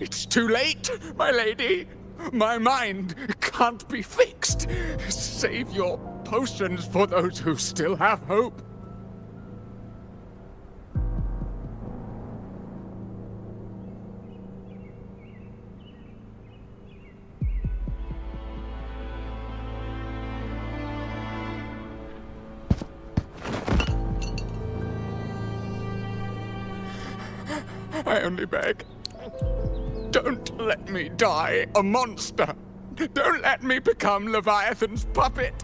It's too late, my lady. My mind can't be fixed. Save your potions for those who still have hope. I only beg. Don't let me die a monster. Don't let me become Leviathan's puppet.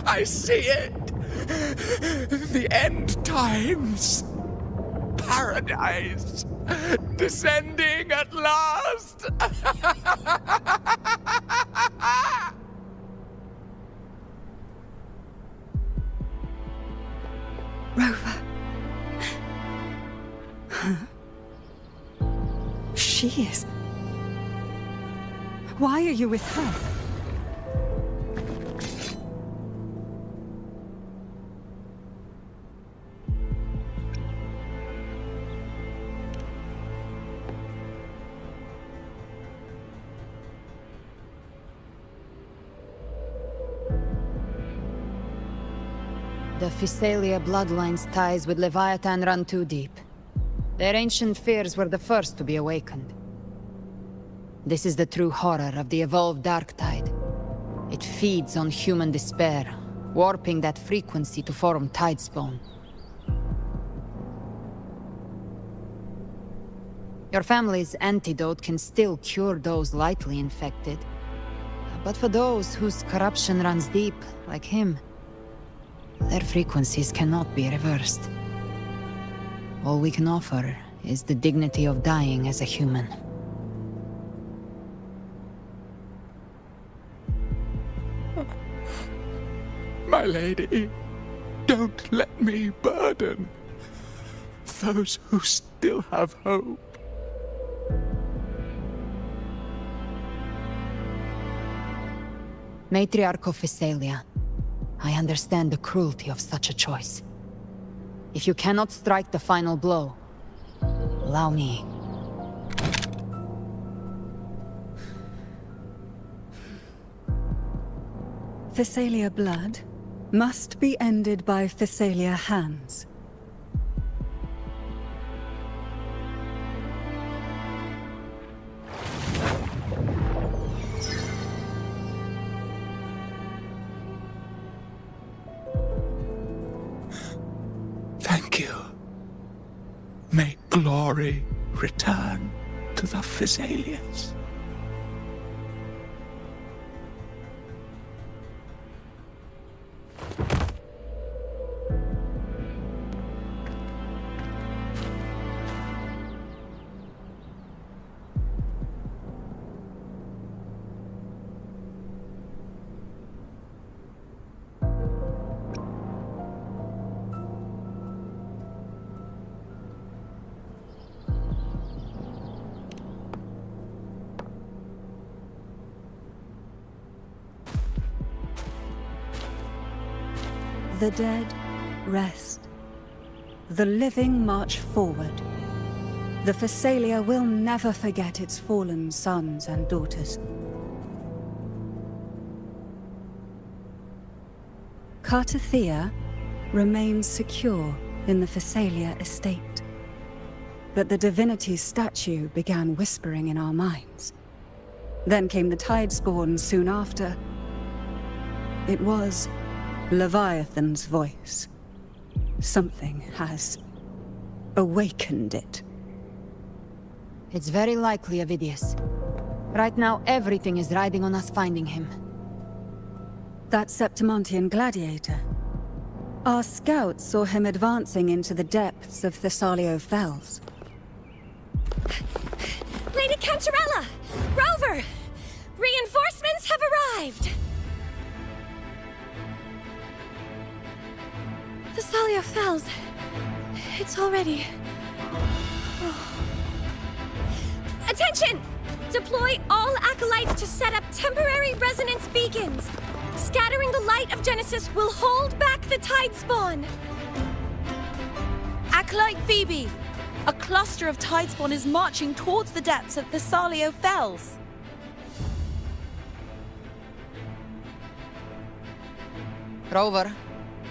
I see it. The end times. Paradise. Descending at last. Rover. Huh? She is. Why are you with her? The Physalia bloodline's ties with Leviathan run too deep. Their ancient fears were the first to be awakened. This is the true horror of the evolved Dark Tide. It feeds on human despair, warping that frequency to form Tidespawn. Your family's antidote can still cure those lightly infected. But for those whose corruption runs deep, like him, their frequencies cannot be reversed. All we can offer is the dignity of dying as a human. My lady, don't let me burden those who still have hope. Matriarch of Physalia, I understand the cruelty of such a choice. If you cannot strike the final blow, allow me. Physalia blood must be ended by Physalia hands. Thank you. May glory return to the Physalians. The dead rest. The living march forward. The Physalia will never forget its fallen sons and daughters. Cartathea remains secure in the Physalia estate. But the divinity's statue began whispering in our minds. Then came the Tidespawn soon after. It was Leviathan's voice. Something has awakened it. It's very likely, Avidius. Right now, everything is riding on us finding him. That Septimontian gladiator. Our scouts saw him advancing into the depths of Thessalio Fells. Lady Cantarella! Rover! Reinforcements have arrived! Thessalio Fells. It's already... Attention! Deploy all acolytes to set up temporary resonance beacons. Scattering the light of Genesis will hold back the tide spawn. Acolyte Phoebe! A cluster of tidespawn is marching towards the depths of Thessalio Fells. Rover,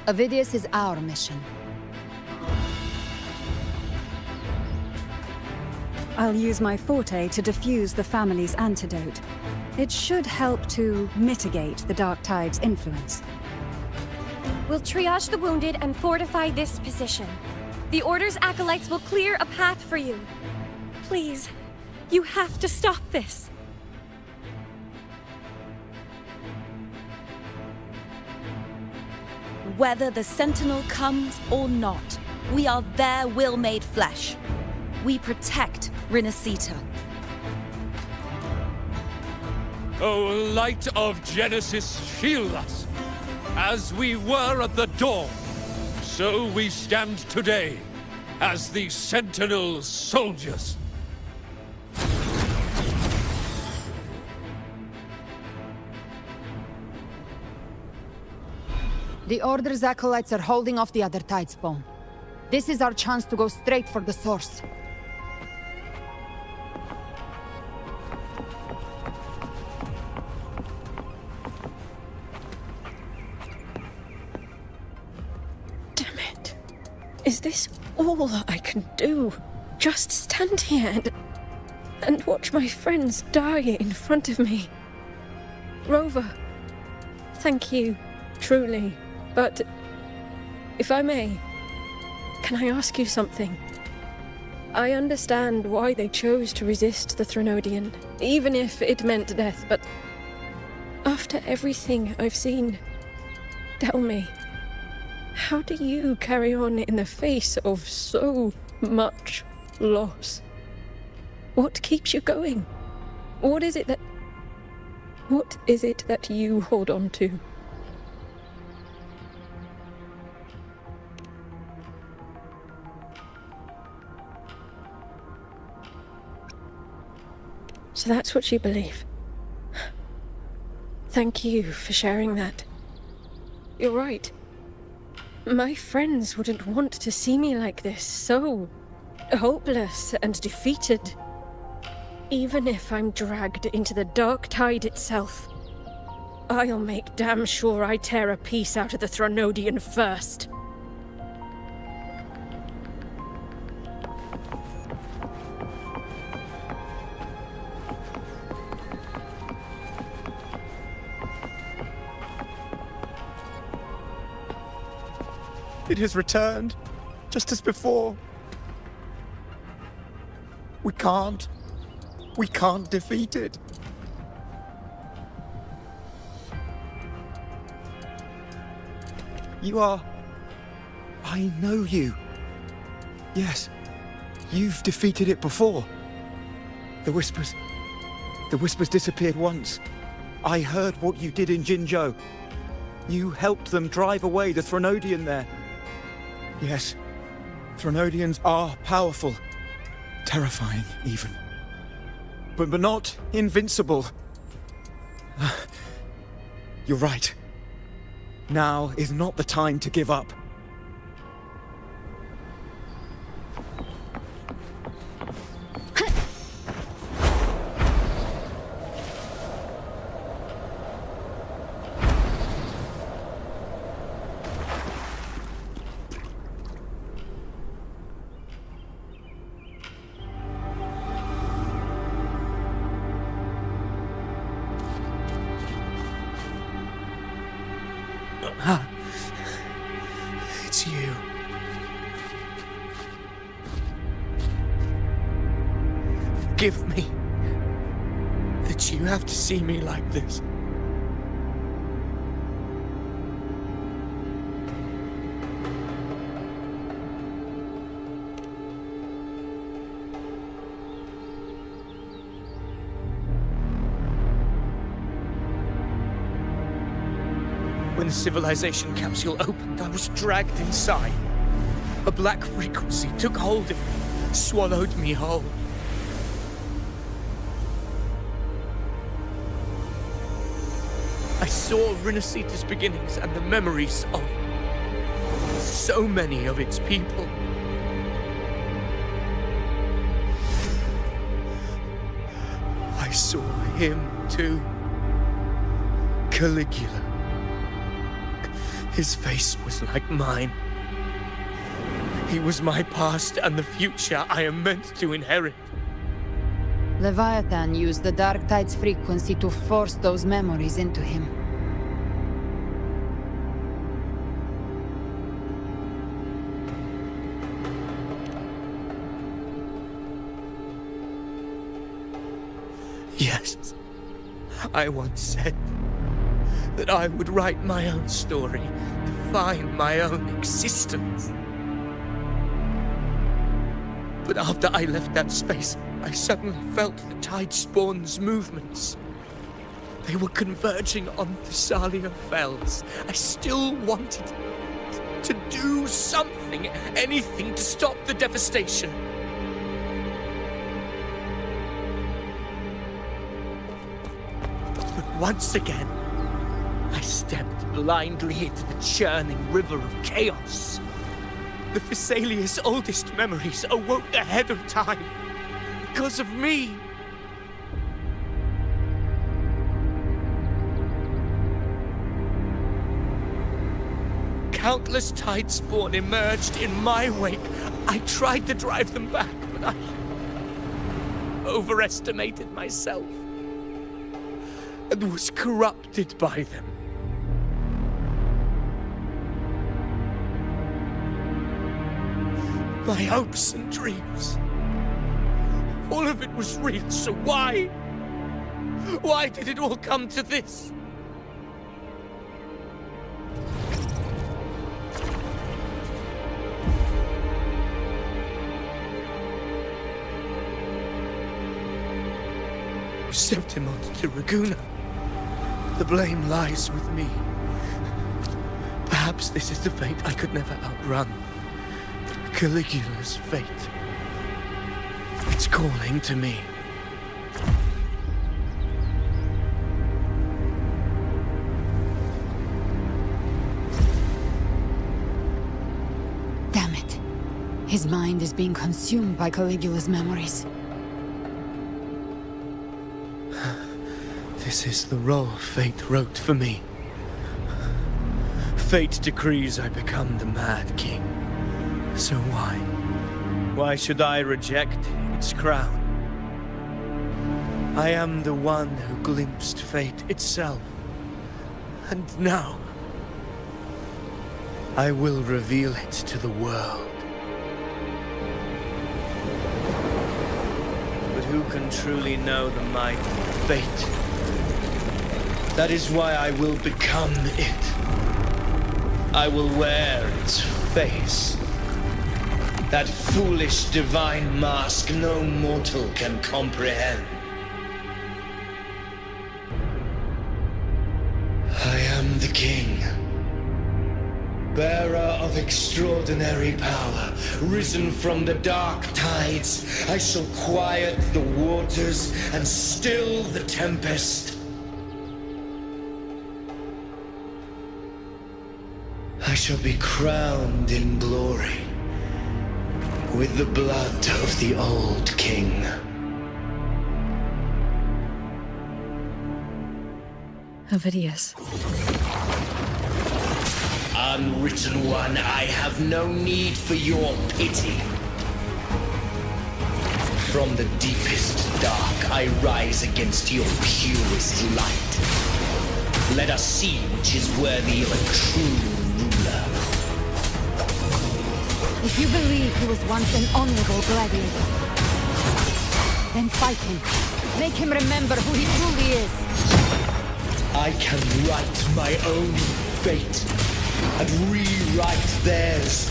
Avidius is our mission. I'll use my forte to defuse the family's antidote. It should help to mitigate the Dark Tide's influence. We'll triage the wounded and fortify this position. The Order's acolytes will clear a path for you. Please, you have to stop this. Whether the Sentinel comes or not, we are their will made flesh. We protect Rinasita. O light of Genesis, shield us! As we were at the dawn, so we stand today, as the Sentinel soldiers. The Order's acolytes are holding off the other tidespawn. This is our chance to go straight for the source. Damn it. Is this all I can do? Just stand here and watch my friends die in front of me? Rover, thank you, truly. But, if I may, can I ask you something? I understand why they chose to resist the Threnodian, even if it meant death, but after everything I've seen, tell me, how do you carry on in the face of so much loss? What keeps you going? What is it that you hold on to? So that's what you believe. Thank you for sharing that. You're right. My friends wouldn't want to see me like this, so hopeless and defeated. Even if I'm dragged into the Dark Tide itself, I'll make damn sure I tear a piece out of the Threnodian first. It has returned, just as before. We can't defeat it. You are... I know you. Yes, you've defeated it before. The Whispers disappeared once. I heard what you did in Jinzhou. You helped them drive away the Threnodian there. Yes, Threnodians are powerful. Terrifying, even. But not invincible. You're right. Now is not the time to give up. It's you. Forgive me that you have to see me like this. When the civilization capsule opened, I was dragged inside. A black frequency took hold of me, swallowed me whole. I saw Rinasita's beginnings and the memories of so many of its people. I saw him too. Caligula. His face was like mine. He was my past and the future I am meant to inherit. Leviathan used the Dark Tide's frequency to force those memories into him. Yes, I once said that I would write my own story, define my own existence. But after I left that space, I suddenly felt the Tidespawn's movements. They were converging on Thessalia Fells. I still wanted to do something, anything to stop the devastation. But once again, I stepped blindly into the churning river of chaos. The Thessalia's oldest memories awoke ahead of time. Because of me. Countless Tidespawn emerged in my wake. I tried to drive them back, but I overestimated myself and was corrupted by them. My hopes and dreams. All of it was real, so why? Why did it all come to this? Septimont to Raguna. The blame lies with me. Perhaps this is the fate I could never outrun. Caligula's fate. It's calling to me. Damn it. His mind is being consumed by Caligula's memories. This is the role fate wrote for me. Fate decrees I become the Mad King. So why? Why should I reject its crown? I am the one who glimpsed fate itself. And now, I will reveal it to the world. But who can truly know the might of fate? That is why I will become it. I will wear its face. That foolish divine mask no mortal can comprehend. I am the king, bearer of extraordinary power, risen from the dark tides. I shall quiet the waters and still the tempest. I shall be crowned in glory with the blood of the old king. Ovidius. Unwritten one, I have no need for your pity. From the deepest dark, I rise against your purest light. Let us see which is worthy of a true ruler. If you believe he was once an honorable gladiator, then fight him. Make him remember who he truly is. I can write my own fate and rewrite theirs.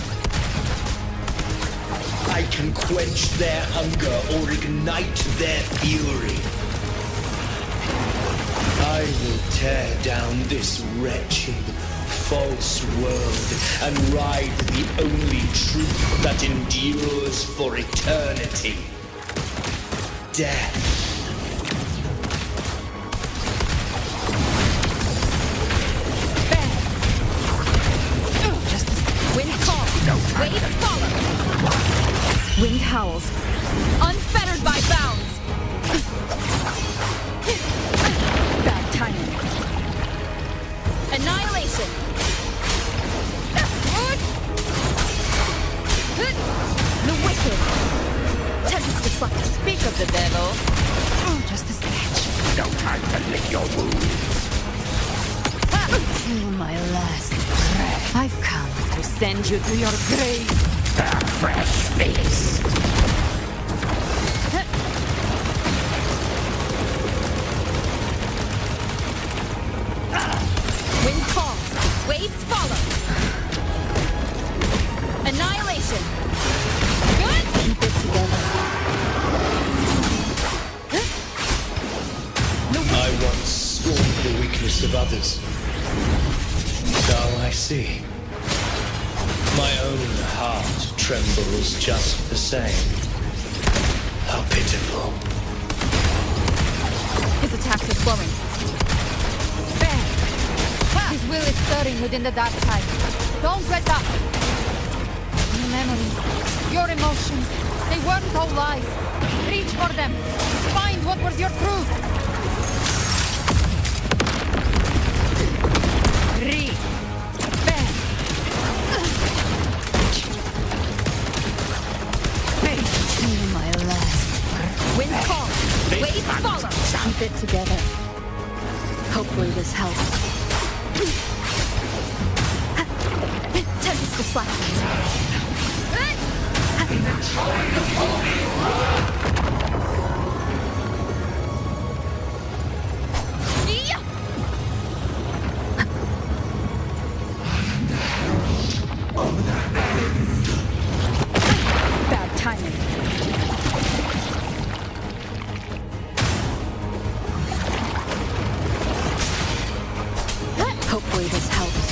I can quench their hunger or ignite their fury. I will tear down this wretched false world and ride the only truth that endures for eternity. Death. Wind calls, waves follow. Wind howls, unfettered by bounds. Bad timing. Annihilation. The wicked. Tempest deflector. Speak of the devil. Just a scratch. No time to lick your wounds. Till my last breath. I've come to send you to your grave. A fresh face. Wind calls, waves follow. Annihilation. Good. Keep it together. I once scorned the weakness of others. Now I see. My own heart trembles just the same. How pitiful. His attacks are slowing. Bang! His will is stirring within the dark tide. Don't let up! Your memories, your emotions, they weren't all lies. Reach for them. Find what was your truth. Reach. Bang! Till my last breath. Wind calls, waves follow. Keep it together. Hopefully this helps. Tempest deflections. Bad timing. Hopefully this helps.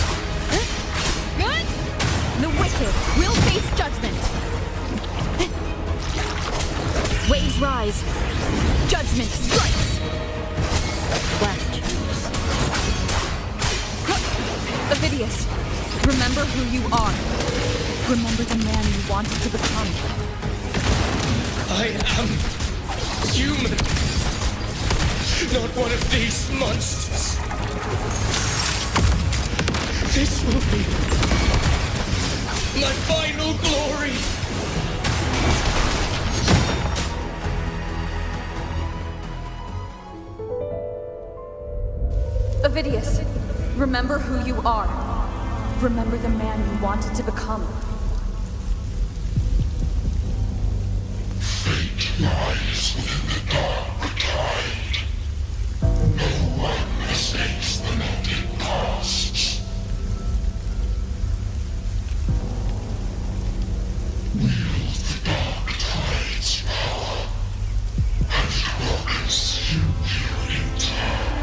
Good? The wicked will face judgment. Waves rise. Judgment strikes. Last chance. Ovidius, remember who you are. Remember the man you wanted to become. I am human. Not one of these monsters. This will be my final glory. Ovidius, remember who you are. Remember the man you wanted to become. Fate lies within the dark tide. No one mistakes the melting pasts. Wield the dark tide's power, and it will consume you in time.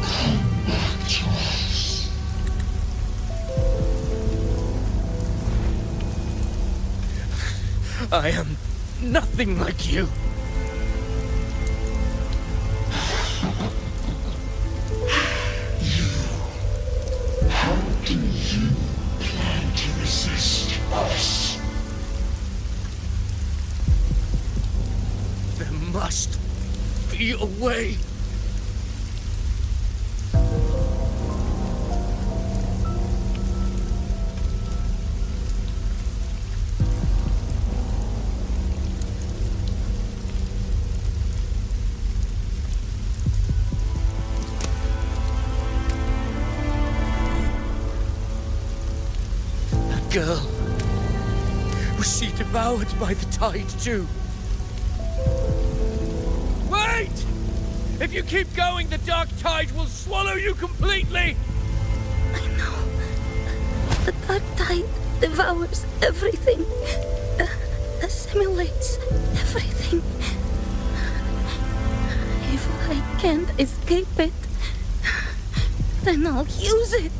Come back to us. I am nothing like you. How do you plan to resist us? There must be a way. Girl, was she devoured by the tide too? Wait! If you keep going, the dark tide will swallow you completely! I know. The dark tide devours everything. Assimilates everything. If I can't escape it, then I'll use it.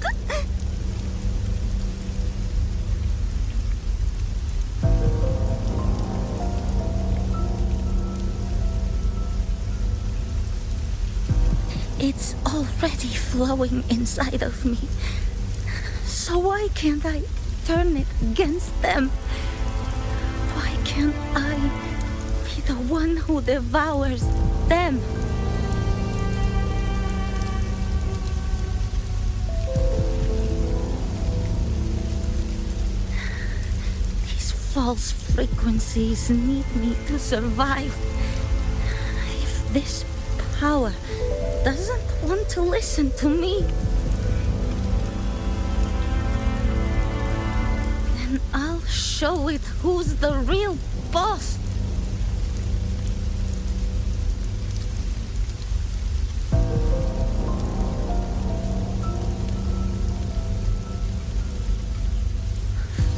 It's already flowing inside of me. So why can't I turn it against them? Why can't I be the one who devours them? These false frequencies need me to survive. If this power doesn't want to listen to me, then I'll show it who's the real boss.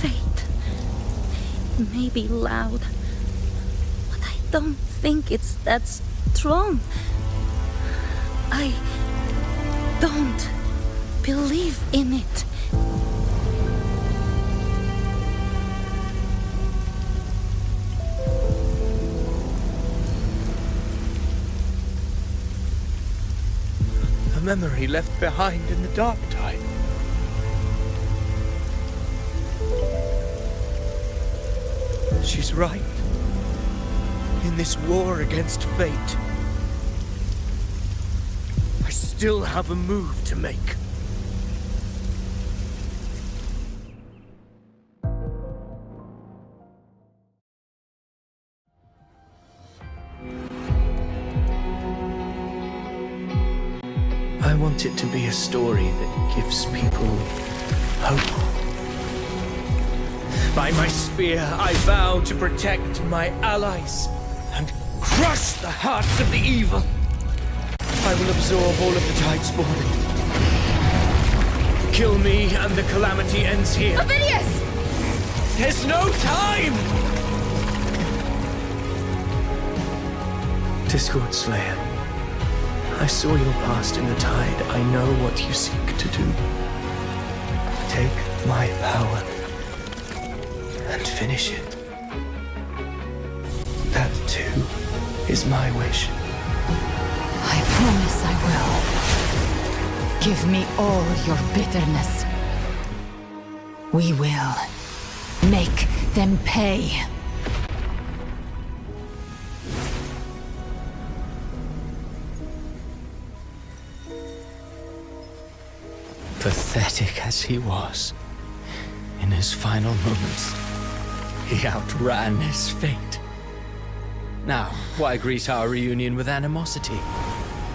Fate may be loud, but I don't think it's that strong. I don't believe in it. A memory left behind in the dark tide. She's right. In this war against fate, I still have a move to make. I want it to be a story that gives people hope. By my spear, I vow to protect my allies and crush the hearts of the evil. I will absorb all of the tide spawning. Kill me and the calamity ends here. Ovidius! There's no time! Discord Slayer, I saw your past in the tide. I know what you seek to do. Take my power and finish it. That too is my wish. I promise I will. Give me all your bitterness. We will make them pay. Pathetic as he was, in his final moments, he outran his fate. Now, why greet our reunion with animosity?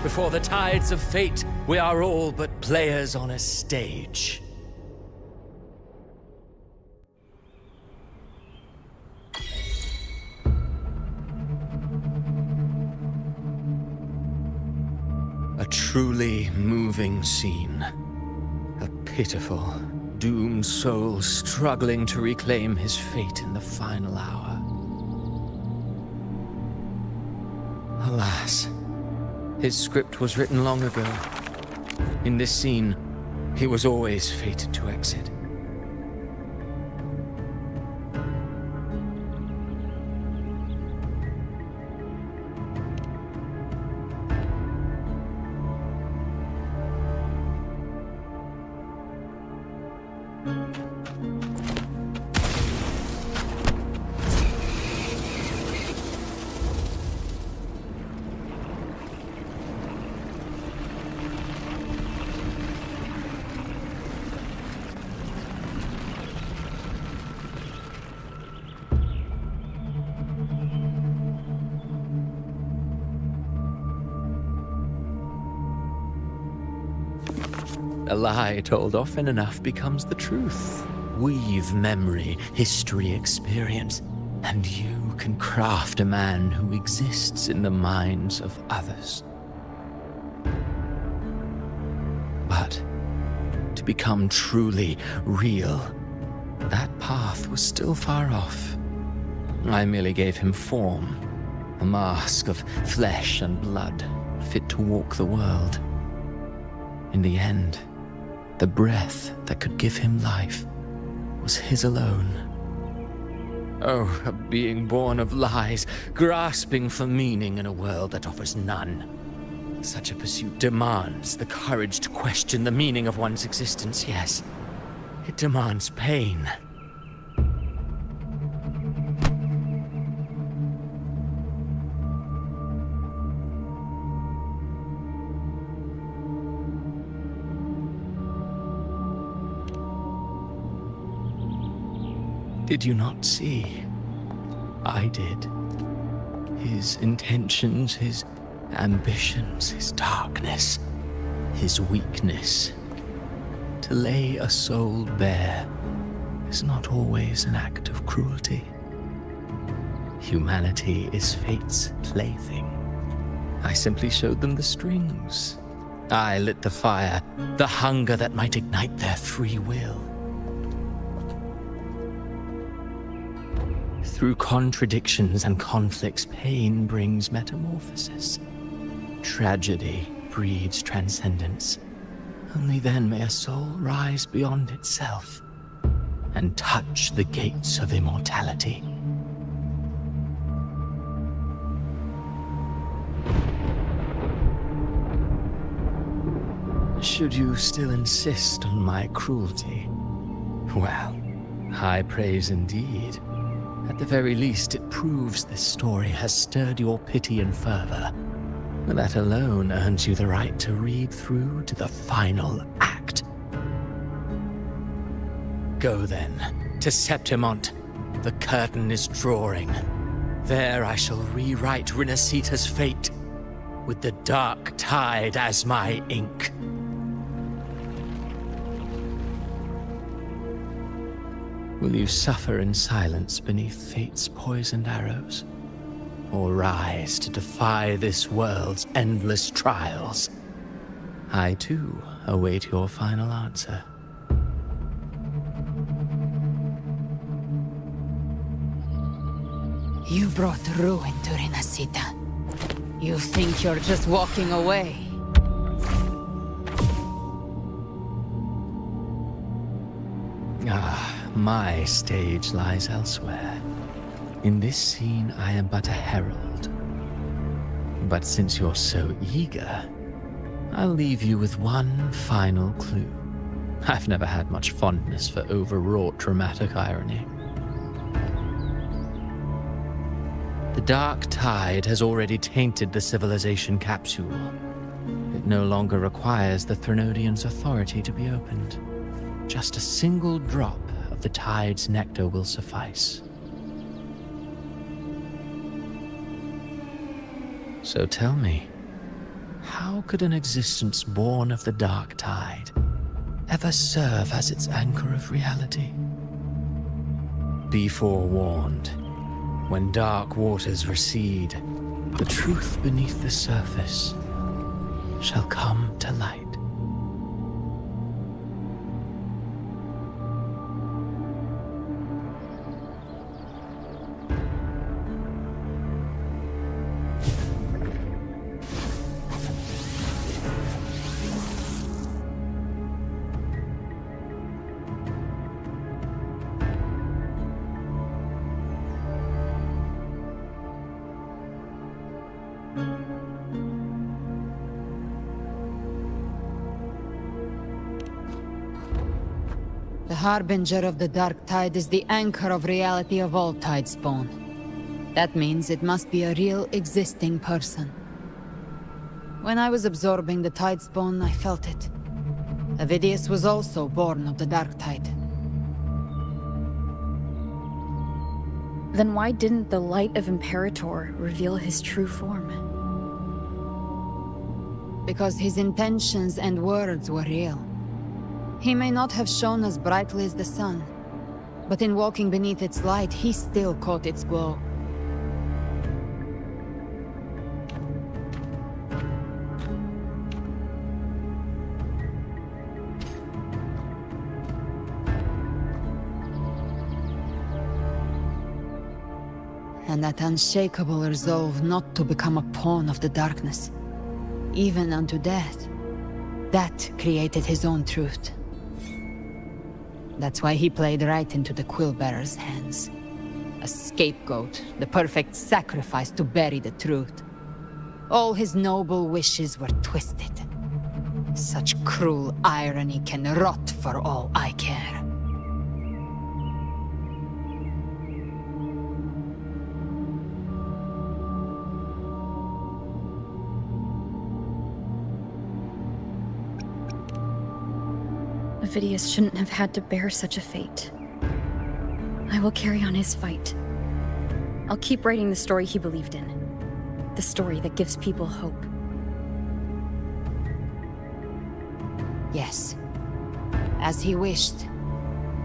Before the tides of fate, we are all but players on a stage. A truly moving scene. A pitiful, doomed soul struggling to reclaim his fate in the final hour. Alas, his script was written long ago. In this scene, he was always fated to exit. A lie told often enough becomes the truth. Weave memory, history, experience, and you can craft a man who exists in the minds of others. But to become truly real, that path was still far off. I merely gave him form, a mask of flesh and blood, fit to walk the world. In the end, the breath that could give him life was his alone. Oh, a being born of lies, grasping for meaning in a world that offers none. Such a pursuit demands the courage to question the meaning of one's existence, yes. It demands pain. Did you not see? I did. His intentions, his ambitions, his darkness, his weakness. To lay a soul bare is not always an act of cruelty. Humanity is fate's plaything. I simply showed them the strings. I lit the fire, the hunger that might ignite their free will. Through contradictions and conflicts, pain brings metamorphosis. Tragedy breeds transcendence. Only then may a soul rise beyond itself and touch the gates of immortality. Should you still insist on my cruelty? Well, high praise indeed. At the very least, it proves this story has stirred your pity and fervor. That alone earns you the right to read through to the final act. Go then, to Septimont. The curtain is drawing. There I shall rewrite Rinasita's fate, with the dark tide as my ink. Will you suffer in silence beneath fate's poisoned arrows? Or rise to defy this world's endless trials? I, too, await your final answer. You brought ruin to Rinasita. You think you're just walking away? My stage lies elsewhere. In this scene, I am but a herald. But since you're so eager, I'll leave you with one final clue. I've never had much fondness for overwrought dramatic irony. The dark tide has already tainted the civilization capsule. It no longer requires the Threnodians' authority to be opened. Just a single drop of the tide's nectar will suffice. So tell me, how could an existence born of the dark tide ever serve as its anchor of reality? Be forewarned, when dark waters recede, the truth beneath the surface shall come to light. The harbinger of the dark tide is the anchor of reality of all tidespawn. That means it must be a real existing person. When I was absorbing the tidespawn, I felt it. Avidius was also born of the dark tide. Then why didn't the light of Imperator reveal his true form? Because his intentions and words were real. He may not have shone as brightly as the sun, but in walking beneath its light, he still caught its glow. And that unshakable resolve not to become a pawn of the darkness. even unto death. That created his own truth. That's why he played right into the Quillbearer's hands. A scapegoat, the perfect sacrifice to bury the truth. All his noble wishes were twisted. Such cruel irony can rot for all I care. Ovidius shouldn't have had to bear such a fate. I will carry on his fight. I'll keep writing the story he believed in. The story that gives people hope. Yes. As he wished.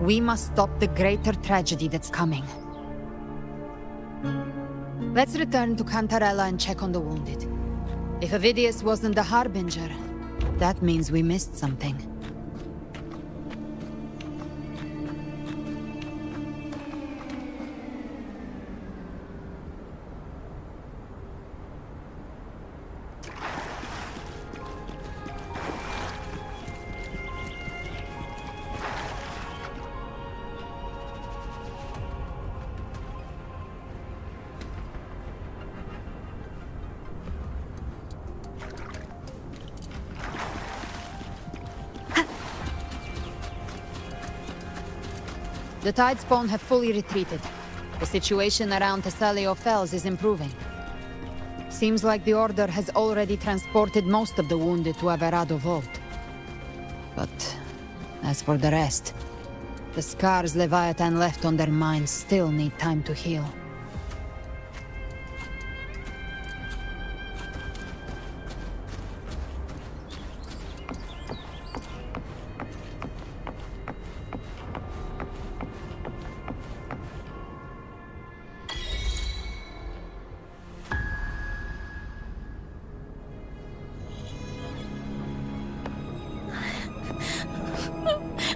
We must stop the greater tragedy that's coming. Let's return to Cantarella and check on the wounded. If Ovidius wasn't the Harbinger, that means we missed something. The Tidespawn have fully retreated. The situation around Thessalio Fells is improving. Seems like the Order has already transported most of the wounded to Averado Vault. But as for the rest, the scars Leviathan left on their minds still need time to heal.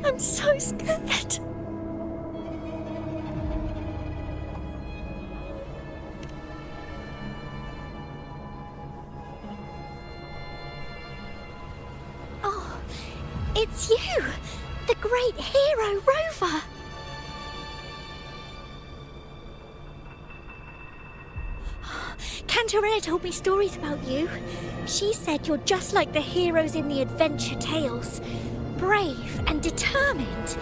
I'm so scared. Oh, it's you! The great hero, Rover! Cantarella told me stories about you. She said you're just like the heroes in the adventure tales. Brave and determined.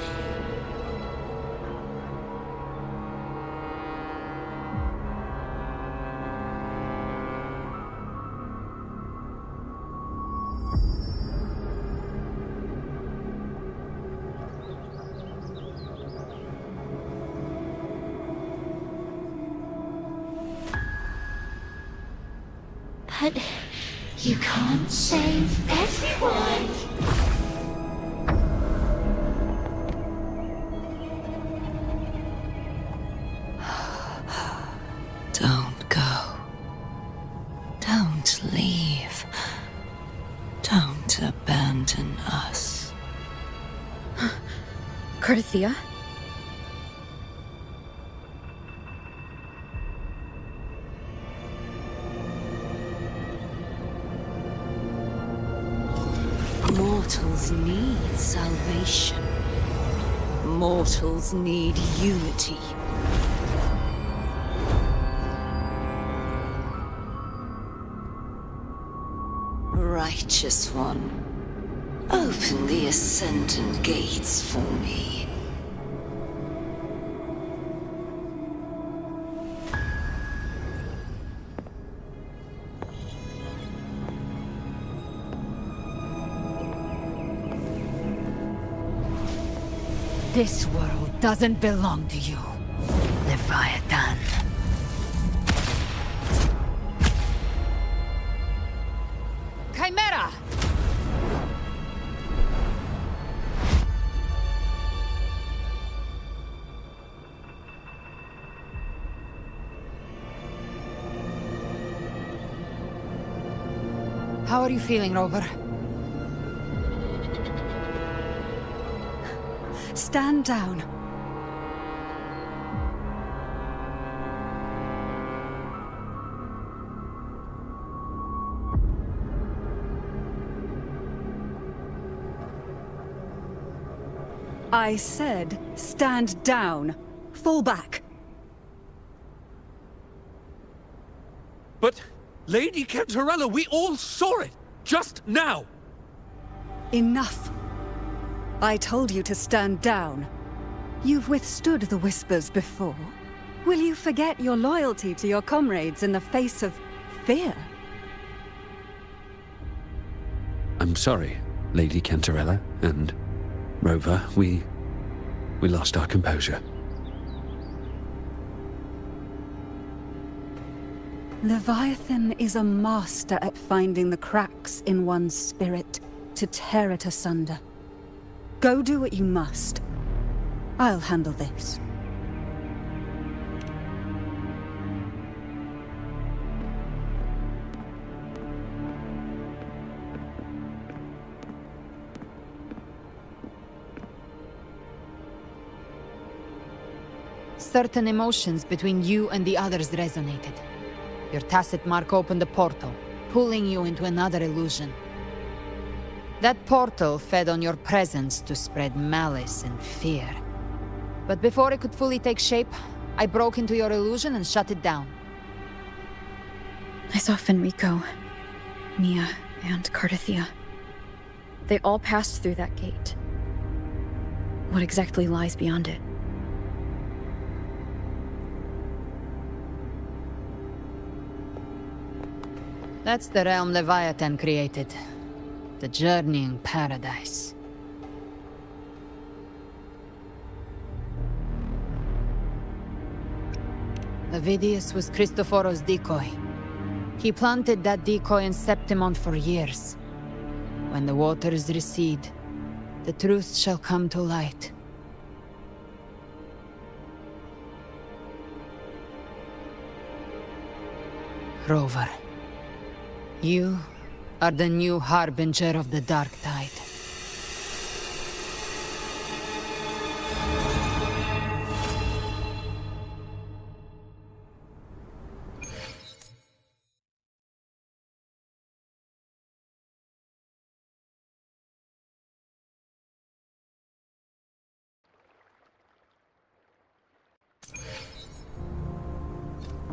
But you can't save everyone. Don't go. Don't leave. Don't abandon us. Carthia? Mortals need salvation. Mortals need unity. Righteous One, open the Ascendant Gates for me. This world doesn't belong to you, Leviathan. Chimera! How are you feeling, Rover? Stand down. I said, stand down. Fall back. But, Lady Cantarella, we all saw it! Just now! Enough. I told you to stand down. You've withstood the Whispers before. Will you forget your loyalty to your comrades in the face of fear? I'm sorry, Lady Cantarella, and Rover, we lost our composure. Leviathan is a master at finding the cracks in one's spirit to tear it asunder. Go do what you must. I'll handle this. Certain emotions between you and the others resonated. Your tacit mark opened a portal, pulling you into another illusion. That portal fed on your presence to spread malice and fear. But before it could fully take shape, I broke into your illusion and shut it down. I saw Fenrico, Mia, and Cardathia. They all passed through that gate. What exactly lies beyond it? That's the realm Leviathan created. The journeying paradise. Avidius was Cristoforo's decoy. He planted that decoy in Septimont for years. When the waters recede, the truth shall come to light. Rover, you are the new harbinger of the Dark Tide.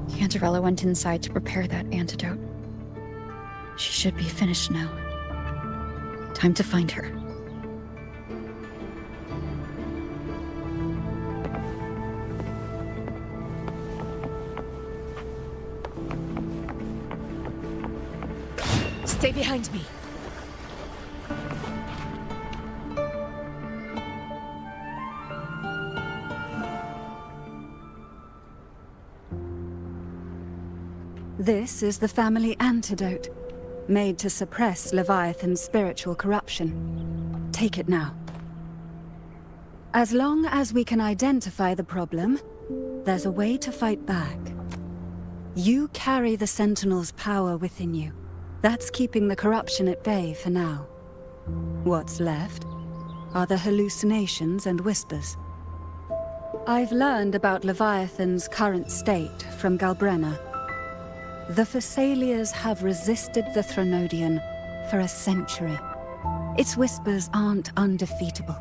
Cantarella went inside to prepare that antidote. She should be finished now. Time to find her. Stay behind me. This is the family antidote, made to suppress Leviathan's spiritual corruption. Take it now. As long as we can identify the problem, there's a way to fight back. You carry the Sentinel's power within you. That's keeping the corruption at bay for now. What's left are the hallucinations and whispers. I've learned about Leviathan's current state from Galbrena. The Thessalias have resisted the Threnodian for a century. Its whispers aren't undefeatable.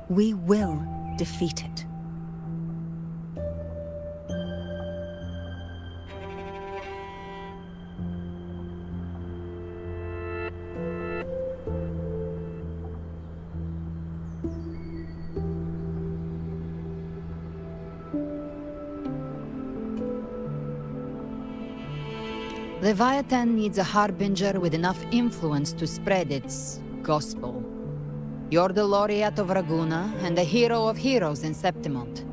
We will defeat it. Leviathan needs a harbinger with enough influence to spread its gospel. You're the laureate of Raguna and the hero of heroes in Septimont.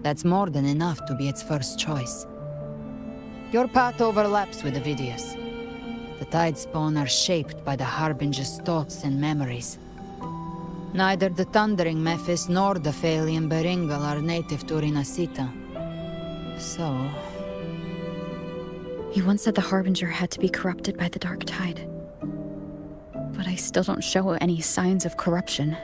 That's more than enough to be its first choice. Your path overlaps with Avidius. The Tidespawn are shaped by the harbinger's thoughts and memories. Neither the Thundering Mephis nor the Phalian Beringal are native to Rinasita. So... You once said the Harbinger had to be corrupted by the Dark Tide. But I still don't show any signs of corruption.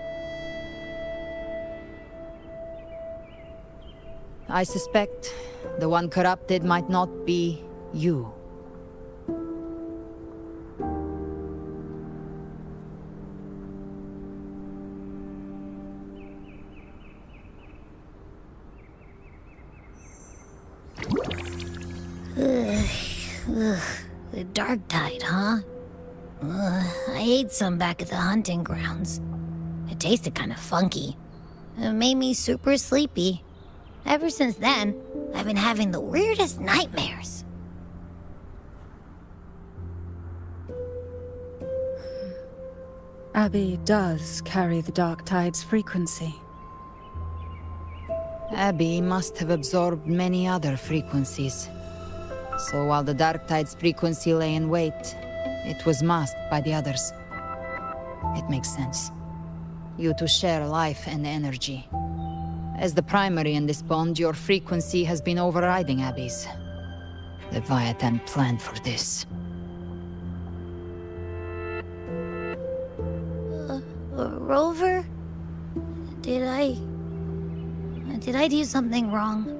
I suspect the one corrupted might not be you. dark tide, huh? I ate some back at the hunting grounds. It tasted kind of funky. It made me super sleepy. Ever since then, I've been having the weirdest nightmares. Abby does carry the dark tide's frequency. Abby must have absorbed many other frequencies. So while the dark tide's frequency lay in wait, it was masked by the others. It makes sense. You two share life and energy. As the primary in this bond, your frequency has been overriding Abby's. Leviathan planned for this. Rover? Did I do something wrong?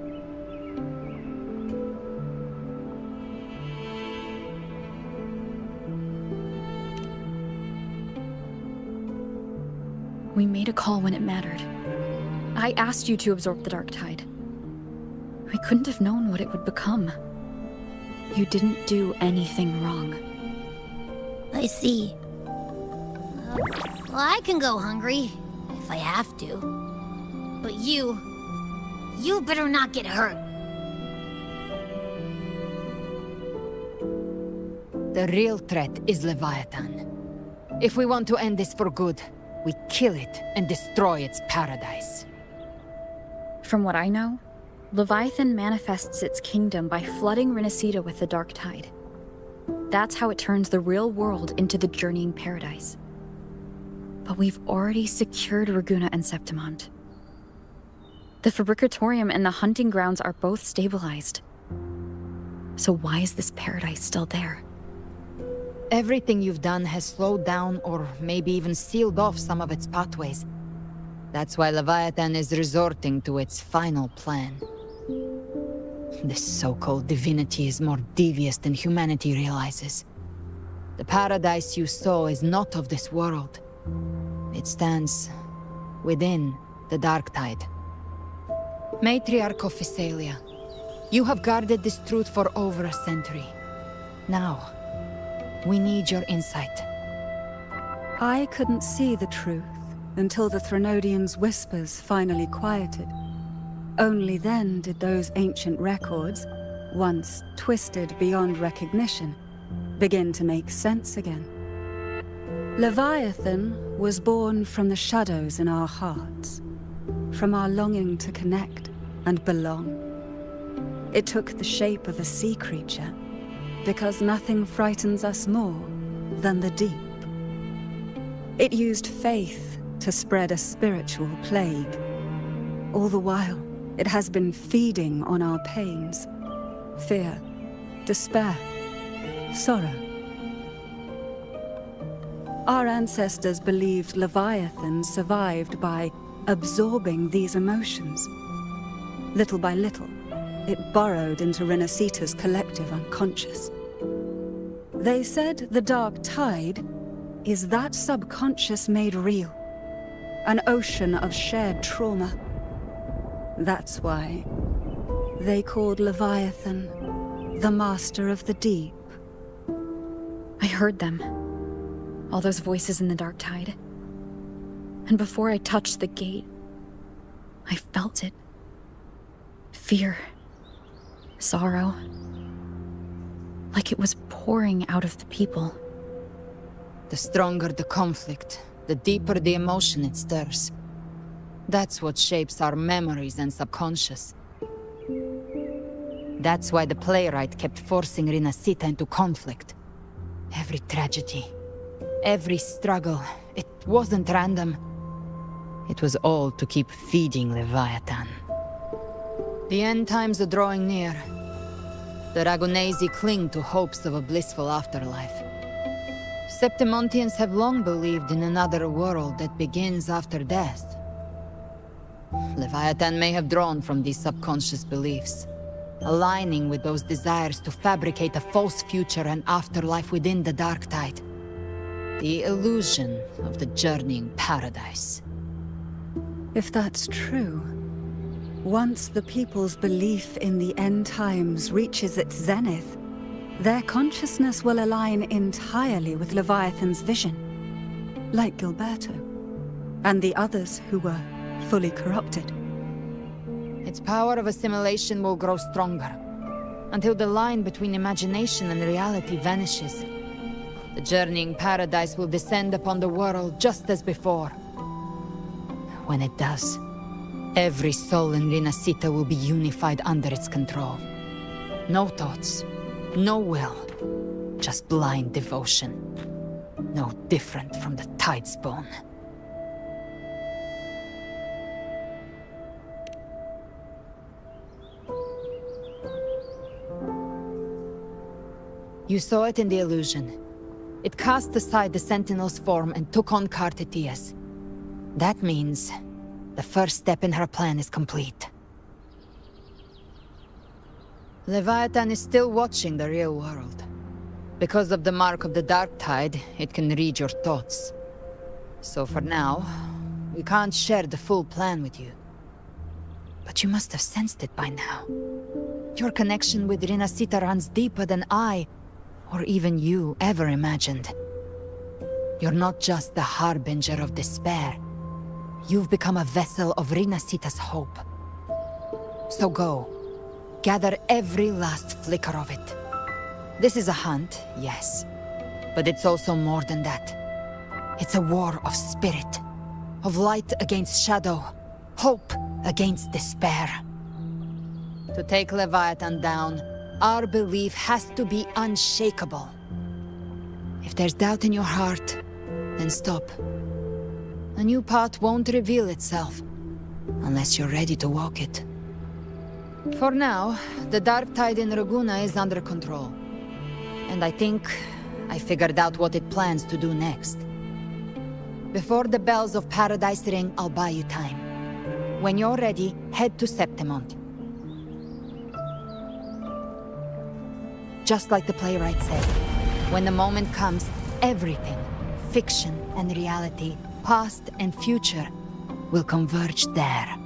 We made a call when it mattered. I asked you to absorb the dark tide. We couldn't have known what it would become. You didn't do anything wrong. I see. Well, I can go hungry, if I have to. But you better not get hurt. The real threat is Leviathan. If we want to end this for good, we kill it and destroy its paradise. From what I know, Leviathan manifests its kingdom by flooding Renacida with the dark tide. That's how it turns the real world into the journeying paradise. But we've already secured Raguna and Septimont. The Fabricatorium and the hunting grounds are both stabilized. So why is this paradise still there? Everything you've done has slowed down or maybe even sealed off some of its pathways. That's why Leviathan is resorting to its final plan. This so-called divinity is more devious than humanity realizes. The paradise you saw is not of this world. It stands within the dark tide. Matriarch of Physalia, you have guarded this truth for over a century. Now, we need your insight. I couldn't see the truth until the Threnodians' whispers finally quieted. Only then did those ancient records, once twisted beyond recognition, begin to make sense again. Leviathan was born from the shadows in our hearts, from our longing to connect and belong. It took the shape of a sea creature, because nothing frightens us more than the deep. It used faith to spread a spiritual plague. All the while, it has been feeding on our pains, fear, despair, sorrow. Our ancestors believed Leviathan survived by absorbing these emotions. Little by little, it burrowed into Renacita's collective unconscious. They said the dark tide is that subconscious made real, an ocean of shared trauma. That's why they called Leviathan the Master of the Deep. I heard them. All those voices in the dark tide. And before I touched the gate, I felt it. Fear. Sorrow. Like it was pouring out of the people. The stronger the conflict, the deeper the emotion it stirs. That's what shapes our memories and subconscious. That's why the playwright kept forcing Renacita into conflict. Every tragedy, every struggle, it wasn't random. It was all to keep feeding Leviathan. The end times are drawing near. The Ragunesi cling to hopes of a blissful afterlife. Septimontians have long believed in another world that begins after death. Leviathan may have drawn from these subconscious beliefs, aligning with those desires to fabricate a false future and afterlife within the dark tide. The illusion of the journeying paradise. If that's true, once the people's belief in the end times reaches its zenith, their consciousness will align entirely with Leviathan's vision, like Gilberto, and the others who were fully corrupted. Its power of assimilation will grow stronger, until the line between imagination and reality vanishes. The journeying paradise will descend upon the world just as before. When it does, every soul in Rinascita will be unified under its control. No thoughts, no will, just blind devotion. No different from the Tidespawn. You saw it in the illusion. It cast aside the Sentinel's form and took on Cartetias. That means the first step in her plan is complete. Leviathan is still watching the real world. Because of the mark of the Dark Tide, it can read your thoughts. So for now, we can't share the full plan with you. But you must have sensed it by now. Your connection with Rinascita runs deeper than I, or even you, ever imagined. You're not just the harbinger of despair. You've become a vessel of Rinascita's hope. So go. Gather every last flicker of it. This is a hunt, yes. But it's also more than that. It's a war of spirit. Of light against shadow. Hope against despair. To take Leviathan down, our belief has to be unshakable. If there's doubt in your heart, then stop. A new path won't reveal itself, unless you're ready to walk it. For now, the Dark Tide in Raguna is under control. And I think I figured out what it plans to do next. Before the bells of Paradise ring, I'll buy you time. When you're ready, head to Septimont. Just like the playwright said, when the moment comes, everything, fiction and reality, past and future, will converge there.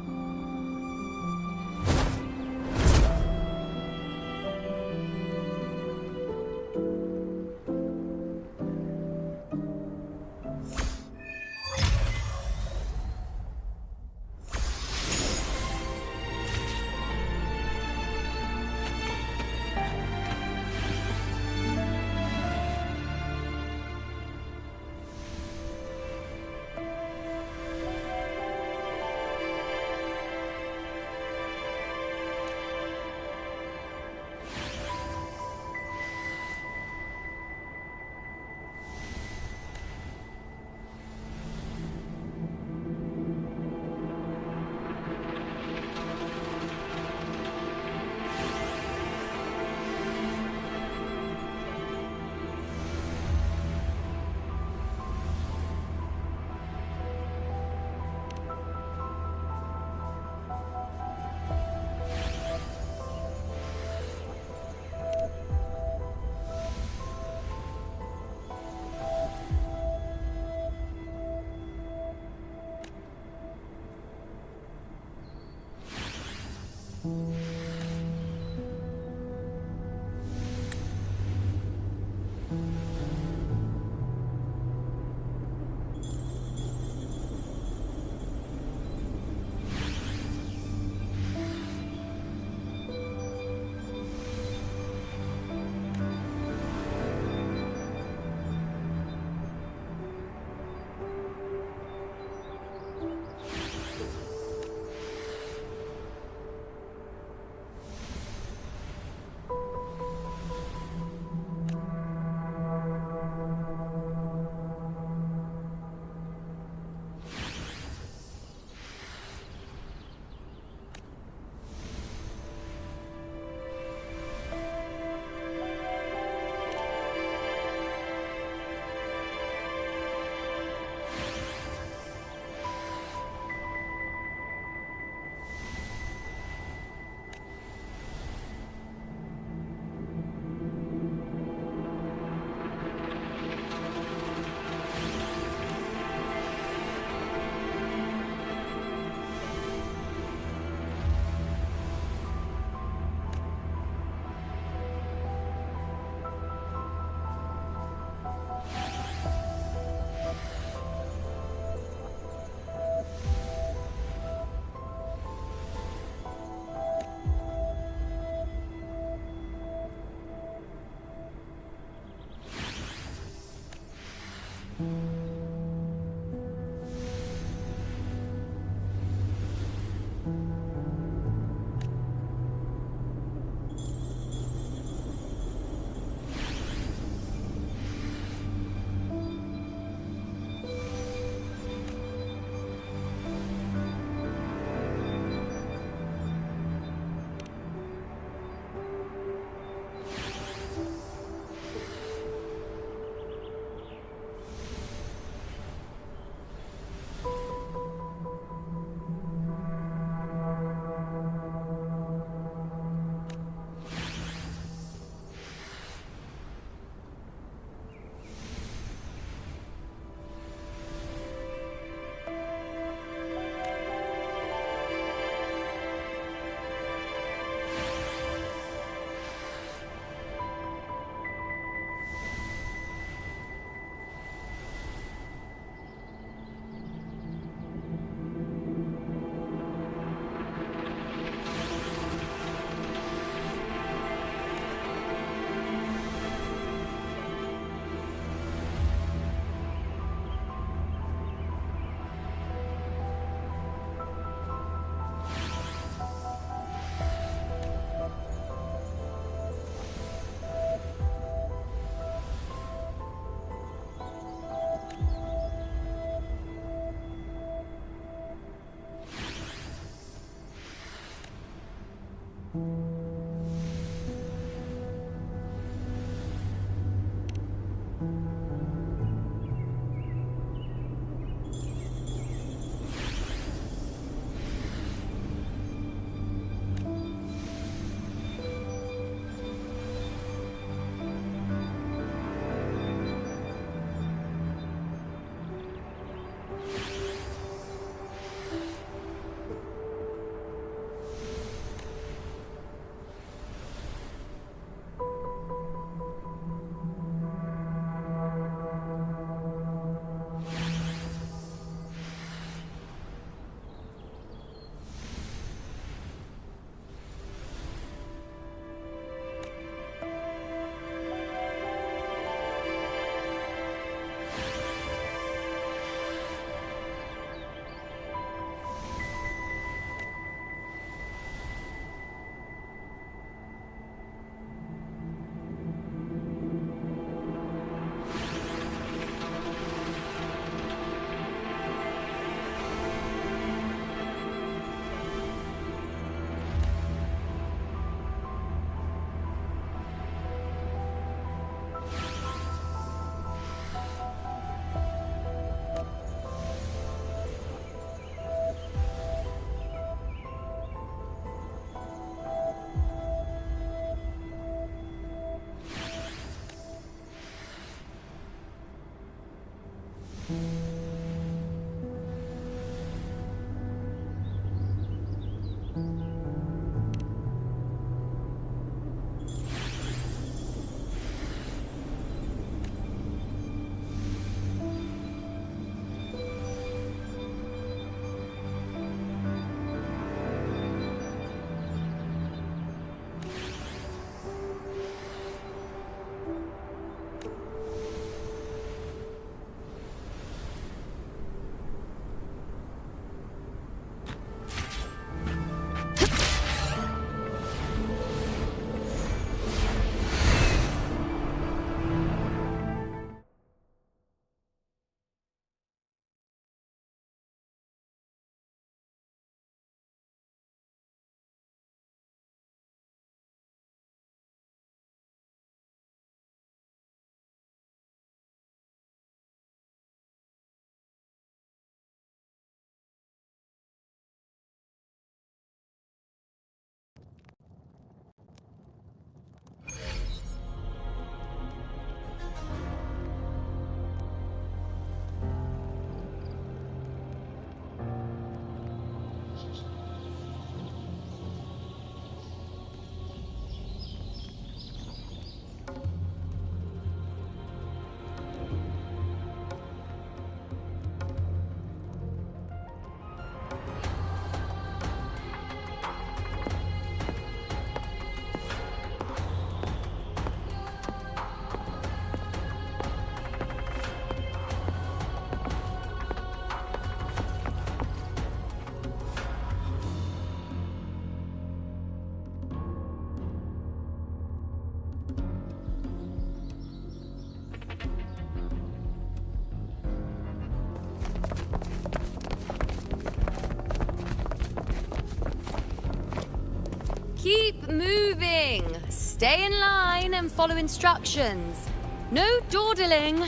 Keep moving. Stay in line and follow instructions. No dawdling.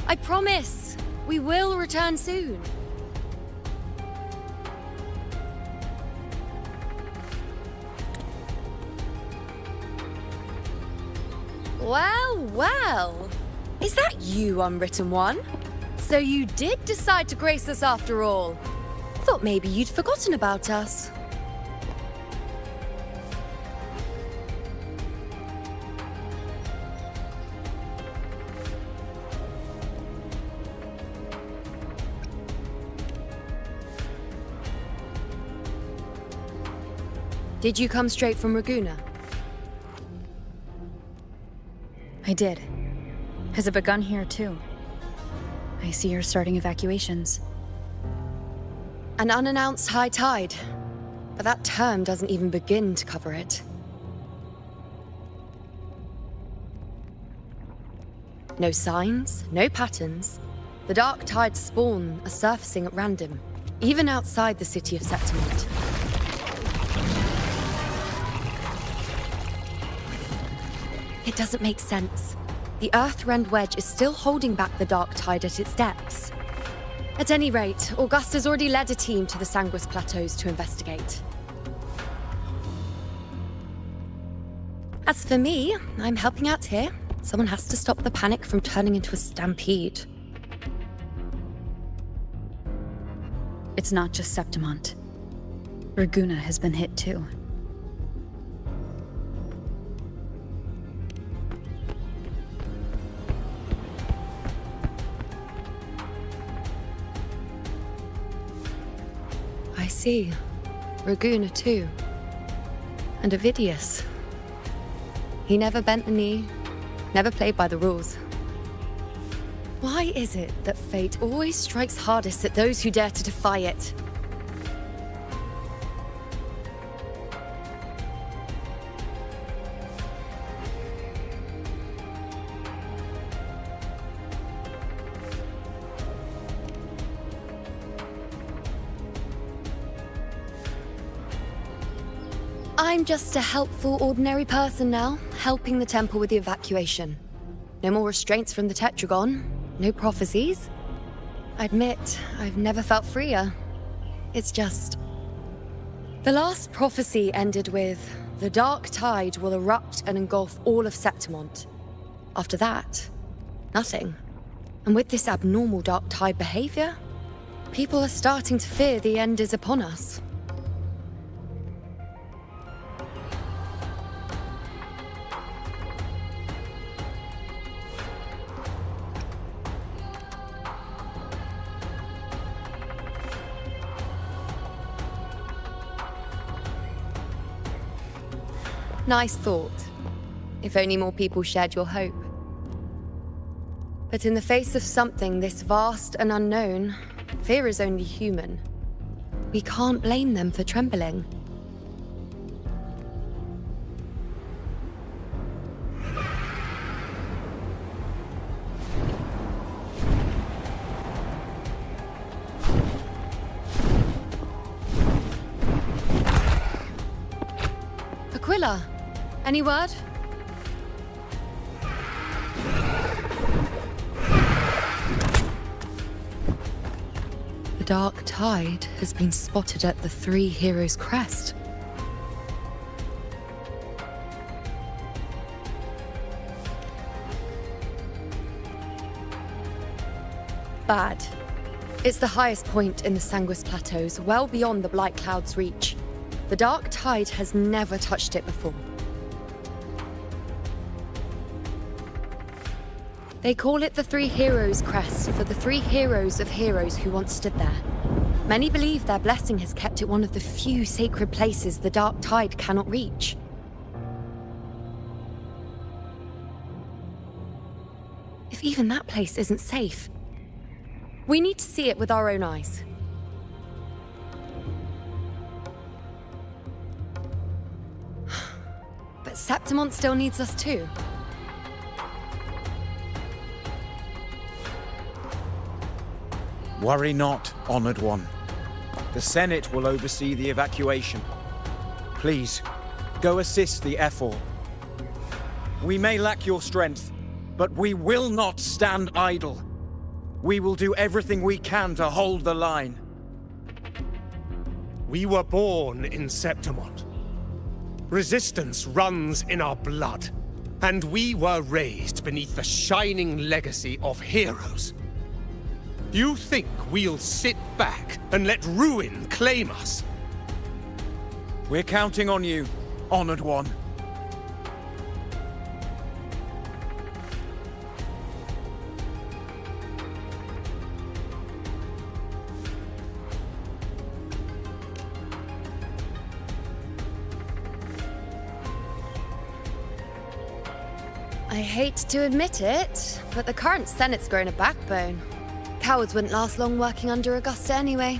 I promise, we will return soon. Well, well. Is that you, Unwritten One? So you did decide to grace us after all. Thought maybe you'd forgotten about us. Did you come straight from Raguna? I did. Has it begun here, too? I see you're starting evacuations. An unannounced high tide. But that term doesn't even begin to cover it. No signs, no patterns. The dark tide's spawn are surfacing at random, even outside the city of Septimont. It doesn't make sense. The Earthrend Wedge is still holding back the dark tide at its depths. At any rate, Augusta's already led a team to the Sanguis Plateaus to investigate. As for me, I'm helping out here. Someone has to stop the panic from turning into a stampede. It's not just Septimont. Raguna has been hit too. I see. Raguna too. And Ovidius. He never bent the knee, never played by the rules. Why is it that fate always strikes hardest at those who dare to defy it? I'm just a helpful, ordinary person now, helping the temple with the evacuation. No more restraints from the Tetragon, no prophecies. I admit, I've never felt freer. It's just... The last prophecy ended with, the dark tide will erupt and engulf all of Septimont. After that, nothing. And with this abnormal Dark Tide behavior, people are starting to fear the end is upon us. Nice thought. If only more people shared your hope. But in the face of something this vast and unknown, fear is only human. We can't blame them for trembling. Aquila, any word? The Dark Tide has been spotted at the Three Heroes' Crest. Bad. It's the highest point in the Sanguis Plateaus, well beyond the Blight Cloud's reach. The Dark Tide has never touched it before. They call it the Three Heroes' Crest for the three heroes of heroes who once stood there. Many believe their blessing has kept it one of the few sacred places the Dark Tide cannot reach. If even that place isn't safe, we need to see it with our own eyes. But Septimont still needs us too. Worry not, Honored One. The Senate will oversee the evacuation. Please, go assist the Ephor. We may lack your strength, but we will not stand idle. We will do everything we can to hold the line. We were born in Septimont. Resistance runs in our blood, and we were raised beneath the shining legacy of heroes. You think we'll sit back and let ruin claim us? We're counting on you, Honored One. I hate to admit it, but the current Senate's grown a backbone. Cowards wouldn't last long working under Augusta anyway.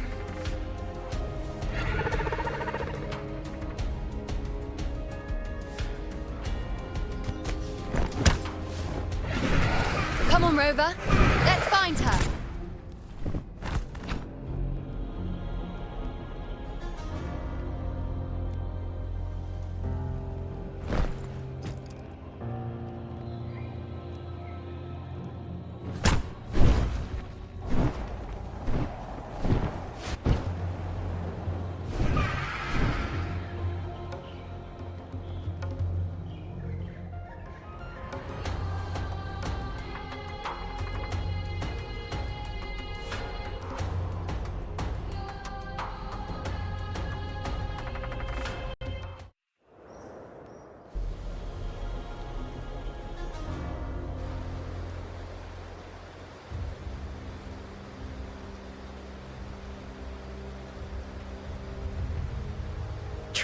Come on, Rover. Let's find her.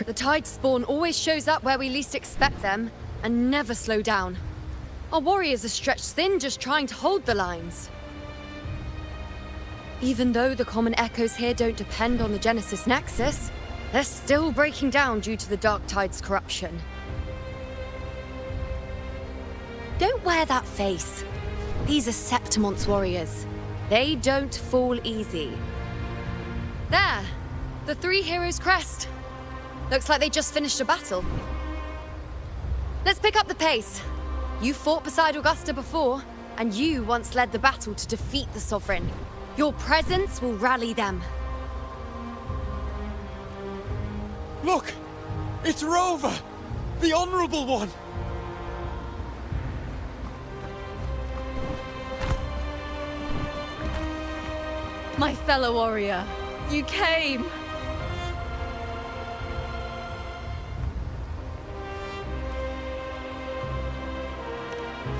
The Tide spawn always shows up where we least expect them, and never slow down. Our warriors are stretched thin just trying to hold the lines. Even though the common echoes here don't depend on the Genesis Nexus, they're still breaking down due to the Dark Tide's corruption. Don't wear that face. These are Septimont's warriors. They don't fall easy. There! The Three Heroes' Crest. Looks like they just finished a battle. Let's pick up the pace. You fought beside Augusta before, and you once led the battle to defeat the Sovereign. Your presence will rally them. Look! It's Rover! The Honorable One! My fellow warrior, you came!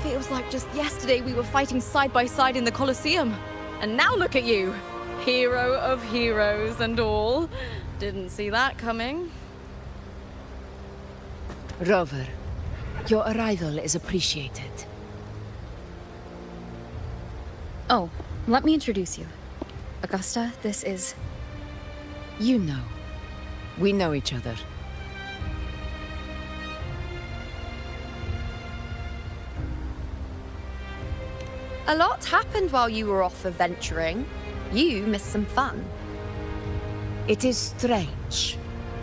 Feels like just yesterday we were fighting side by side in the Colosseum. And now look at you! Hero of heroes and all. Didn't see that coming. Rover, your arrival is appreciated. Oh, let me introduce you. Augusta, this is... You know. We know each other. A lot happened while you were off adventuring. You missed some fun. It is strange.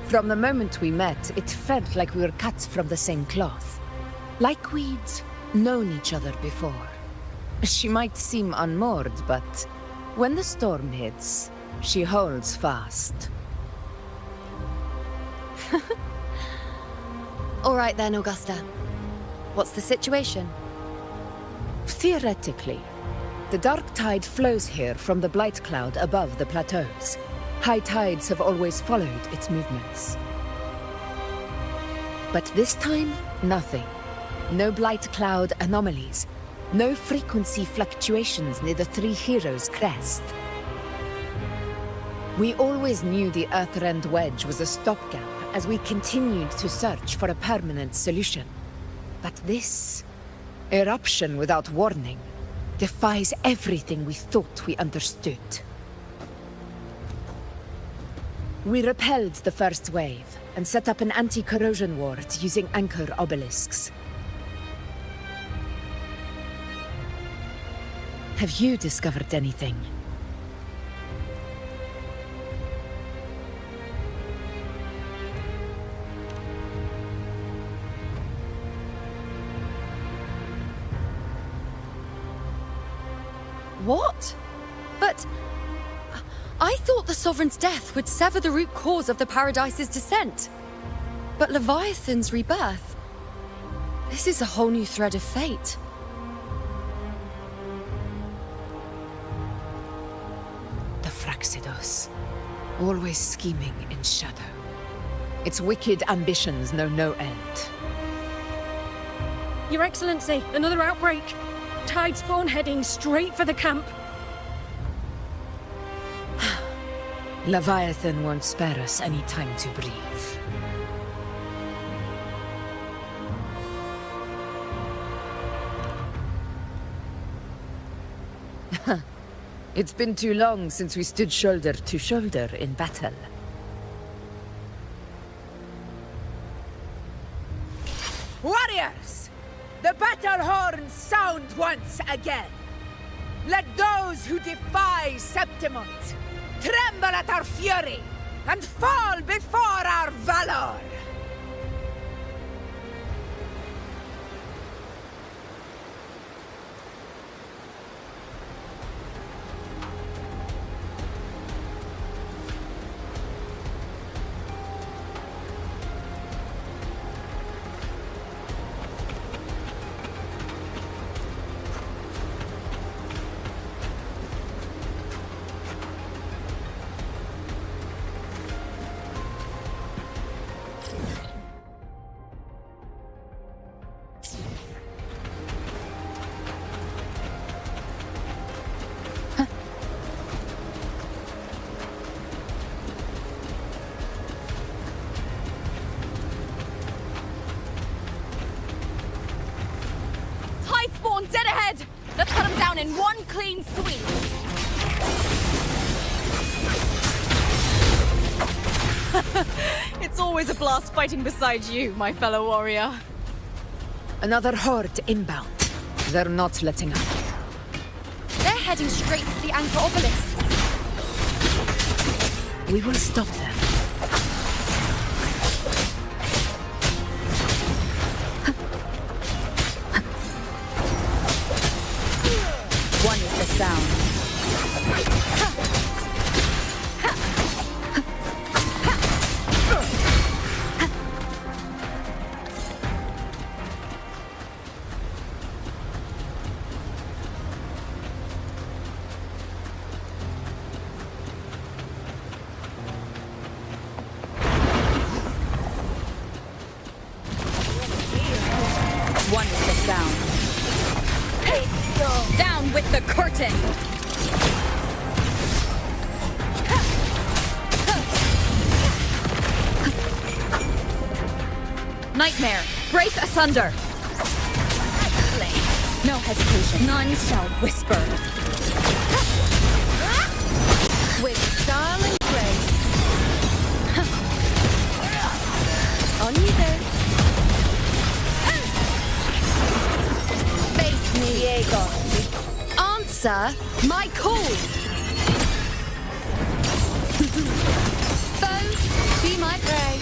From the moment we met, it felt like we were cut from the same cloth. Like we'd known each other before. She might seem unmoored, but when the storm hits, she holds fast. All right then, Augusta. What's the situation? Theoretically, the dark tide flows here from the blight cloud above the plateaus. High tides have always followed its movements. But this time, nothing. No blight cloud anomalies. No frequency fluctuations near the Three Heroes crest. We always knew the Earthrend Wedge was a stopgap as we continued to search for a permanent solution. But this eruption without warning defies everything we thought we understood. We repelled the first wave and set up an anti-corrosion ward using anchor obelisks. Have you discovered anything? What? But... I thought the Sovereign's death would sever the root cause of the Paradise's descent. But Leviathan's rebirth... This is a whole new thread of fate. The Fraxidos. Always scheming in shadow. Its wicked ambitions know no end. Your Excellency, another outbreak! Tide spawn heading straight for the camp. Leviathan won't spare us any time to breathe. It's been too long since we stood shoulder to shoulder in battle. Warriors! The battle horns sound once again! Let those who defy Septimont tremble at our fury and fall before our valor! Dead ahead! Let's cut them down in one clean sweep! It's always a blast fighting beside you, my fellow warrior. Another horde inbound. They're not letting up. They're heading straight for the anchor obelisks. We will stop them. One is the sound. Nightmare, break asunder! No hesitation. None shall whisper. With style and grace. On you then. Face me, Diego. Answer my call! Foe, be my prey.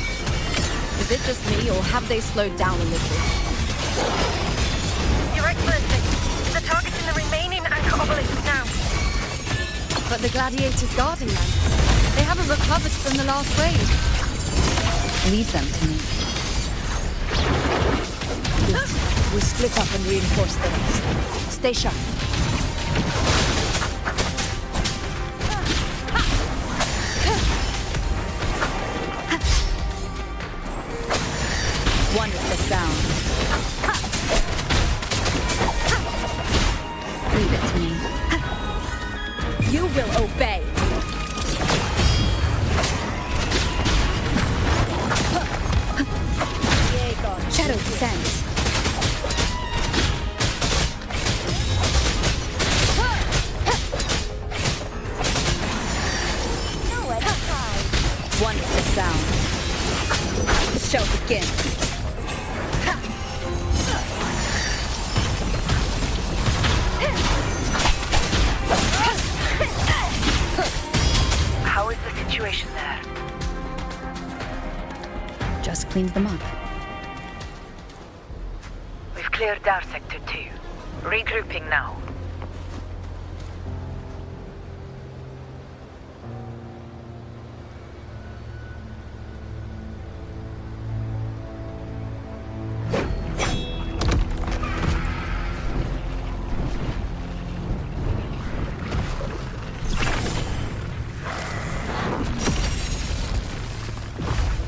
Is it just me, or have they slowed down a little? Your Excellency, the target's in the remaining anchor obelisk now. But the gladiators guarding them, they haven't recovered from the last raid. Lead them to me. We split up and reinforce the rest. Stay sharp. One with the sound. Leave it to me. You will obey. Shadow descends. One with the sound. The show begins. How is the situation there? Just cleaned them up. We've cleared our Sector 2. Regrouping now.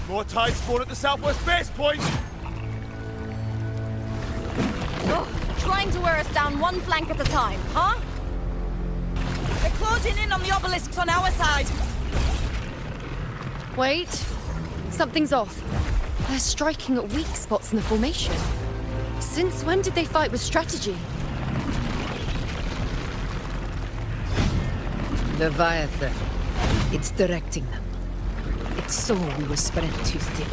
More tide spawn at the southwest base point! Oh, trying to wear us down one flank at a time, huh? They're closing in on the obelisks on our side. Wait, something's off. They're striking at weak spots in the formation. Since when did they fight with strategy? Leviathan. It's directing them. It saw we were spread too thin,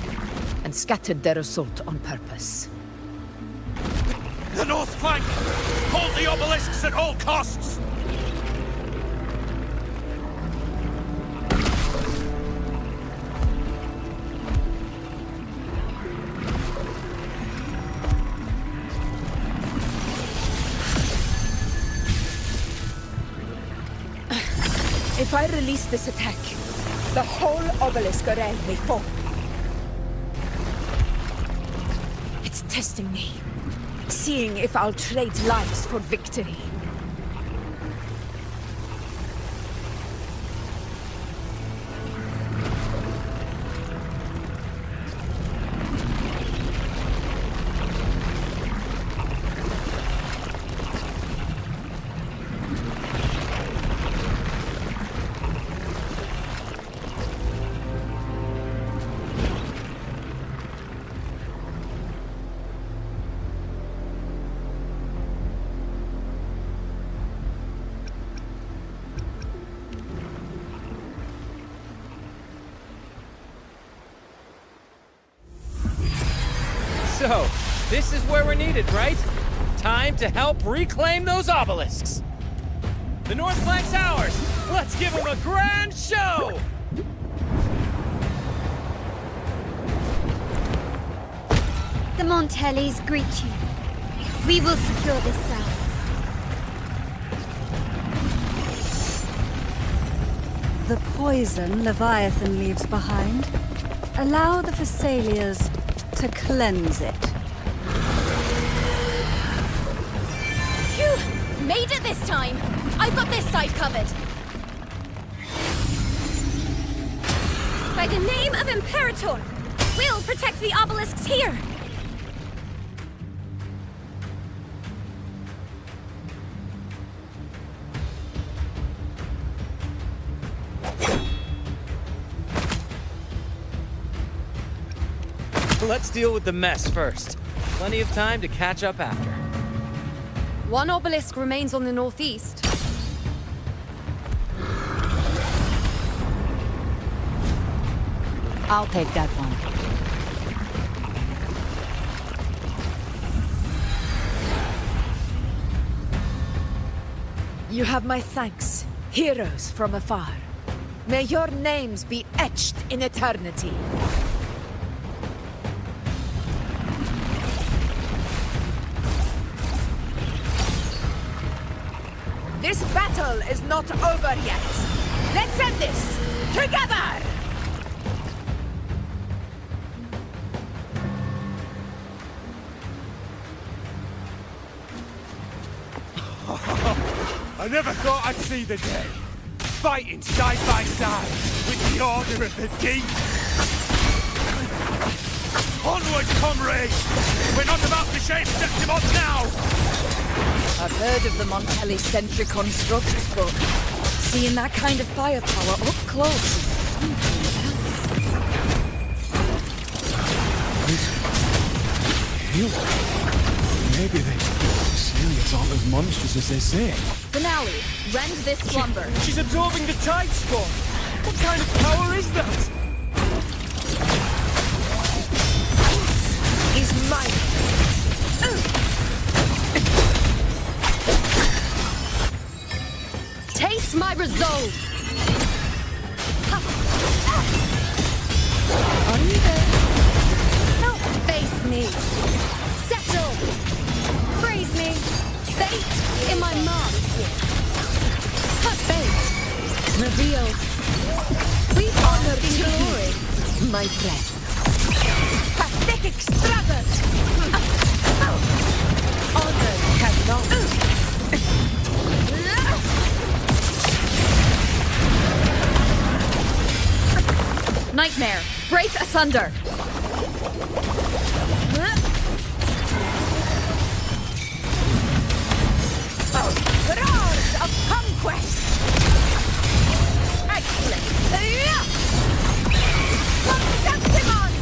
and scattered their assault on purpose. The north flank! Hold the obelisks at all costs! If I release this attack, the whole obelisk array may fall. It's testing me, seeing if I'll trade lives for victory. So, this is where we're needed, right? Time to help reclaim those obelisks. The north flank's ours. Let's give them a grand show! The Montellis greet you. We will secure this cell. The poison Leviathan leaves behind, allow the Thessalias to cleanse it. Phew! Made it this time! I've got this side covered! By the name of Imperator, we'll protect the obelisks here! Let's deal with the mess first. Plenty of time to catch up after. One obelisk remains on the northeast. I'll take that one. You have my thanks, heroes from afar. May your names be etched in eternity. This battle is not over yet. Let's end this together! I never thought I'd see the day. Fighting side by side with the Order of the Deep. Onward, comrades! We're not about to shave Septimon now! I've heard of the Montelli-centric constructs, but seeing that kind of firepower up close is Maybe the Celia's aren't as monstrous as they say. Finale, rend this slumber. She's absorbing the tide spawn! What kind of power is that? is mine. Taste my resolve! Are you there? No, face me! Settle! Praise me! Fate in my mark! Cut fate! Reveal! We honor in glory! My friend. Pathetic struggle! Honor cannot. Nightmare, break asunder! Roars of conquest! Excellent! Septimon!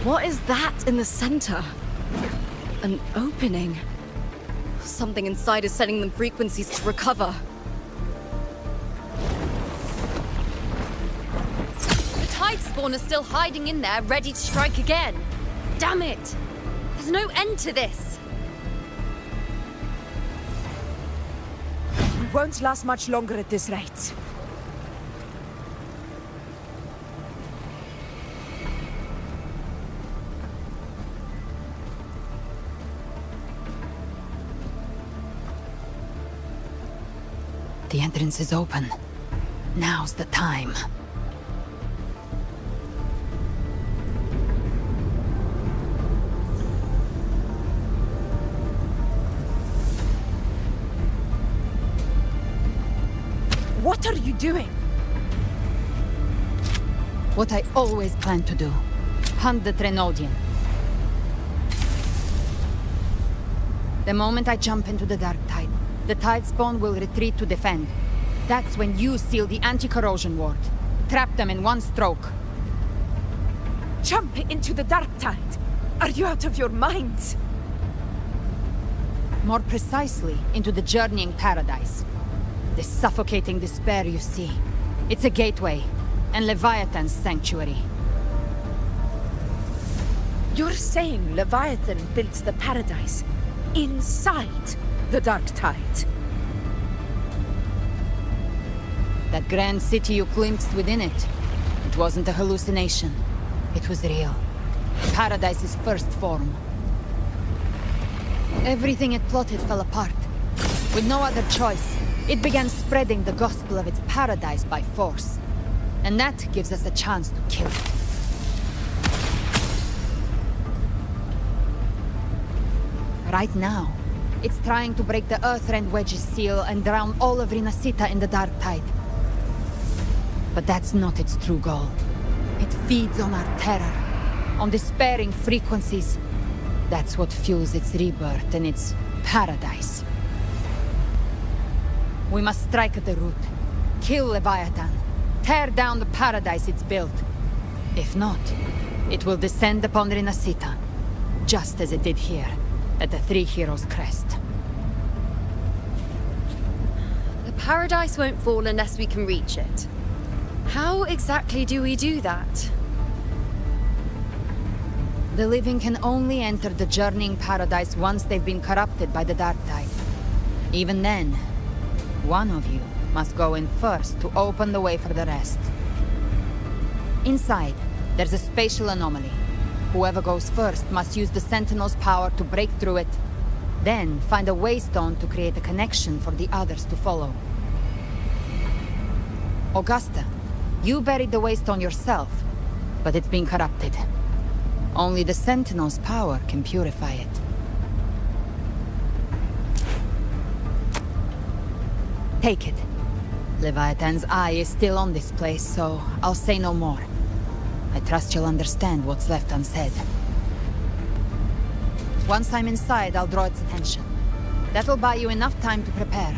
What is that in the center? An opening. Something inside is sending them frequencies to recover. The tide spawn is still hiding in there, ready to strike again. Damn it! There's no end to this. We won't last much longer at this rate. The entrance is open. Now's the time. What are you doing? What I always planned to do. Hunt the Trenodian. The moment I jump into the dark tide, the tide spawn will retreat to defend. That's when you seal the anti-corrosion ward. Trap them in one stroke. Jump into the dark tide? Are you out of your mind? More precisely, into the journeying paradise. The suffocating despair you see. It's a gateway, and Leviathan's sanctuary. You're saying Leviathan built the paradise inside the dark tide? That grand city you glimpsed within it, it wasn't a hallucination. It was real. Paradise's first form. Everything it plotted fell apart. With no other choice, it began spreading the gospel of its paradise by force. And that gives us a chance to kill it. Right now, it's trying to break the Earthrend Wedge's seal and drown all of Rinasita in the dark tide. But that's not its true goal. It feeds on our terror, on despairing frequencies. That's what fuels its rebirth and its paradise. We must strike at the root, kill Leviathan, tear down the paradise it's built. If not, it will descend upon Rinasita, just as it did here, at the Three Heroes' Crest. The paradise won't fall unless we can reach it. How exactly do we do that? The living can only enter the journeying paradise once they've been corrupted by the dark tide. Even then, one of you must go in first to open the way for the rest. Inside, there's a spatial anomaly. Whoever goes first must use the Sentinel's power to break through it, then find a waystone to create a connection for the others to follow. Augusta, you buried the waystone yourself, but it's been corrupted. Only the Sentinel's power can purify it. Take it. Leviathan's eye is still on this place, so I'll say no more. I trust you'll understand what's left unsaid. Once I'm inside, I'll draw its attention. That'll buy you enough time to prepare.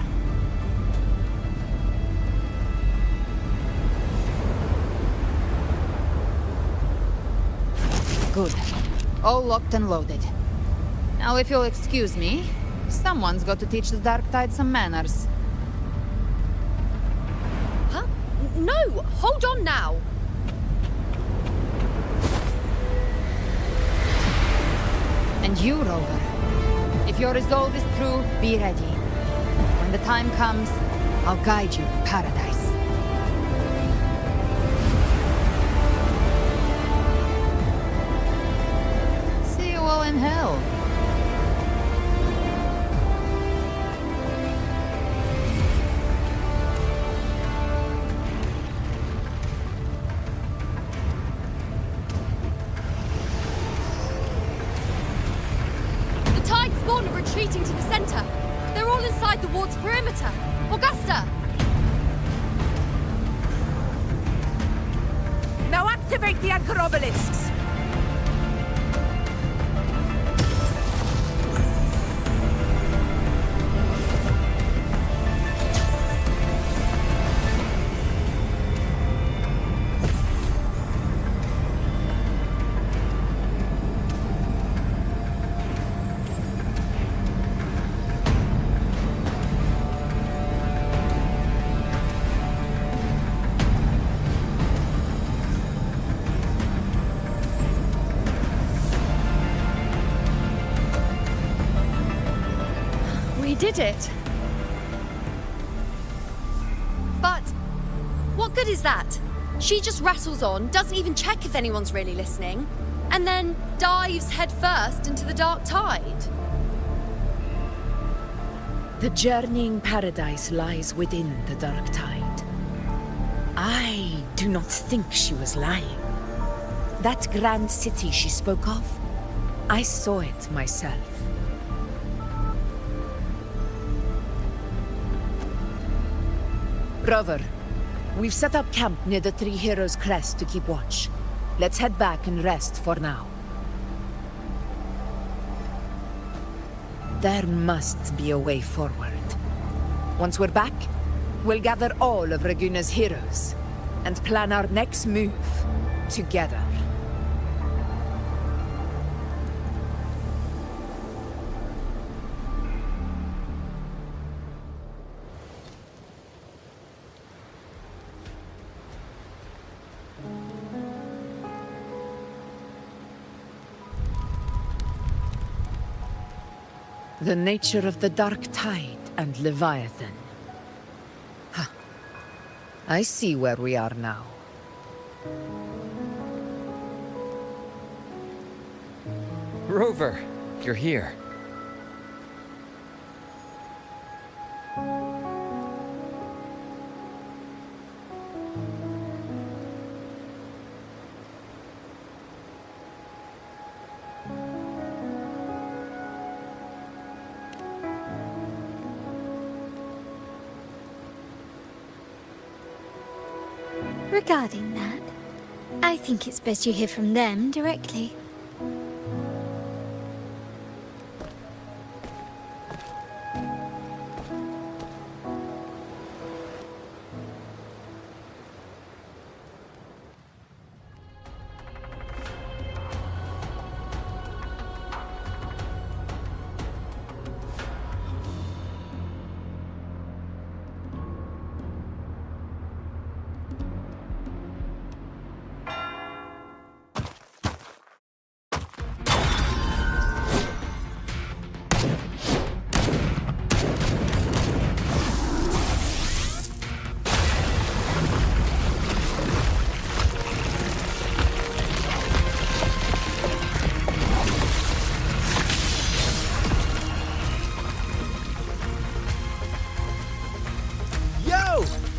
Good. All locked and loaded. Now, if you'll excuse me, someone's got to teach the Dark Tide some manners. Huh? No! Hold on now! And you, Rover. If your resolve is true, be ready. When the time comes, I'll guide you to paradise. See you all in hell. Retreating to the center. They're all inside the ward's perimeter. Augusta! Now activate the anchor obelisks! Did it? But what good is that? She just rattles on, doesn't even check if anyone's really listening, and then dives headfirst into the dark tide. The journeying paradise lies within the dark tide. I do not think she was lying. That grand city she spoke of, I saw it myself. Rover, we've set up camp near the Three Heroes' Crest to keep watch. Let's head back and rest for now. There must be a way forward. Once we're back, we'll gather all of Raguna's heroes and plan our next move together. The nature of the dark tide and Leviathan. Ha! I see where we are now. Rover, you're here. Regarding that, I think it's best you hear from them directly.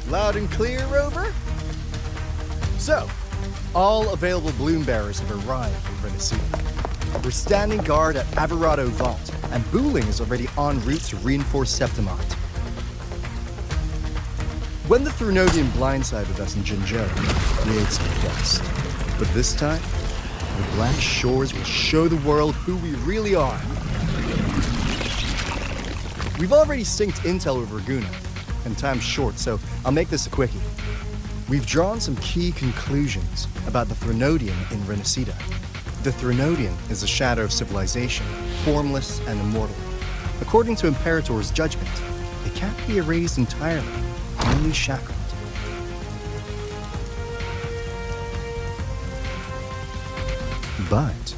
Loud and clear, Rover? So, all available bloom bearers have arrived in Renacida. We're standing guard at Averado Vault, and Booling is already en route to reinforce Septimont. When the Threnodian blindsided us in Jinzhou, we ate some dust. But this time, the Black Shores will show the world who we really are. We've already synced intel with Raguna, and time's short, so I'll make this a quickie. We've drawn some key conclusions about the Threnodian in Renacida. The Threnodian is a shadow of civilization, formless and immortal. According to Imperator's judgment, it can't be erased entirely, only shackled. But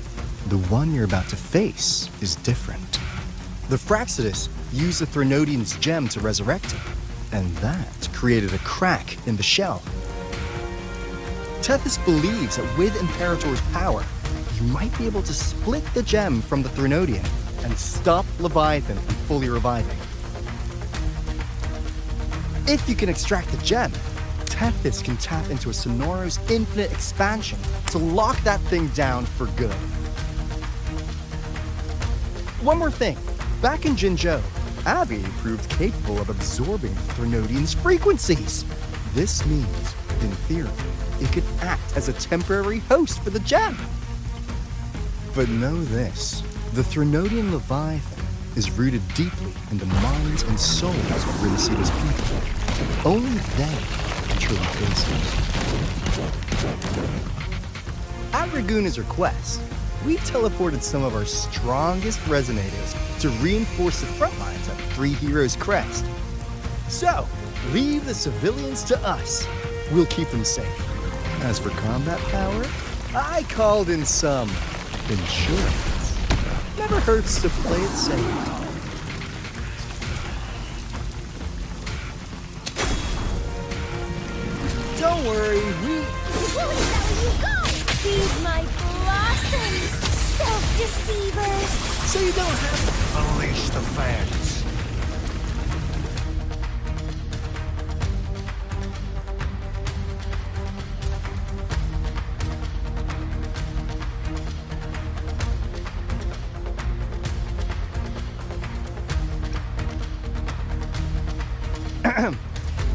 the one you're about to face is different. The Fraxidus used the Threnodian's gem to resurrect it, and that created a crack in the shell. Tethys believes that with Imperator's power, you might be able to split the gem from the Threnodian and stop Leviathan from fully reviving. If you can extract the gem, Tethys can tap into a Sonoro's infinite expansion to lock that thing down for good. One more thing. Back in Jinzhou, Abby proved capable of absorbing Threnodian's frequencies. This means, in theory, it could act as a temporary host for the gem. But know this, the Threnodian Leviathan is rooted deeply in the minds and souls of Renacida's people. Only they can truly face it. At Raguna's request, we teleported some of our strongest resonators to reinforce the front lines at Three Heroes Crest. So, leave the civilians to us. We'll keep them safe. As for combat power, I called in some insurance. Never hurts to play it safe. Don't worry, we... Won't let you go! Feed my blossoms, self-deceivers! So you don't have to... Unleash the fans.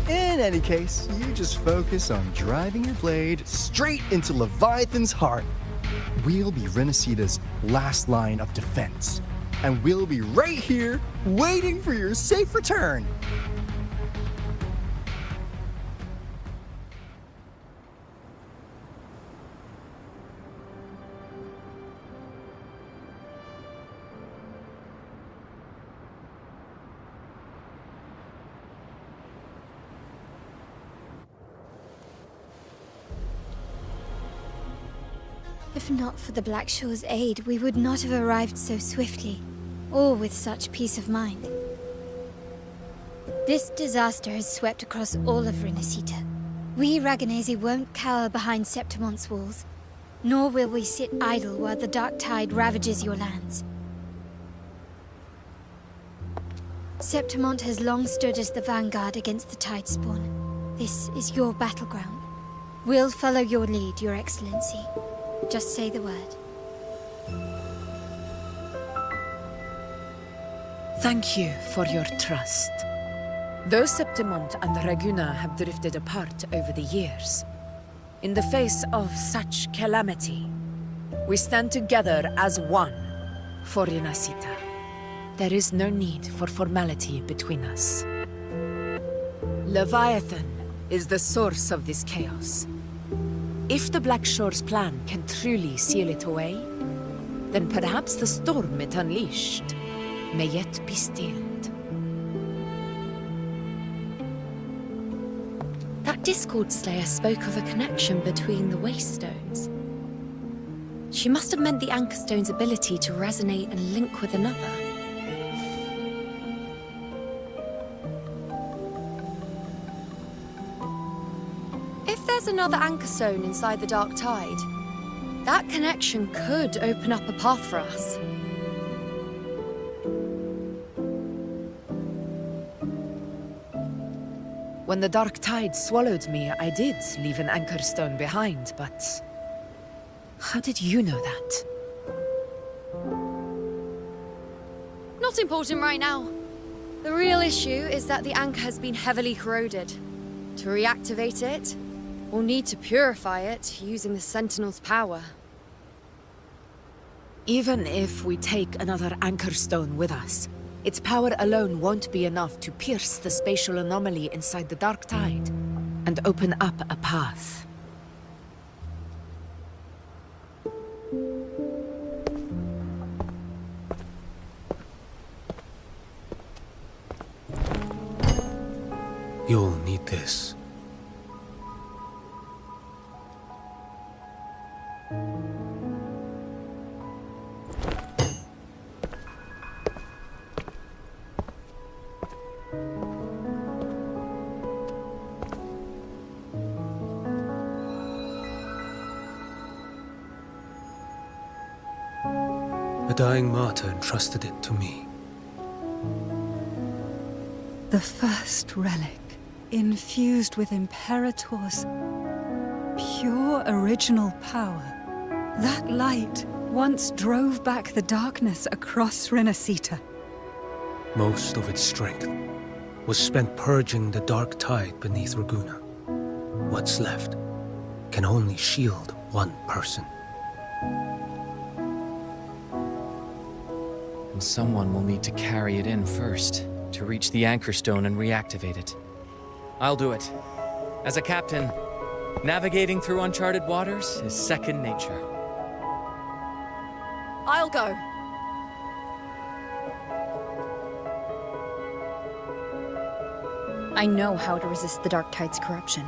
In any case, you just focus on driving your blade straight into Leviathan's heart. We'll be Renacida's last line of defense, and we'll be right here waiting for your safe return. If not for the Black Shore's aid, we would not have arrived so swiftly, or with such peace of mind. This disaster has swept across all of Renacida. We Raganesi won't cower behind Septimont's walls, nor will we sit idle while the dark tide ravages your lands. Septimont has long stood as the vanguard against the Tidespawn. This is your battleground. We'll follow your lead, Your Excellency. Just say the word. Thank you for your trust. Though Septimont and Raguna have drifted apart over the years, In the face of such calamity, we stand together as one for Renacita. There is no need for formality between us. Leviathan is the source of this chaos. If the Black Shore's plan can truly seal it away, then perhaps the storm it unleashed may yet be stilled. That Discord Slayer spoke of a connection between the Wastestones. She must have meant the Anchor Stone's ability to resonate and link with another. If there's another Anchor Stone inside the Dark Tide, that connection could open up a path for us. When the Dark Tide swallowed me, I did leave an Anchor Stone behind, but... how did you know that? Not important right now. The real issue is that the anchor has been heavily corroded. To reactivate it, we'll need to purify it using the Sentinel's power. Even if we take another Anchor Stone with us, its power alone won't be enough to pierce the spatial anomaly inside the Dark Tide and open up a path. You'll need this. A dying martyr entrusted it to me. The first relic, infused with Imperator's pure original power. That light once drove back the darkness across Renacita. Most of its strength was spent purging the dark tide beneath Raguna. What's left can only shield one person. And someone will need to carry it in first, to reach the Anchor Stone and reactivate it. I'll do it. As a captain, navigating through uncharted waters is second nature. I'll go. I know how to resist the Dark Tide's corruption.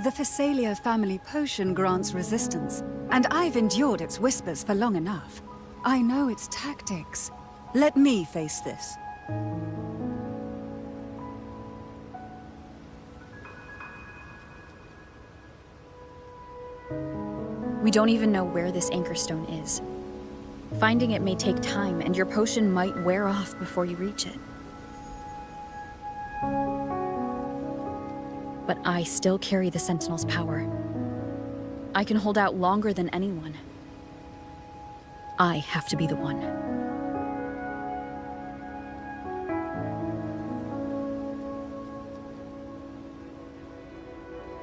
The Physalia family potion grants resistance, and I've endured its whispers for long enough. I know its tactics. Let me face this. We don't even know where this Anchor Stone is. Finding it may take time, and your potion might wear off before you reach it. But I still carry the Sentinel's power. I can hold out longer than anyone. I have to be the one.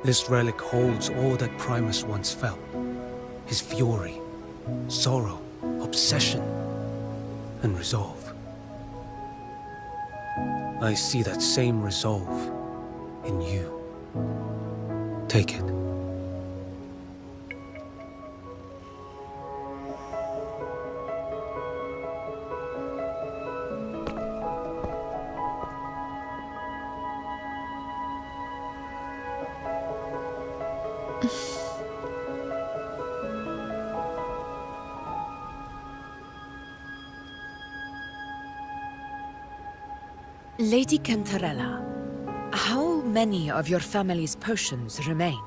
This relic holds all that Primus once felt. His fury, sorrow, obsession, and resolve. I see that same resolve in you. Take it. Lady Cantarella, how many of your family's potions remain?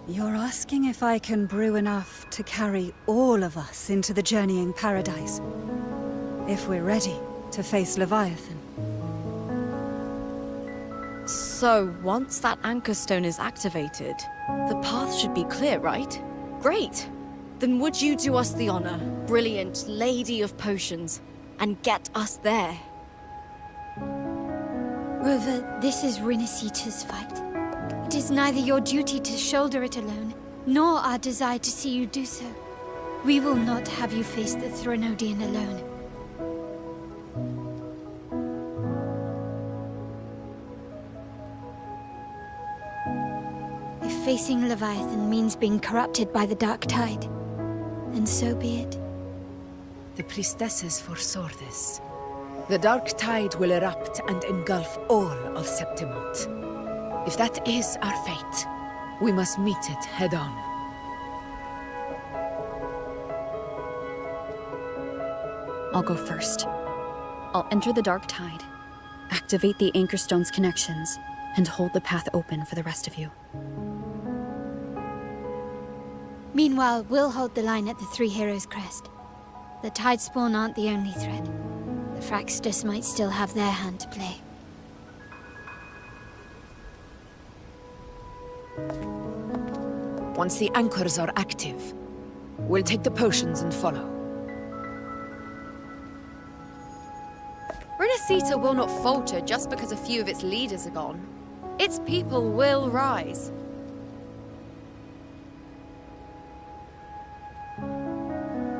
You're asking if I can brew enough to carry all of us into the journeying paradise. If we're ready to face Leviathan. So, once that Anchor Stone is activated, the path should be clear, right? Great! Then would you do us the honor, brilliant Lady of Potions? and get us there. Rover, this is Rinasita's fight. It is neither your duty to shoulder it alone, nor our desire to see you do so. We will not have you face the Threnodian alone. If facing Leviathan means being corrupted by the Dark Tide, then so be it. The priestesses foresaw this. The Dark Tide will erupt and engulf all of Septimont. If that is our fate, we must meet it head-on. I'll go first. I'll enter the Dark Tide, activate the Anchorstone's connections, and hold the path open for the rest of you. Meanwhile, we'll hold the line at the Three Heroes Crest. The Tidespawn aren't the only threat. The Fraxtus might still have their hand to play. Once the anchors are active, we'll take the potions and follow. Rinasita will not falter just because a few of its leaders are gone. Its people will rise.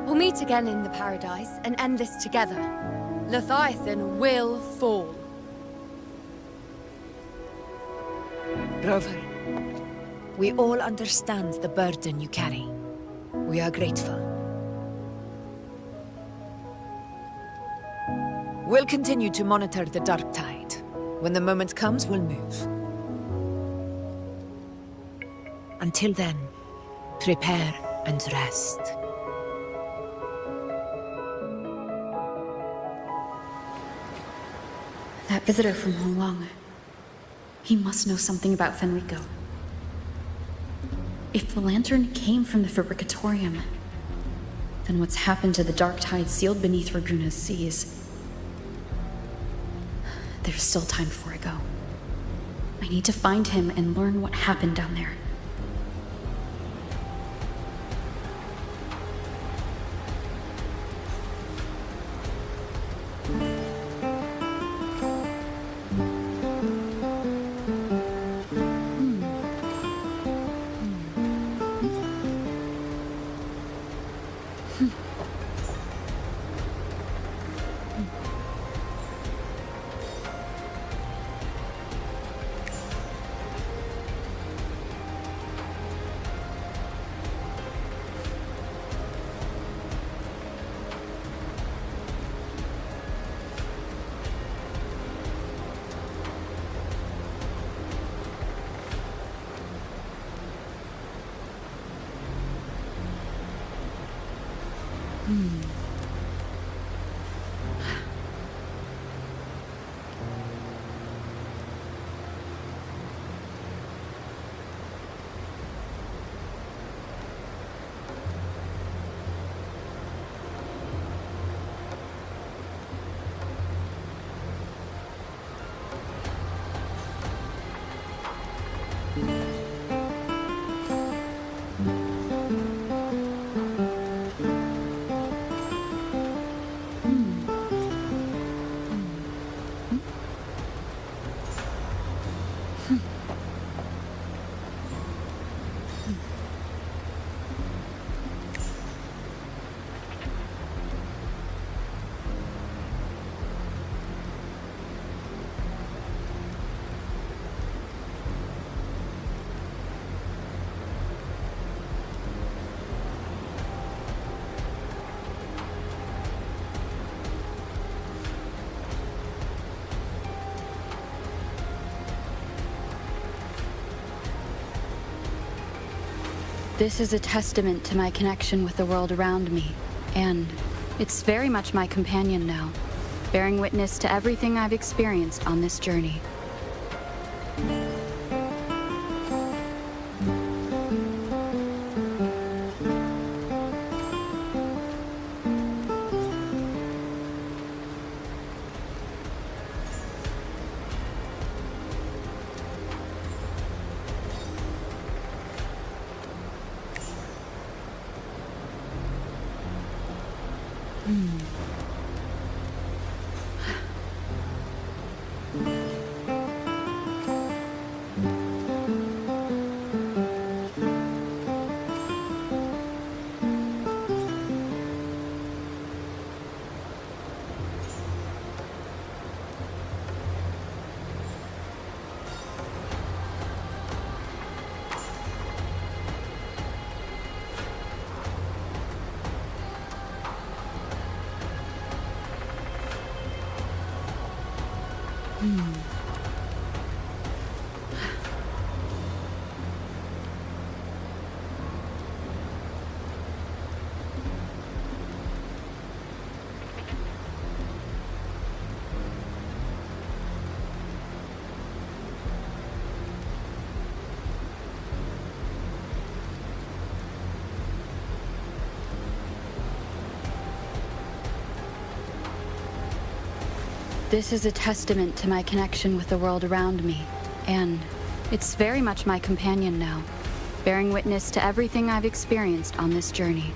We'll meet again in the Paradise and end this together. Leviathan will fall. Rover, we all understand the burden you carry. We are grateful. We'll continue to monitor the Dark Tide. When the moment comes, we'll move. Until then, prepare and rest. That visitor from Holong. He must know something about Fenrico. If the lantern came from the Fabricatorium, then what's happened to the Dark Tide sealed beneath Raguna's seas? There's still time before I go. I need to find him and learn what happened down there. This is a testament to my connection with the world around me, and it's very much my companion now, bearing witness to everything I've experienced on this journey. This is a testament to my connection with the world around me, and it's very much my companion now, bearing witness to everything I've experienced on this journey.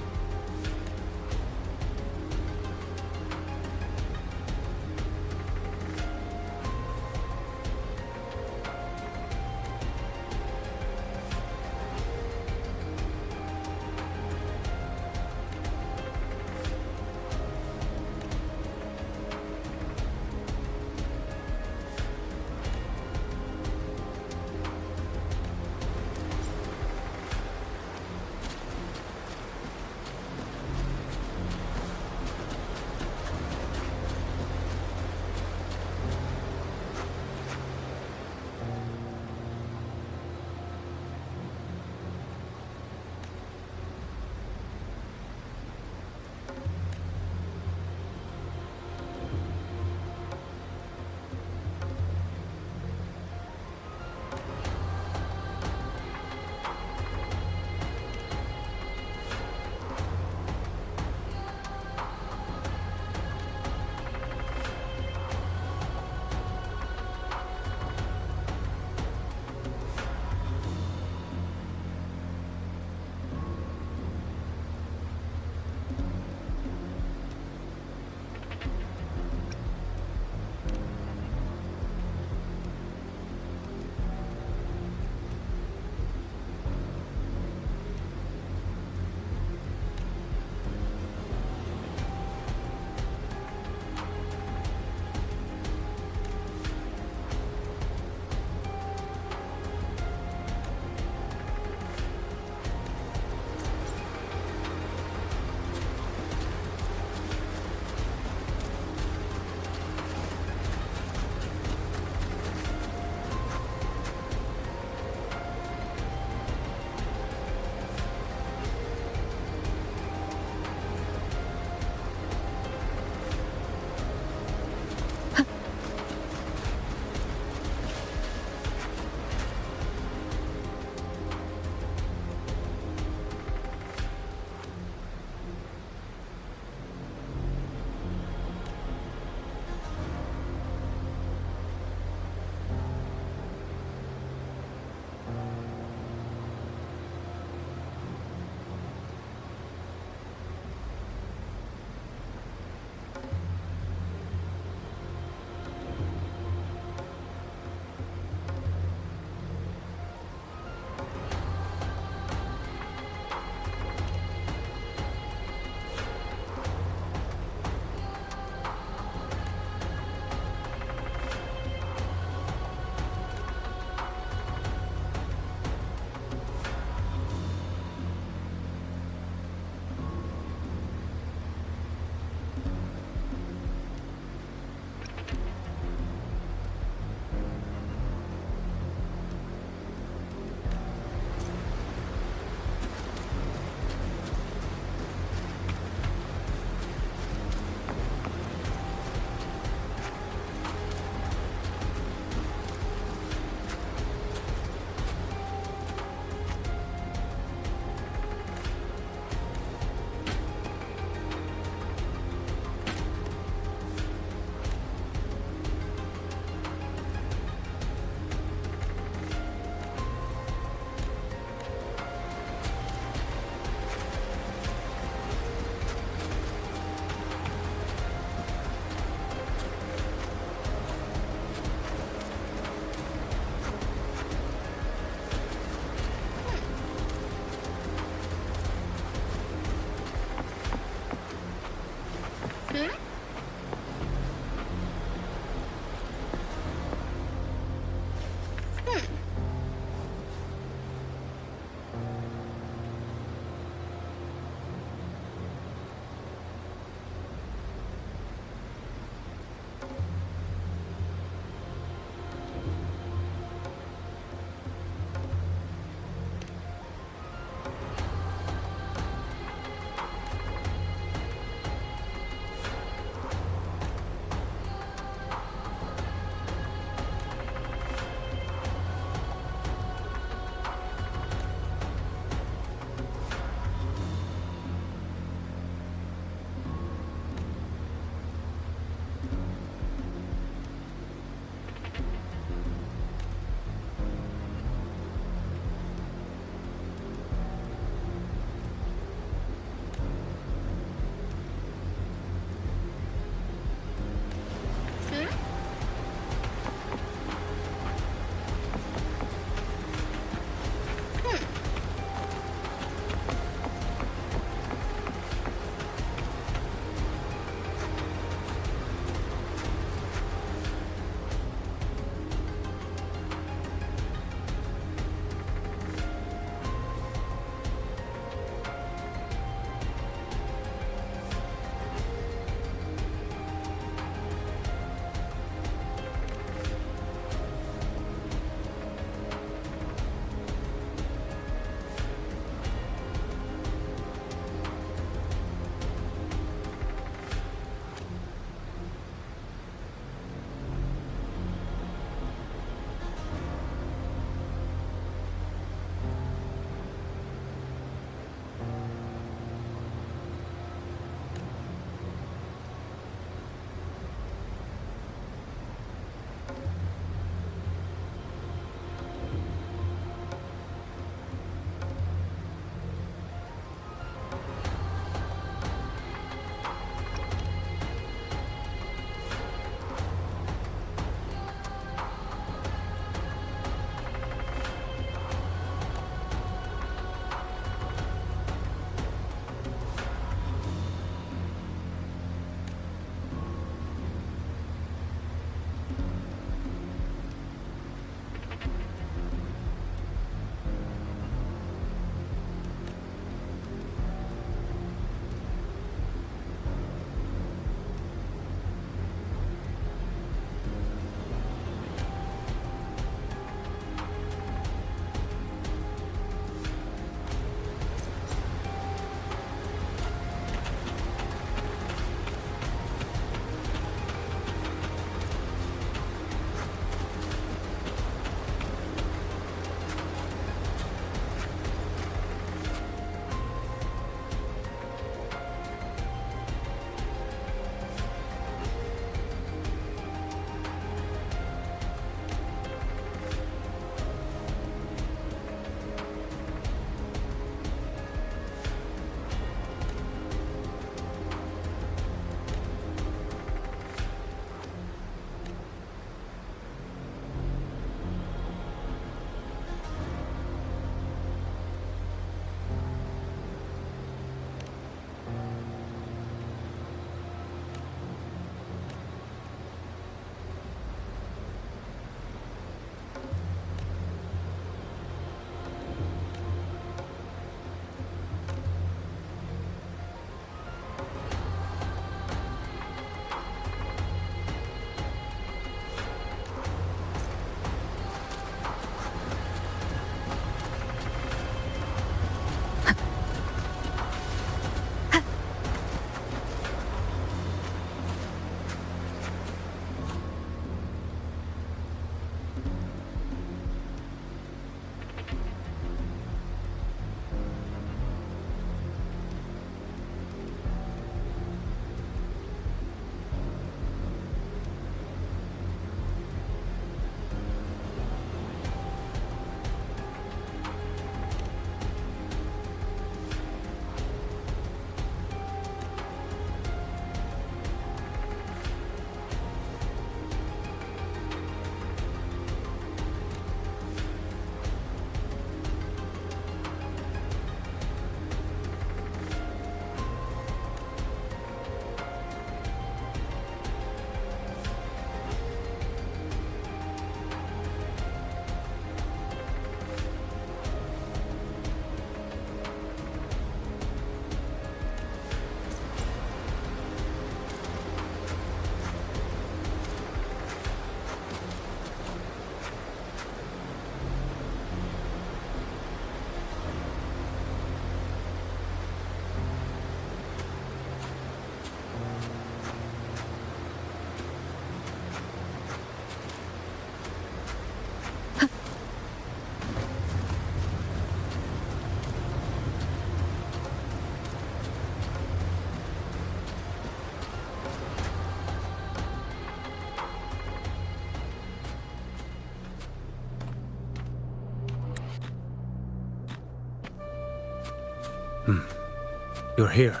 You're here.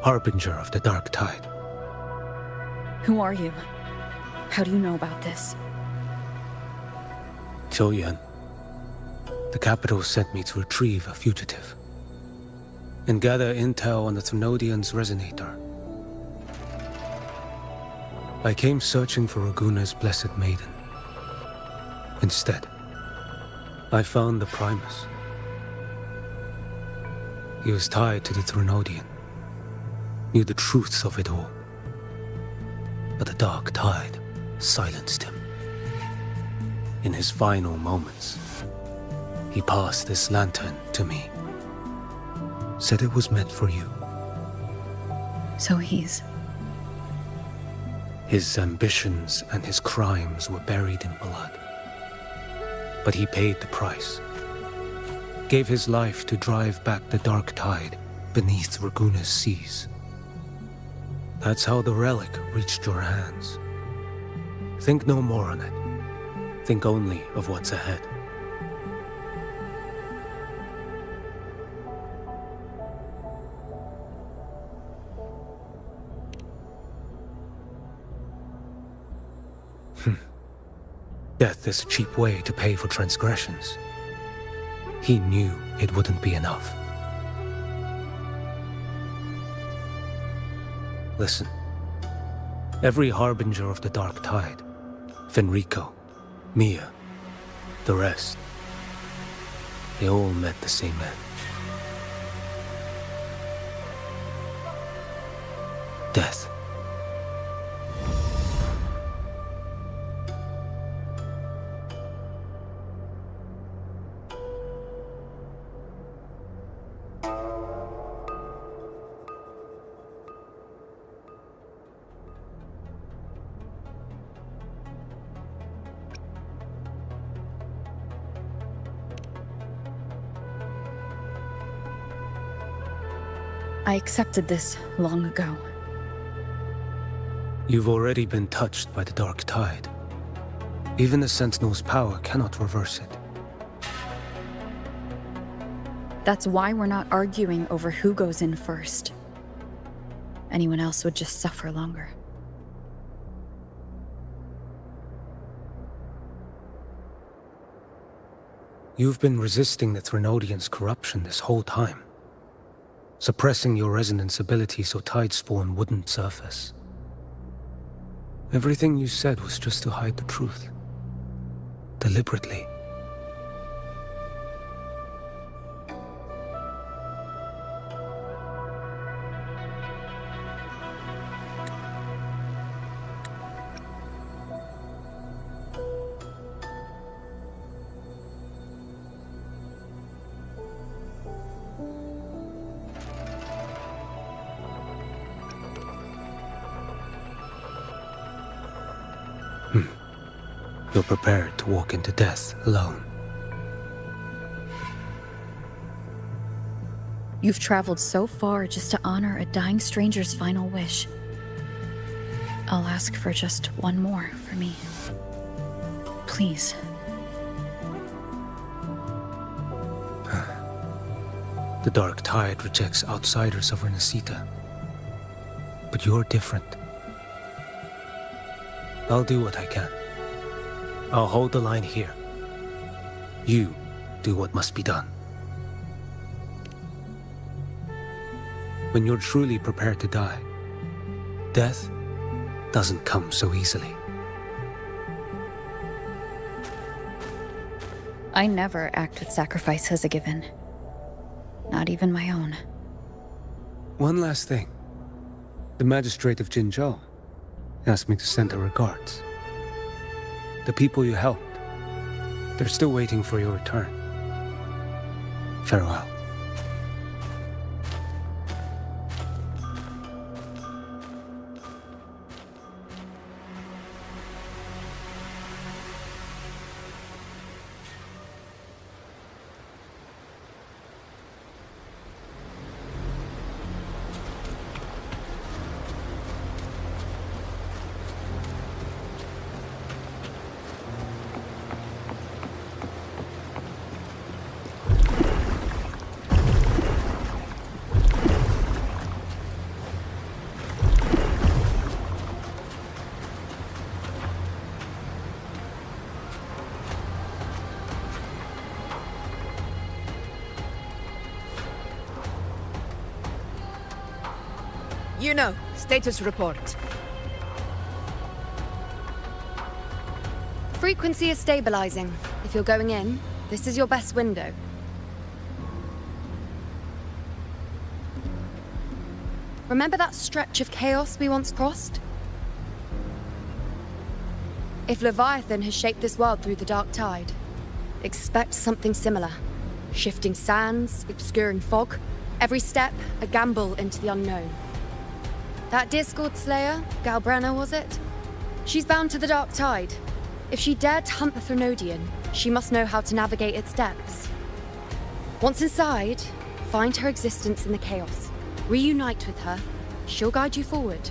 Harbinger of the Dark Tide. Who are you? How do you know about this? Choyan. The capital sent me to retrieve a fugitive and gather intel on the Thrunodian's resonator. I came searching for Raguna's blessed maiden. Instead, I found the Primus. He was tied to the Thrunodian, knew the truths of it all. But the Dark Tide silenced him. In his final moments, he passed this lantern to me. Said it was meant for you. So His ambitions and his crimes were buried in blood. But he paid the price. Gave his life to drive back the Dark Tide beneath Raguna's seas. That's how the relic reached your hands. Think no more on it. Think only of what's ahead. Death is a cheap way to pay for transgressions. He knew it wouldn't be enough. Listen. Every harbinger of the Dark Tide, Fenrico, Mia, the rest, they all met the same end. Death. I accepted this long ago. You've already been touched by the Dark Tide. Even the Sentinel's power cannot reverse it. That's why we're not arguing over who goes in first. Anyone else would just suffer longer. You've been resisting the Thrunodian's corruption this whole time. Suppressing your resonance ability so Tidespawn wouldn't surface. Everything you said was just to hide the truth. Deliberately. You're prepared to walk into death alone. You've traveled so far just to honor a dying stranger's final wish. I'll ask for just one more for me. Please. The Dark Tide rejects outsiders of Renacita. But you're different. I'll do what I can. I'll hold the line here. You do what must be done. When you're truly prepared to die, death doesn't come so easily. I never act with sacrifice as a given. Not even my own. One last thing. The magistrate of Jinzhou asked me to send her regards. The people you helped, they're still waiting for your return. Farewell. You know, status report. Frequency is stabilizing. If you're going in, this is your best window. Remember that stretch of chaos we once crossed? If Leviathan has shaped this world through the dark tide, expect something similar. Shifting sands, obscuring fog, every step a gamble into the unknown. That Discord Slayer, Galbrena was it? She's bound to the dark tide. If she dared to hunt the Threnodian, she must know how to navigate its depths. Once inside, find her existence in the chaos. Reunite with her. She'll guide you forward.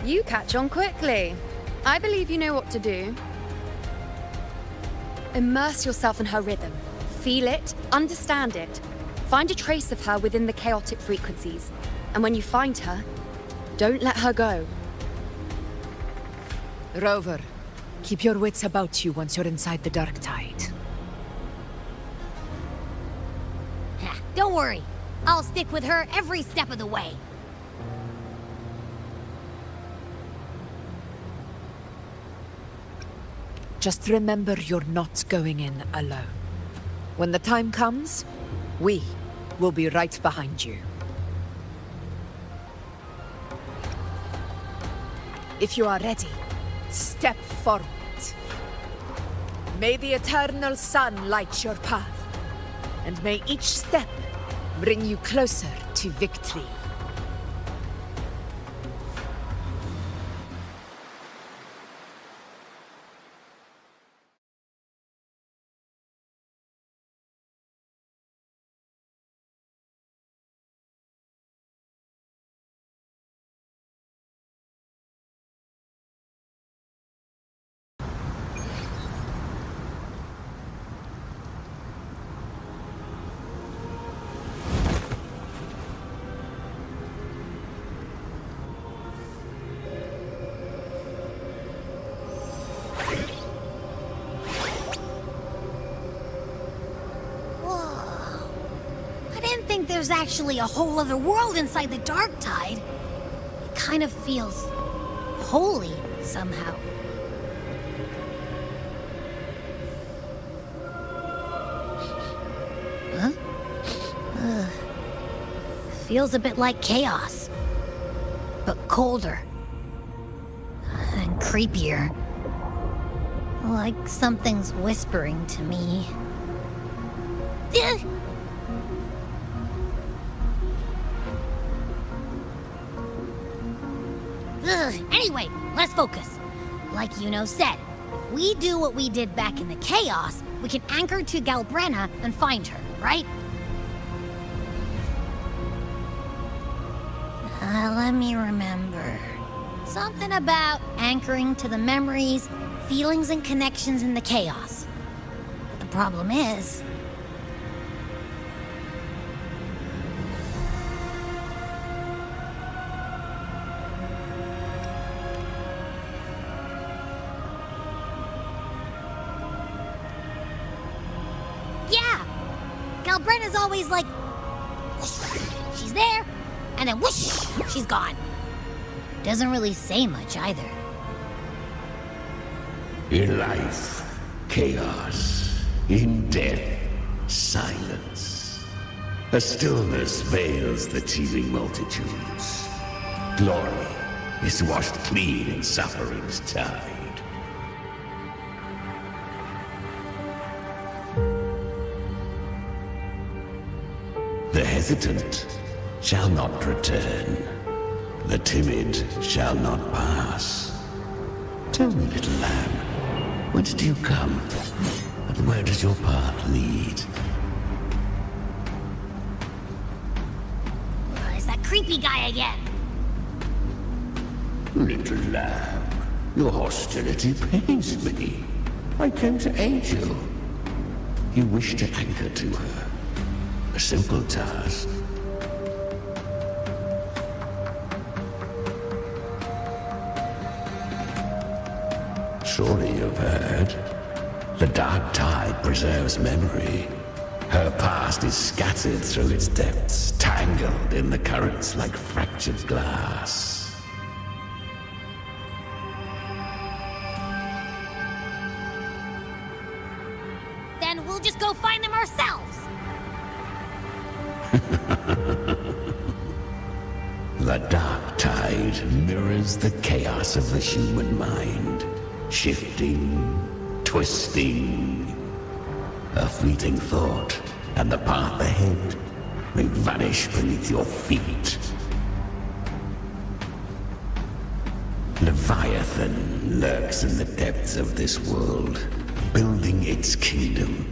You catch on quickly. I believe you know what to do. Immerse yourself in her rhythm. Feel it, understand it. Find a trace of her within the chaotic frequencies. And when you find her, don't let her go. Rover, keep your wits about you once you're inside the dark tide. Don't worry. I'll stick with her every step of the way. Just remember you're not going in alone. When the time comes, we will be right behind you. If you are ready, step forward. May the eternal sun light your path, and may each step bring you closer to victory. There's actually a whole other world inside the dark tide. It kind of feels holy somehow. Huh? Feels a bit like chaos, but colder and creepier. Like something's whispering to me. Anyway, let's focus. Like Yuno said, if we do what we did back in the chaos, we can anchor to Galbrena and find her, right? Let me remember. Something about anchoring to the memories, feelings, and connections in the chaos. But the problem is... Galbrena's always like, whoosh, she's there, and then whoosh, she's gone. Doesn't really say much either. In life, chaos. In death, silence. A stillness veils the teeming multitudes. Glory is washed clean in suffering's tide. The hesitant shall not return. The timid shall not pass. Tell me, little lamb, whence do you come? And where does your path lead? It's that creepy guy again. Little lamb, your hostility pains me. I came to aid you. You wish to anchor to her. A simple task. Surely you've heard. The dark tide preserves memory. Her past is scattered through its depths, tangled in the currents like fractured glass. Then we'll just go find them ourselves. The dark tide mirrors the chaos of the human mind, shifting, twisting. A fleeting thought, and the path ahead may vanish beneath your feet. Leviathan lurks in the depths of this world, building its kingdom,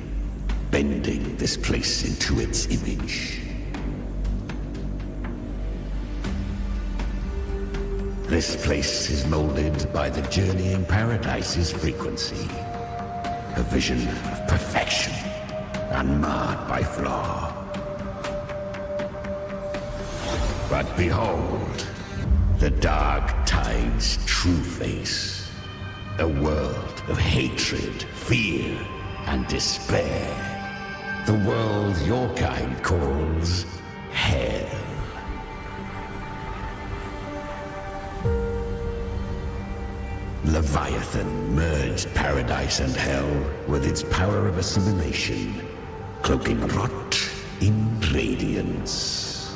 bending this place into its image. This place is molded by the journeying paradise's frequency. A vision of perfection, unmarred by flaw. But behold, the dark tide's true face. A world of hatred, fear, and despair. The world your kind calls hell. Leviathan merged paradise and hell with its power of assimilation, cloaking rot in radiance.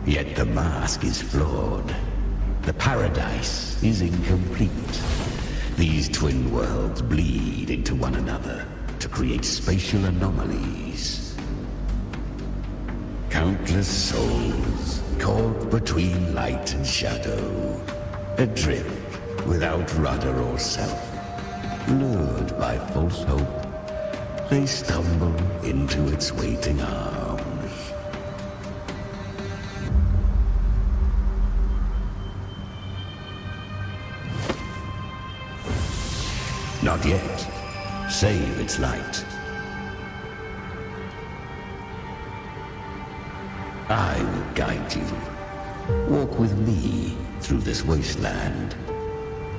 Yet the mask is flawed. The paradise is incomplete. These twin worlds bleed into one another to create spatial anomalies. Countless souls caught between light and shadow, adrift without rudder or self, lured by false hope, they stumble into its waiting arms. Not yet. Save its light. I will guide you. Walk with me through this wasteland.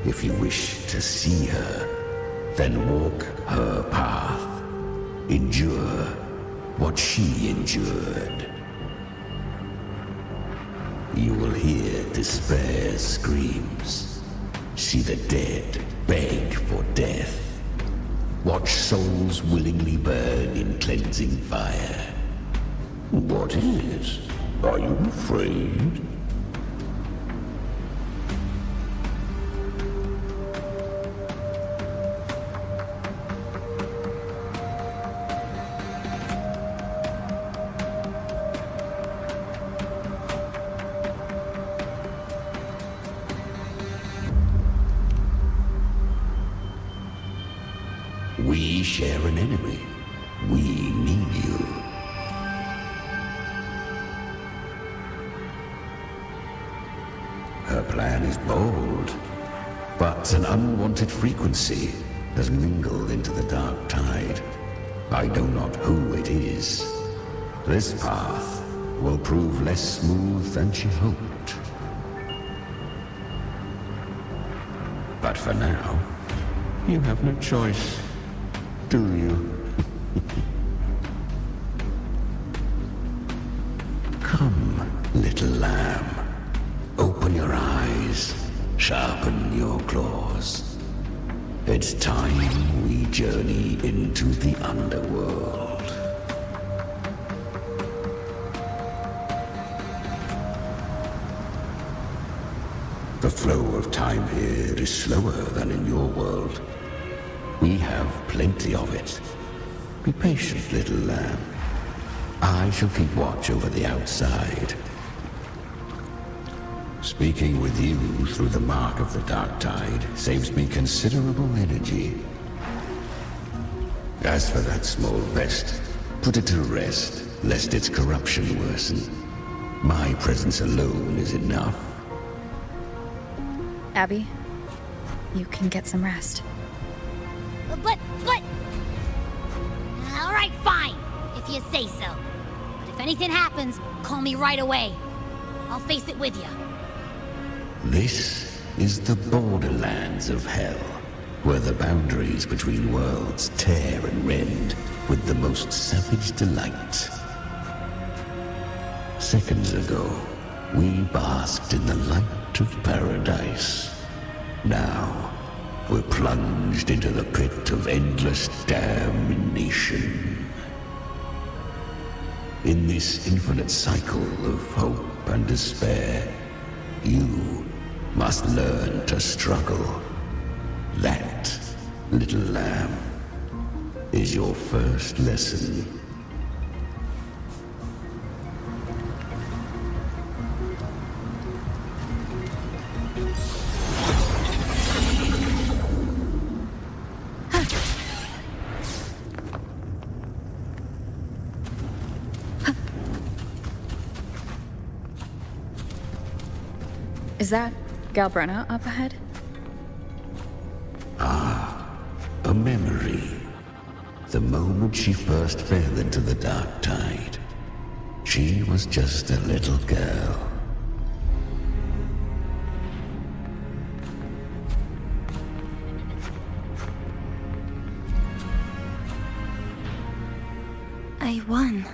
If you wish to see her, then walk her path. Endure what she endured. You will hear despair's screams. See the dead beg for death. Watch souls willingly burn in cleansing fire. What is? Are you afraid? We share an enemy. We need you. Her plan is bold, but an unwanted frequency has mingled into the dark tide. I know not who it is. This path will prove less smooth than she hoped. But for now, you have no choice, do you? Come, little lamb. Open your eyes, sharpen your claws. It's time we journey into the underworld. The flow of time here is slower than in your world. We have plenty of it. Be patient, little lamb. I shall keep watch over the outside. Speaking with you through the mark of the dark tide saves me considerable energy. As for that small pest, put it to rest, lest its corruption worsen. My presence alone is enough. Abby, you can get some rest. But... All right, fine, if you say so. But if anything happens, call me right away. I'll face it with you. This is the borderlands of hell, where the boundaries between worlds tear and rend with the most savage delight. Seconds ago, we basked in the light of paradise. Now, we're plunged into the pit of endless damnation. In this infinite cycle of hope and despair, you must learn to struggle. That, little lamb, is your first lesson. Is that Galbrena up ahead? A memory. The moment she first fell into the dark tide. She was just a little girl. I won.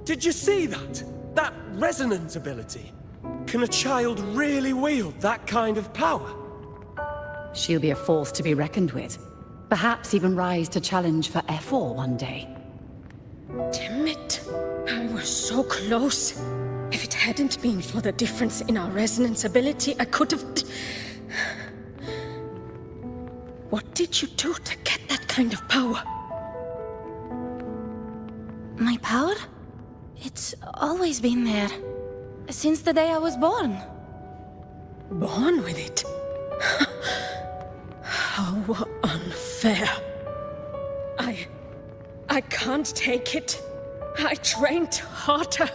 Did you see that? That resonance ability? Can a child really wield that kind of power? She'll be a force to be reckoned with. Perhaps even rise to challenge for F4 one day. Damn it. I was so close. If it hadn't been for the difference in our resonance ability, I could have... What did you do to get that kind of power? My power? It's always been there. Since the day I was born. Born with it? How unfair. I can't take it. I trained harder,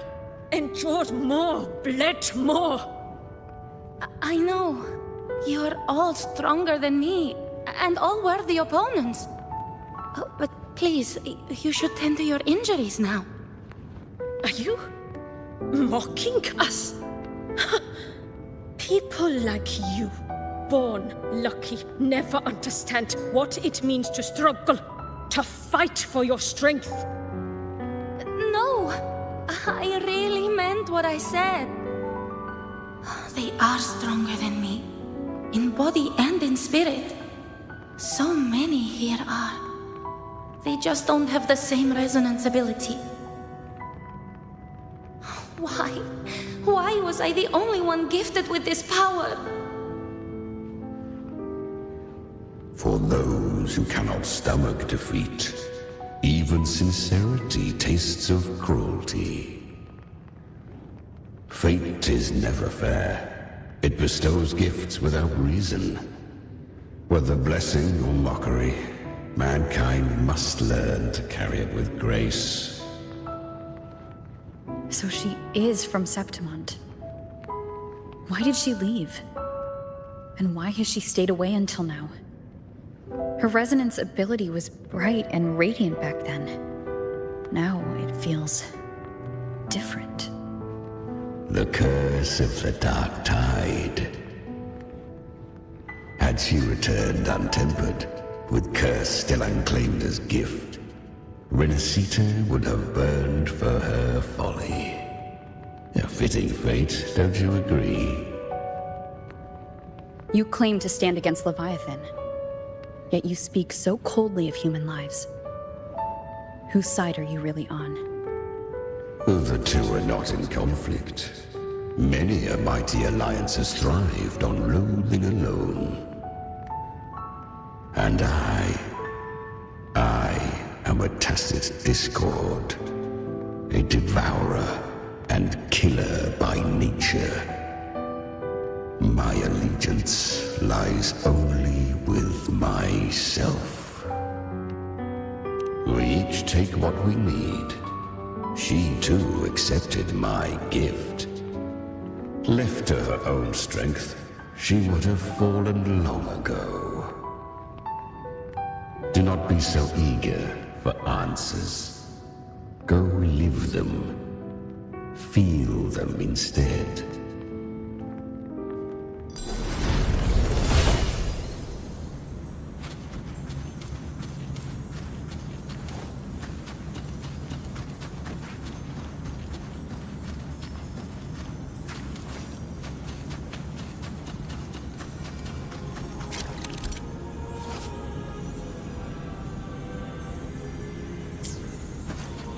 endured more, bled more. I know. You're all stronger than me, and all worthy opponents. Oh, but please, you should tend to your injuries now. Are you mocking us? People like you, born lucky, never understand what it means to struggle, to fight for your strength. No, I really meant what I said. They are stronger than me, in body and in spirit. So many here are. They just don't have the same resonance ability. Why? Why was I the only one gifted with this power? For those who cannot stomach defeat, even sincerity tastes of cruelty. Fate is never fair. It bestows gifts without reason. Whether blessing or mockery, mankind must learn to carry it with grace. So she is from Septimont. Why did she leave? And why has she stayed away until now? Her resonance ability was bright and radiant back then. Now it feels different. The curse of the dark tide. Had she returned untempered, with curse still unclaimed as gift, Renacita would have burned for her folly. A fitting fate, don't you agree? You claim to stand against Leviathan, yet you speak so coldly of human lives. Whose side are you really on? The two are not in conflict. Many a mighty alliance has thrived on loathing alone. And I am a tacit discord, a devourer and killer by nature. My allegiance lies only with myself. We each take what we need. She too accepted my gift. Left to her own strength, she would have fallen long ago. Do not be so eager for answers. Go live them. Feel them instead.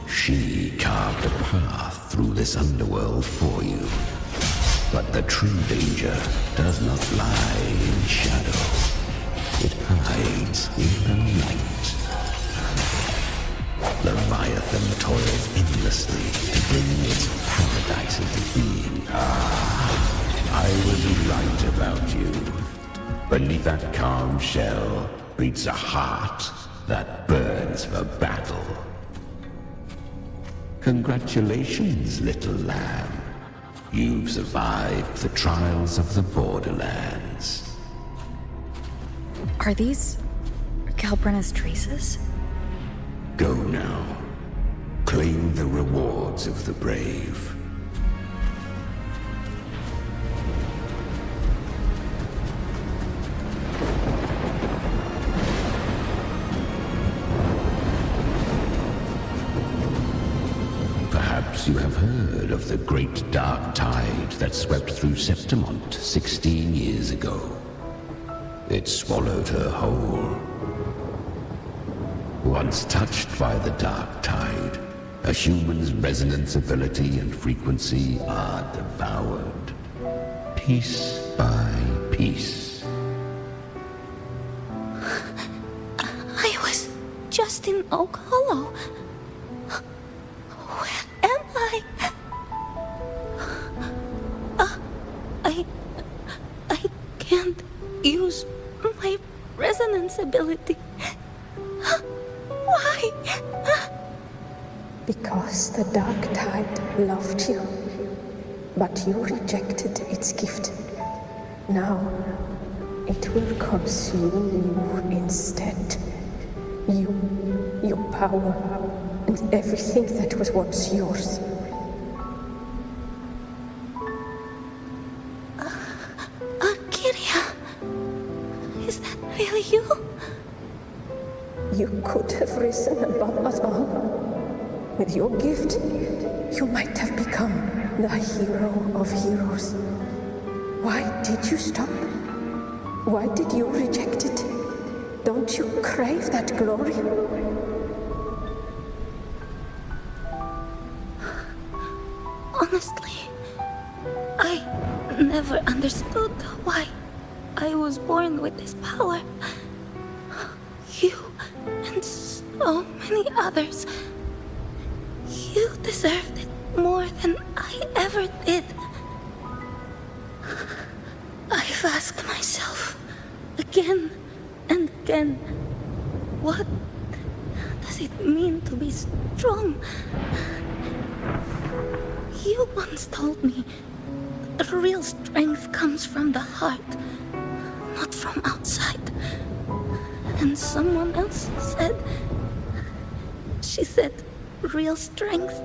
She carved a path through this underworld for you. But the true danger does not lie in shadow. It hides in the night. Leviathan toils endlessly to bring its paradise into being. I was right about you. Beneath that calm shell beats a heart that burns for battle. Congratulations, little lamb. You've survived the trials of the Borderlands. Are these Galbrena's traces? Go now. Claim the rewards of the brave. Perhaps you have heard of the great dark tide that swept through Septimont 16 years ago. It swallowed her whole. Once touched by the dark tide, a human's resonance ability and frequency are devoured, piece by piece. I was just in Oak Hollow. Where am I? I can't use my resonance ability. Why? Because the dark tide loved you, but you rejected its gift. Now, it will consume you instead. You, your power, and everything that was once yours. Kiria, is that really you? You could have risen above us all. With your gift, you might have become the hero of heroes. Why did you stop? Why did you reject it? Don't you crave that glory? Honestly, I never understood why I was born with this power. You and so many others, you deserved it more than I ever did. I've asked myself again and again, what does it mean to be strong? You once told me real strength comes from the heart, not from outside. And someone else said, she said, real strength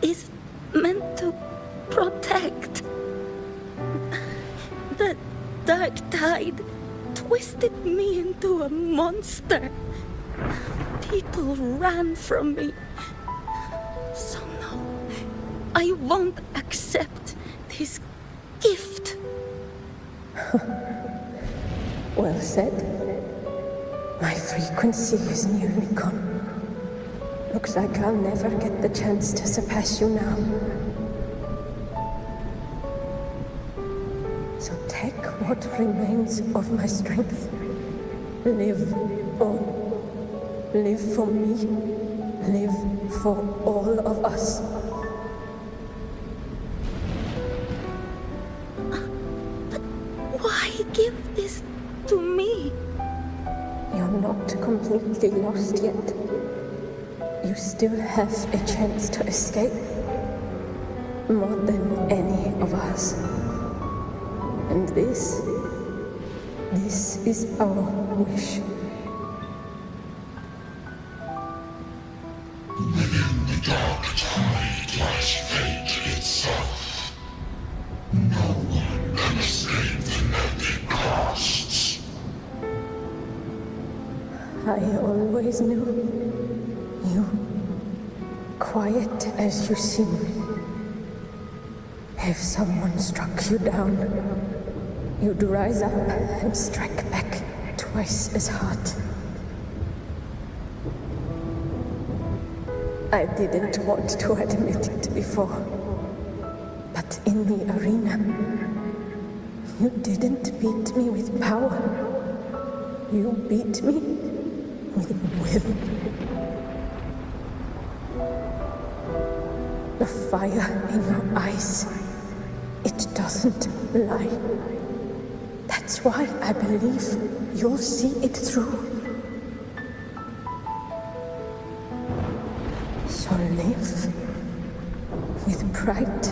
is meant to protect. The dark tide twisted me into a monster. People ran from me. So no, I won't accept this gift. Well said. My frequency is nearly gone. Looks like I'll never get the chance to surpass you now. So take what remains of my strength. Live on. Live for me. Live for all of us. But why give this to me? You're not completely lost yet. You still have a chance to escape. More than any of us. And this is our wish. Within the dark tide lies fate itself. I always knew you, quiet as you seem. If someone struck you down, you'd rise up and strike back twice as hard. I didn't want to admit it before, but in the arena, you didn't beat me with power. You beat me with will. The fire in your eyes, it doesn't lie. That's why I believe you'll see it through. So live with pride,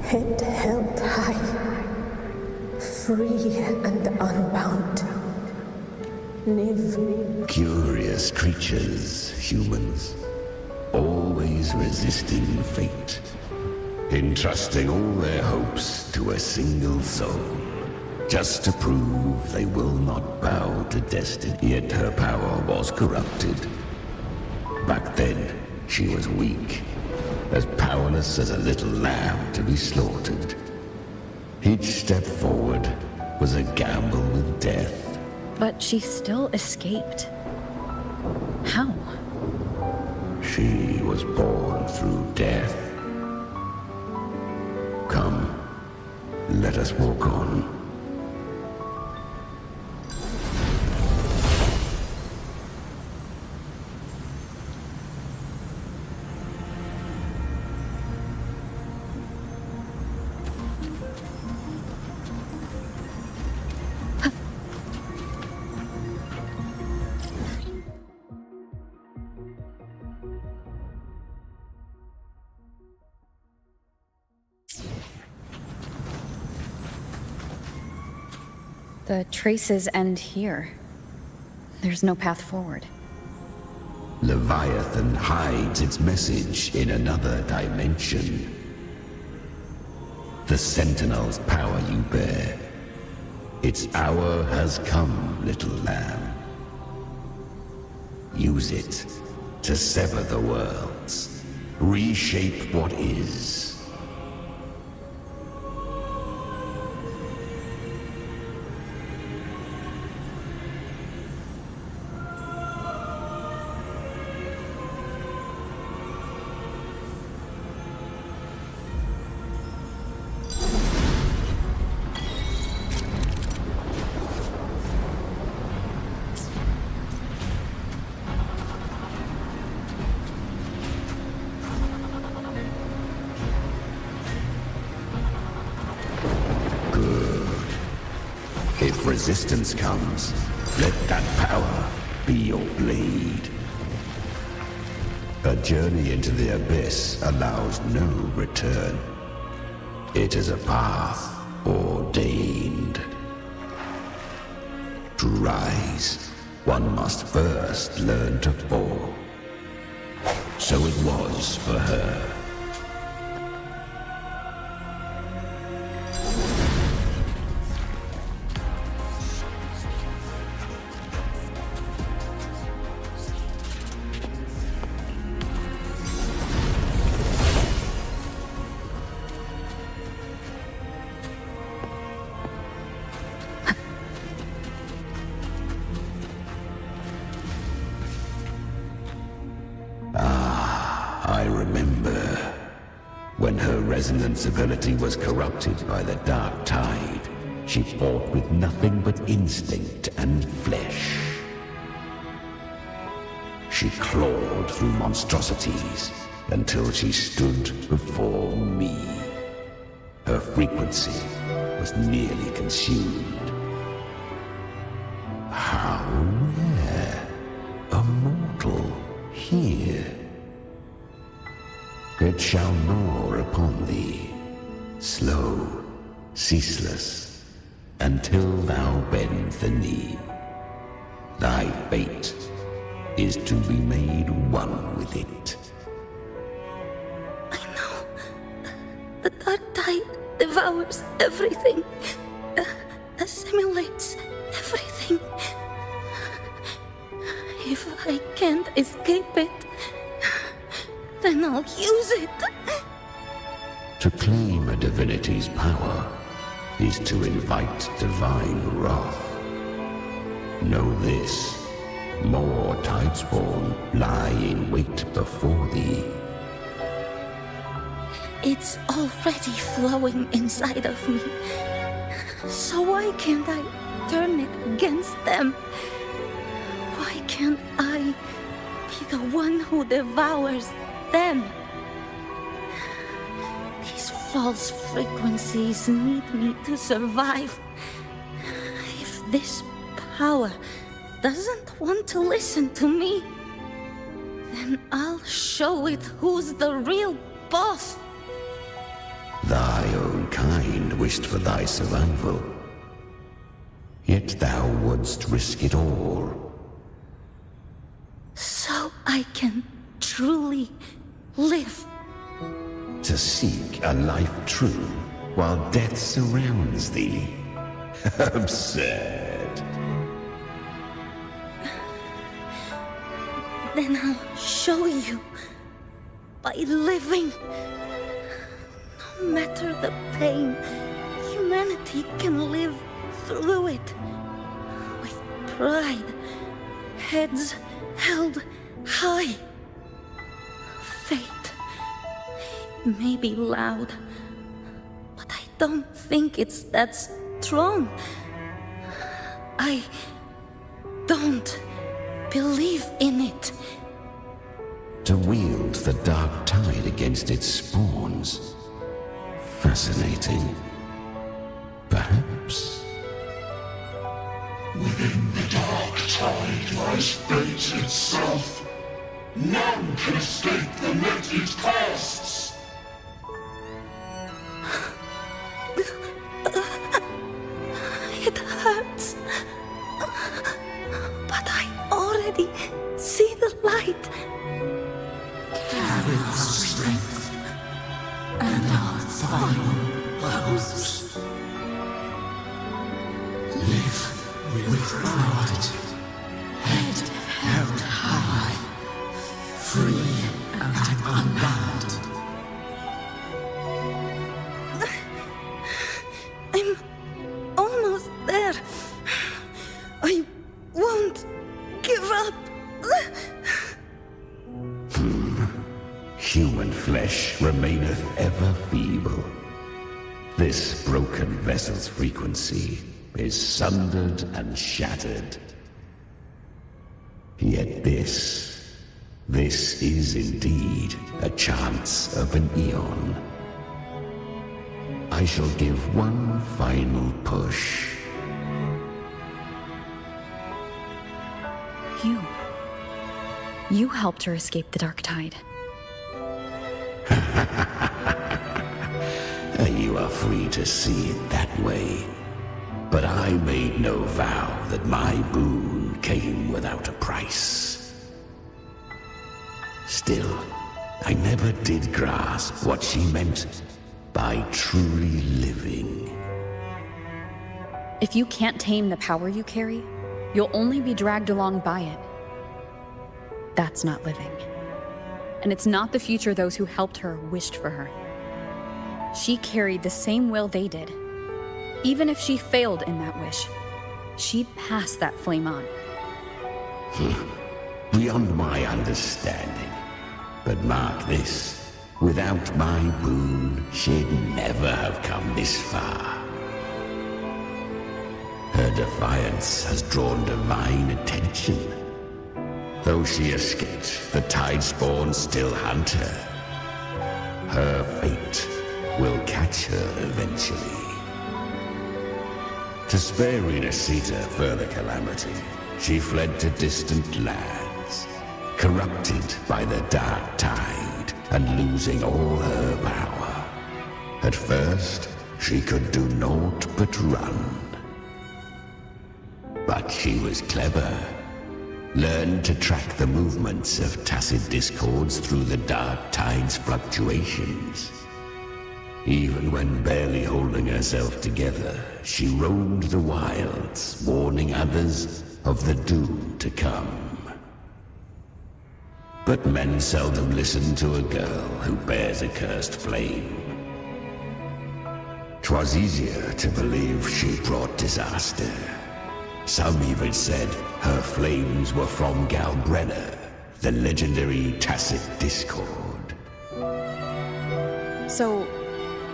head held high, free and unbound. Live. Curious creatures, humans, always resisting fate, entrusting all their hopes to a single soul, just to prove they will not bow to destiny. Yet her power was corrupted. Back then, she was weak, as powerless as a little lamb to be slaughtered. Each step forward was a gamble with death. But she still escaped. How? She was born through death. Come, let us walk on. The traces end here. There's no path forward. Leviathan hides its message in another dimension. The Sentinel's power you bear. Its hour has come, little lamb. Use it to sever the worlds, reshape what is. If resistance comes, let that power be your blade. A journey into the abyss allows no return. It is a path ordained. To rise, one must first learn to fall. So it was for her. I remember when her resonance ability was corrupted by the dark tide. She fought with nothing but instinct and flesh. She clawed through monstrosities until she stood before me. Her frequency was nearly consumed. How rare a mortal here. It shall gnaw upon thee, slow, ceaseless, until thou bend the knee. Thy fate is to be made one with it. I know. The dark tide devours everything, assimilates everything. can't escape it, then I'll use it. To claim a divinity's power is to invite divine wrath. Know this, more Tidespawn lie in wait before thee. It's already flowing inside of me. So why can't I turn it against them? Why can't I be the one who devours them? These false frequencies need me to survive. If this power doesn't want to listen to me, then I'll show it who's the real boss. Thy own kind wished for thy survival, yet thou wouldst risk it all. So I can truly live. To seek a life true while death surrounds thee. Absurd. Then I'll show you by living. No matter the pain, humanity can live through it. With pride, heads held high. Fate, it may be loud, but I don't think it's that strong. I don't believe in it. To wield the dark tide against its spawns. Fascinating. Perhaps. Within the dark tide lies fate itself. None can escape the net it casts. It hurts. But I already see the light. Carry our strength and our final blows. Live with pride, head held high, free and unbound. I'm almost there. I won't give up. Human flesh remaineth ever feeble. This broken vessel's frequency is sundered and shattered. Yet this is indeed a chance of an eon. I shall give one final push. You helped her escape the dark tide. You are free to see it that way. But I made no vow that my boon came without a price. Still, I never did grasp what she meant by truly living. If you can't tame the power you carry, you'll only be dragged along by it. That's not living. And it's not the future those who helped her wished for her. She carried the same will they did. Even if she failed in that wish, she'd pass that flame on. Beyond my understanding. But mark this, without my boon, she'd never have come this far. Her defiance has drawn divine attention. Though she escaped, the Tidespawn still hunt her. Her fate will catch her eventually. To spare Renacita further calamity, she fled to distant lands, corrupted by the dark tide and losing all her power. At first, she could do naught but run. But she was clever. Learned to track the movements of tacit discords through the dark tide's fluctuations. Even when barely holding herself together, she roamed the wilds, warning others of the doom to come. But men seldom listen to a girl who bears a cursed flame. 'Twas easier to believe she brought disaster. Some even said her flames were from Galbrena, the legendary tacit discord. So,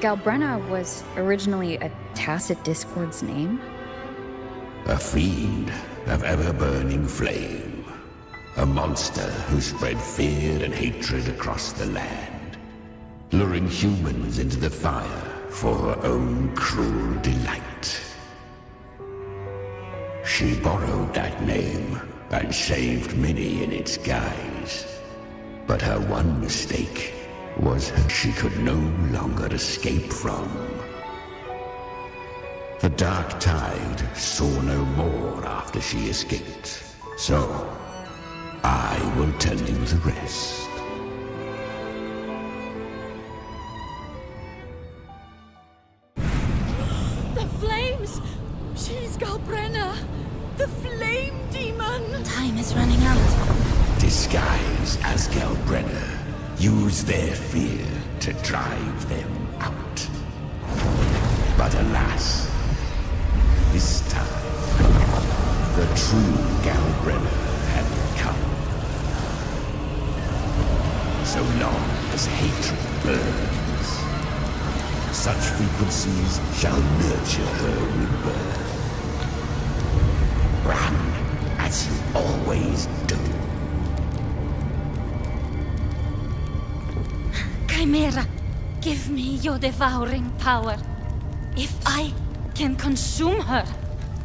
Galbrena was originally a tacit discord's name? A fiend of ever-burning flame. A monster who spread fear and hatred across the land, luring humans into the fire for her own cruel delight. She borrowed that name and saved many in its guise. But her one mistake was she could no longer escape from. The Dark Tide saw no more after she escaped. So, I will tell you the rest. The flames! She's Galbrena! The flame demon! Time is running out. Disguise as Galbrena. Use their fear to drive them out. But alas, this time, the true Galbrena had come. So long as hatred burns, such frequencies shall nurture her rebirth. Run as you always do. Chimera, give me your devouring power. If I can consume her,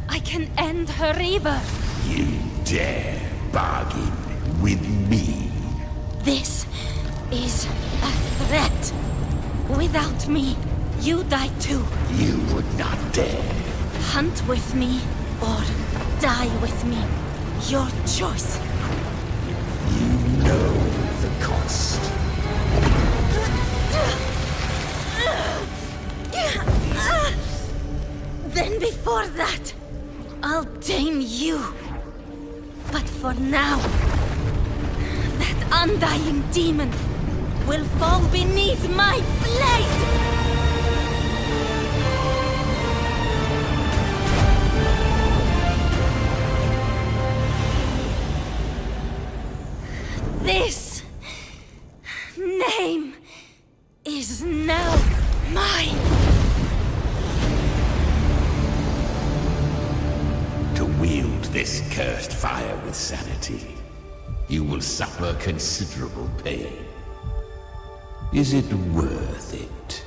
I can end her rebirth. You dare bargain with me? This is a threat. Without me, you die too. You would not dare. Hunt with me or die with me. Your choice. You know the cost. Then before that, I'll tame you. But for now, that undying demon will fall beneath my blade! This name is now mine. To wield this cursed fire with sanity, you will suffer considerable pain. Is it worth it?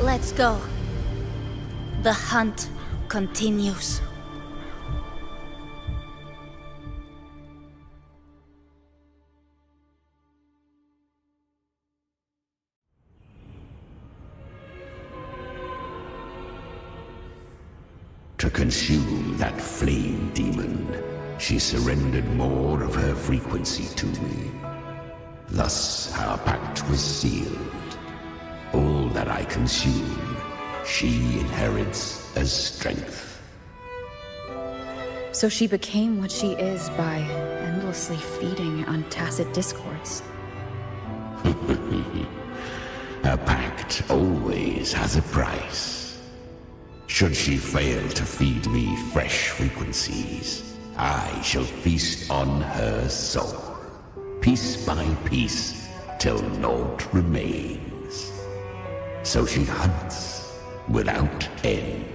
Let's go. The hunt continues. To consume that flame demon, she surrendered more of her frequency to me. Thus our pact was sealed. All that I consume, she inherits as strength. So she became what she is by endlessly feeding on tacit discords. A pact always has a price. Should she fail to feed me fresh frequencies, I shall feast on her soul, piece by piece, till naught remains. So she hunts without end.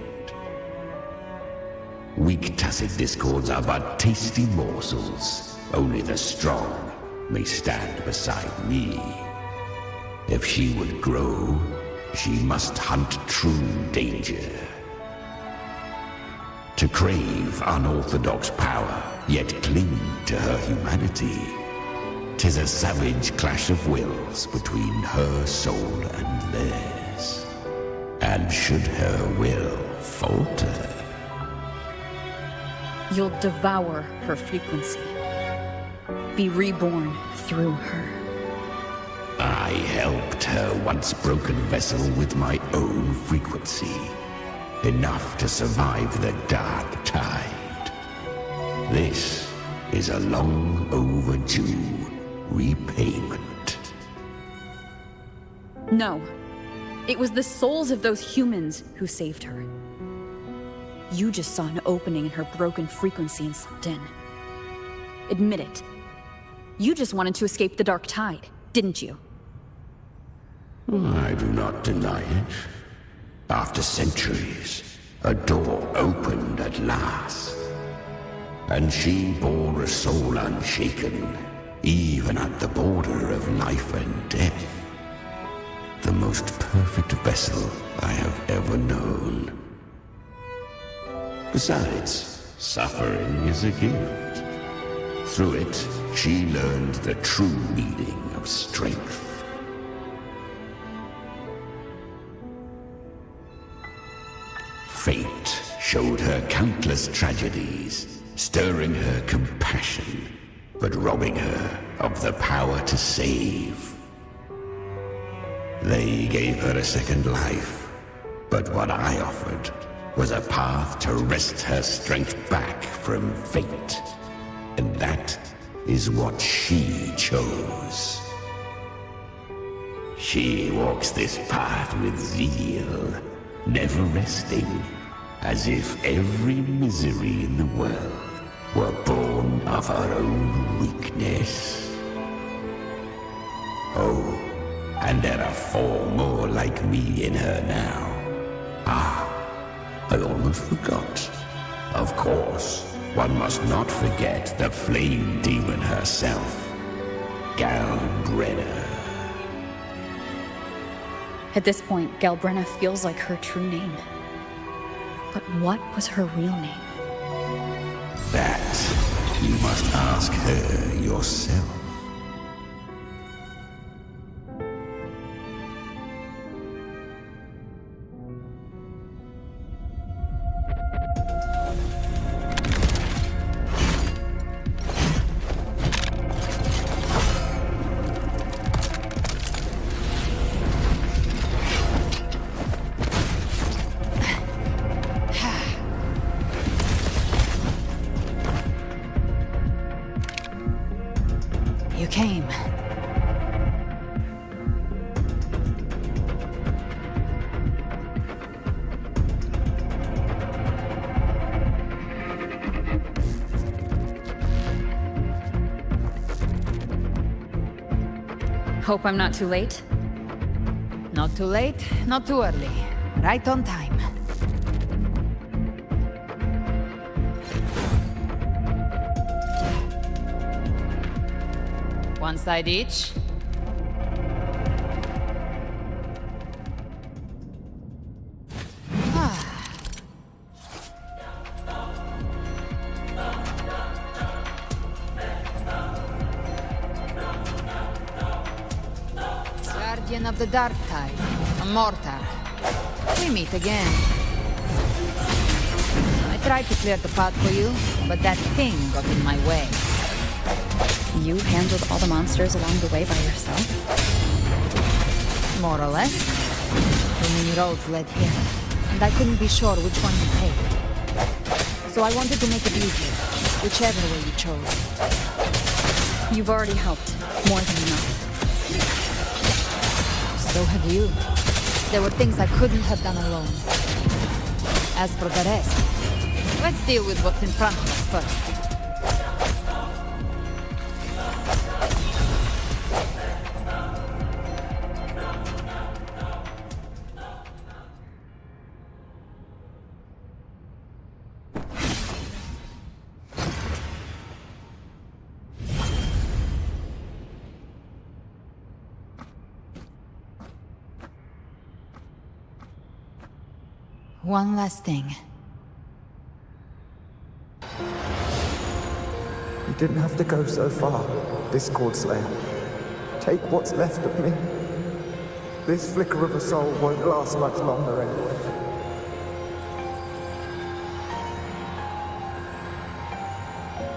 Weak tacit discords are but tasty morsels. Only the strong may stand beside me. If she would grow, she must hunt true danger. To crave unorthodox power, yet cling to her humanity, 'tis a savage clash of wills between her soul and theirs. And should her will falter, You'll devour her frequency. Be reborn through her. I helped her once broken vessel with my own frequency. Enough to survive the dark tide. This is a long overdue repayment. No. It was the souls of those humans who saved her. You just saw an opening in her broken frequency and slipped in. Admit it. You just wanted to escape the dark tide, didn't you? I do not deny it. After centuries, a door opened at last. And she bore a soul unshaken, even at the border of life and death. The most perfect vessel I have ever known. Besides, suffering is a gift. Through it, she learned the true meaning of strength. Fate showed her countless tragedies, stirring her compassion, but robbing her of the power to save. They gave her a second life, but what I offered was a path to wrest her strength back from fate. And that is what she chose. She walks this path with zeal, never resting, as if every misery in the world were born of her own weakness. Oh, and there are 4 more like me in her now. I almost forgot. Of course, one must not forget the flame demon herself, Galbrena. At this point, Galbrena feels like her true name. But what was her real name? That you must ask her yourself. You came. Hope I'm not too late? Not too late, not too early. Right on time. One side each. Guardian of the Dark Tide, a mortar. We meet again. I tried to clear the path for you, but that thing got in my way. You handled all the monsters along the way by yourself? More or less. Too many roads led here, and I couldn't be sure which one you take. So I wanted to make it easier, whichever way you chose. You've already helped, more than enough. So have you. There were things I couldn't have done alone. As for the rest, let's deal with what's in front of us first. One last thing. You didn't have to go so far, Discord Slayer. Take what's left of me. This flicker of a soul won't last much longer anyway.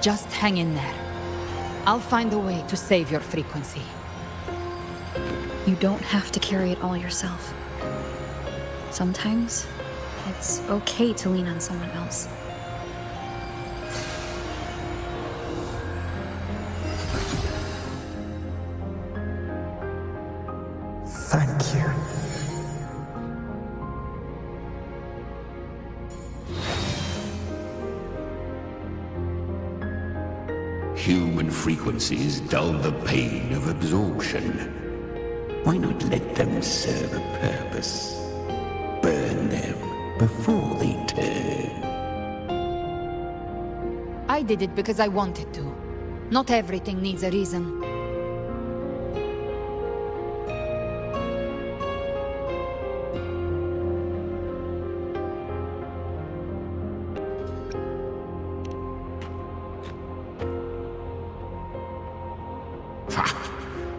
Just hang in there. I'll find a way to save your frequency. You don't have to carry it all yourself. Sometimes, it's okay to lean on someone else. Thank you. Human frequencies dull the pain of absorption. Why not let them serve a purpose? Burn them before they turn. I did it because I wanted to. Not everything needs a reason.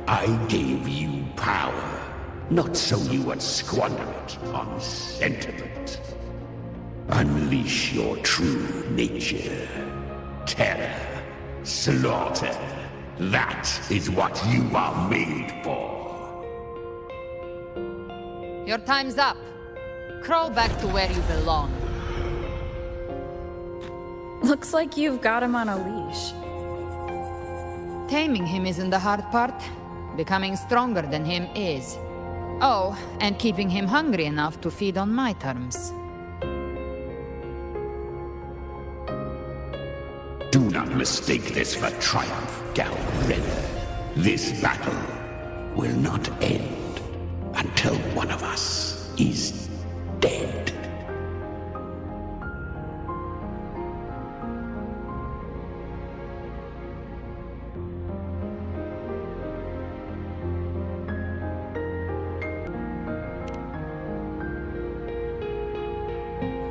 I gave you power, not so you would squander it on sentiment. Unleash your true nature. Terror, slaughter. That is what you are made for. Your time's up. Crawl back to where you belong. Looks like you've got him on a leash. Taming him isn't the hard part. Becoming stronger than him is. Oh, and keeping him hungry enough to feed on my terms. Do not mistake this for triumph, galbrena. This battle will not end until one of us is dead.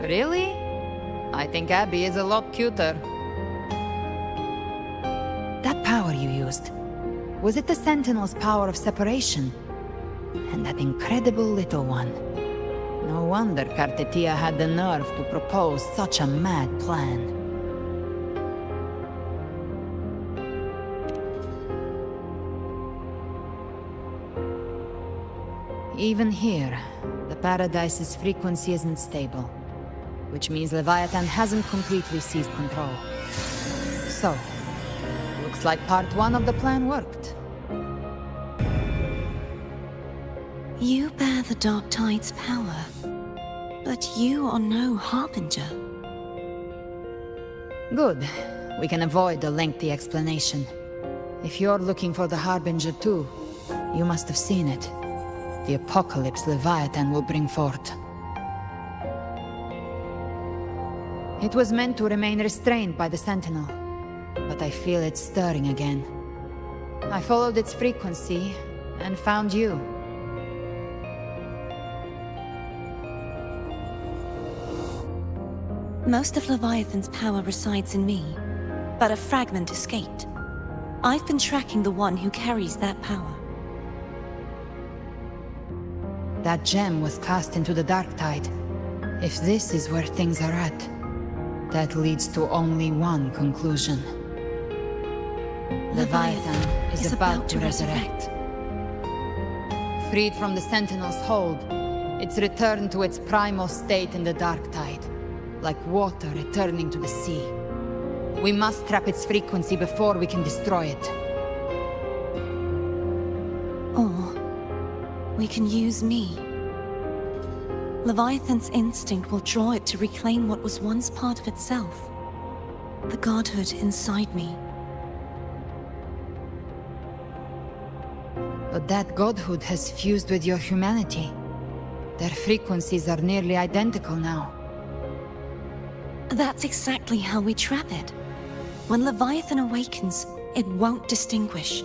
Really? I think Abby is a lot cuter. That power you used, was it the Sentinel's power of separation? And that incredible little one. No wonder Kartetia had the nerve to propose such a mad plan. Even here, the Paradise's frequency isn't stable. Which means Leviathan hasn't completely seized control. So, looks like part 1 of the plan worked. You bear the Dark Tide's power, but you are no Harbinger. Good. We can avoid a lengthy explanation. If you're looking for the Harbinger too, you must have seen it. The apocalypse Leviathan will bring forth. It was meant to remain restrained by the Sentinel, but I feel it stirring again. I followed its frequency, and found you. Most of Leviathan's power resides in me, but a fragment escaped. I've been tracking the one who carries that power. That gem was cast into the Dark Tide. If this is where things are at, that leads to only one conclusion. Leviathan is about to resurrect. Freed from the Sentinel's hold, it's returned to its primal state in the Dark Tide, like water returning to the sea. We must trap its frequency before we can destroy it. Or we can use me. Leviathan's instinct will draw it to reclaim what was once part of itself. The godhood inside me. But that godhood has fused with your humanity. Their frequencies are nearly identical now. That's exactly how we trap it. When Leviathan awakens, it won't distinguish.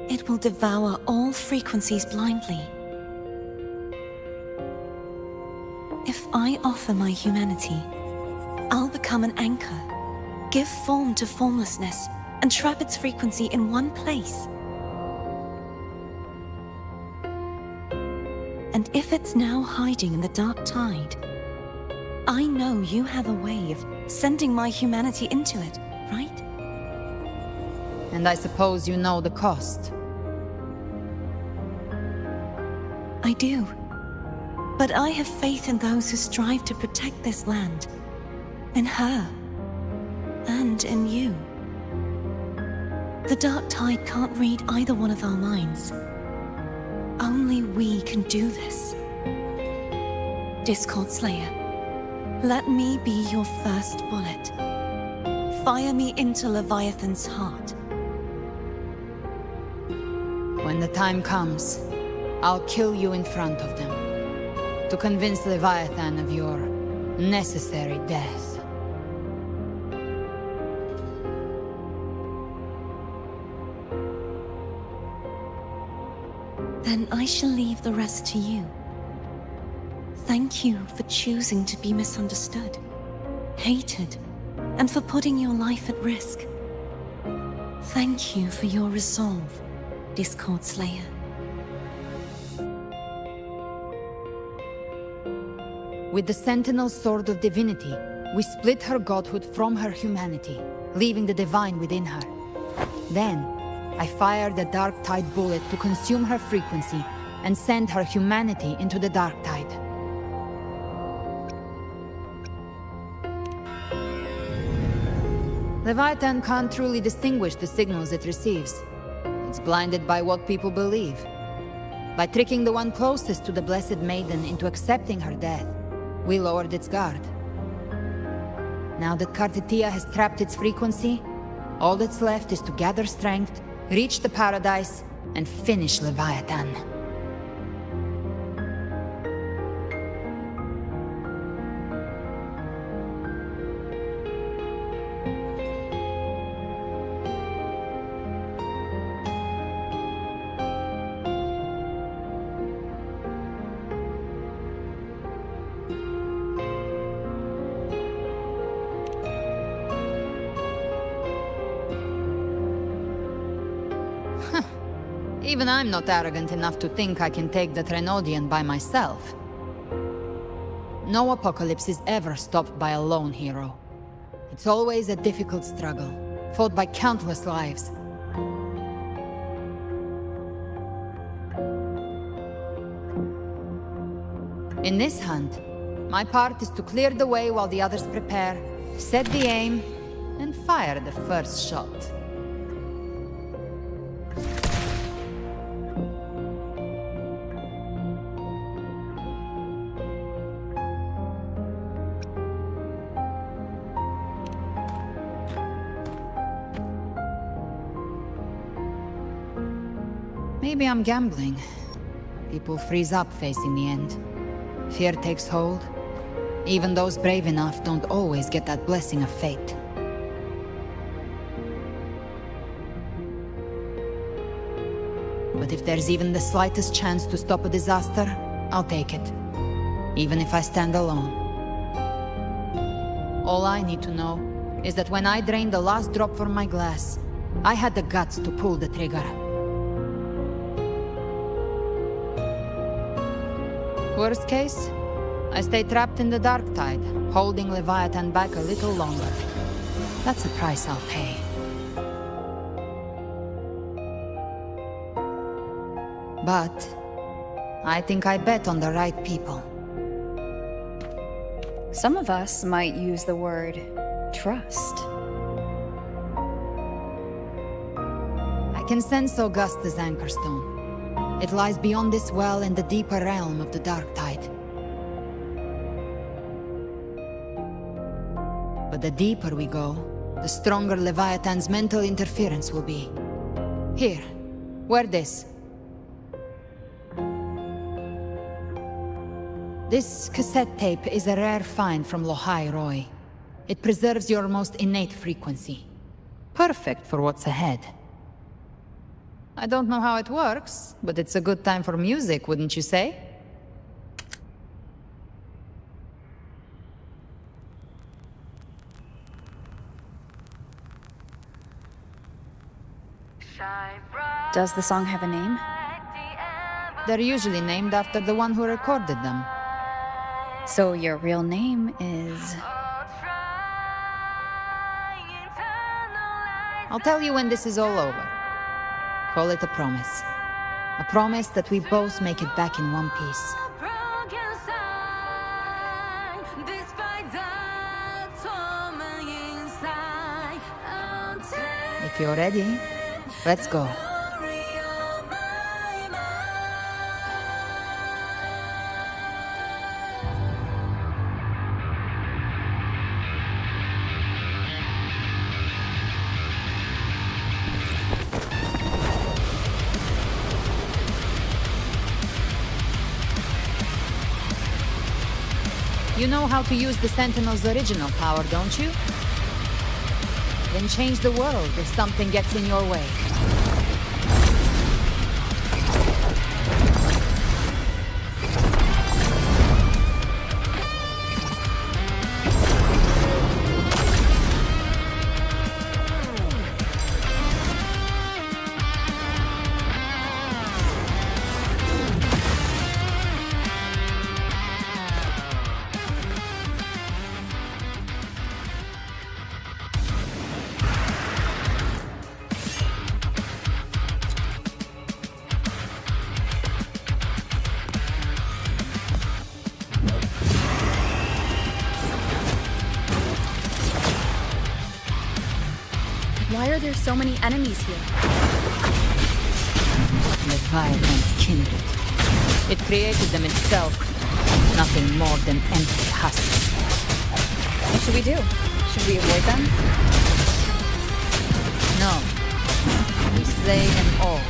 It will devour all frequencies blindly. If I offer my humanity, I'll become an anchor, give form to formlessness, and trap its frequency in one place. And if it's now hiding in the Dark Tide, I know you have a way of sending my humanity into it, right? And I suppose you know the cost. I do. But I have faith in those who strive to protect this land. In her. And in you. The Dark Tide can't read either one of our minds. Only we can do this. Discord Slayer, let me be your first bullet. Fire me into Leviathan's heart. When the time comes, I'll kill you in front of them, to convince Leviathan of your necessary death. Then I shall leave the rest to you. Thank you for choosing to be misunderstood, hated, and for putting your life at risk. Thank you for your resolve, Discord Slayer. With the Sentinel Sword of Divinity, we split her godhood from her humanity, leaving the divine within her. Then, I fired the Dark Tide bullet to consume her frequency and send her humanity into the Dark Tide. Leviathan can't truly distinguish the signals it receives. It's blinded by what people believe. By tricking the one closest to the Blessed Maiden into accepting her death, we lowered its guard. Now that Kartitia has trapped its frequency, all that's left is to gather strength, reach the paradise, and finish Leviathan. Even I'm not arrogant enough to think I can take the Trenodian by myself. No apocalypse is ever stopped by a lone hero. It's always a difficult struggle, fought by countless lives. In this hunt, my part is to clear the way while the others prepare, set the aim, and fire the first shot. Maybe I'm gambling. People freeze up facing the end. Fear takes hold. Even those brave enough don't always get that blessing of fate. But if there's even the slightest chance to stop a disaster, I'll take it. Even if I stand alone. All I need to know is that when I drained the last drop from my glass, I had the guts to pull the trigger. Worst case, I stay trapped in the Dark Tide, holding Leviathan back a little longer. That's the price I'll pay. But I think I bet on the right people. Some of us might use the word trust. I can sense Augusta's Anchorstone. It lies beyond this well in the deeper realm of the Dark Tide. But the deeper we go, the stronger Leviathan's mental interference will be. Here, wear this. This cassette tape is a rare find from Lohai Roy. It preserves your most innate frequency. Perfect for what's ahead. I don't know how it works, but it's a good time for music, wouldn't you say? Does the song have a name? They're usually named after the one who recorded them. So your real name is... I'll tell you when this is all over. Call it a promise. A promise that we both make it back in one piece. If you're ready, let's go. You know how to use the Sentinel's original power, don't you? Then change the world if something gets in your way. Why are there so many enemies here? Leviathan's kindred. It created them itself. Nothing more than empty husks. What should we do? Should we avoid them? No. We slay them all.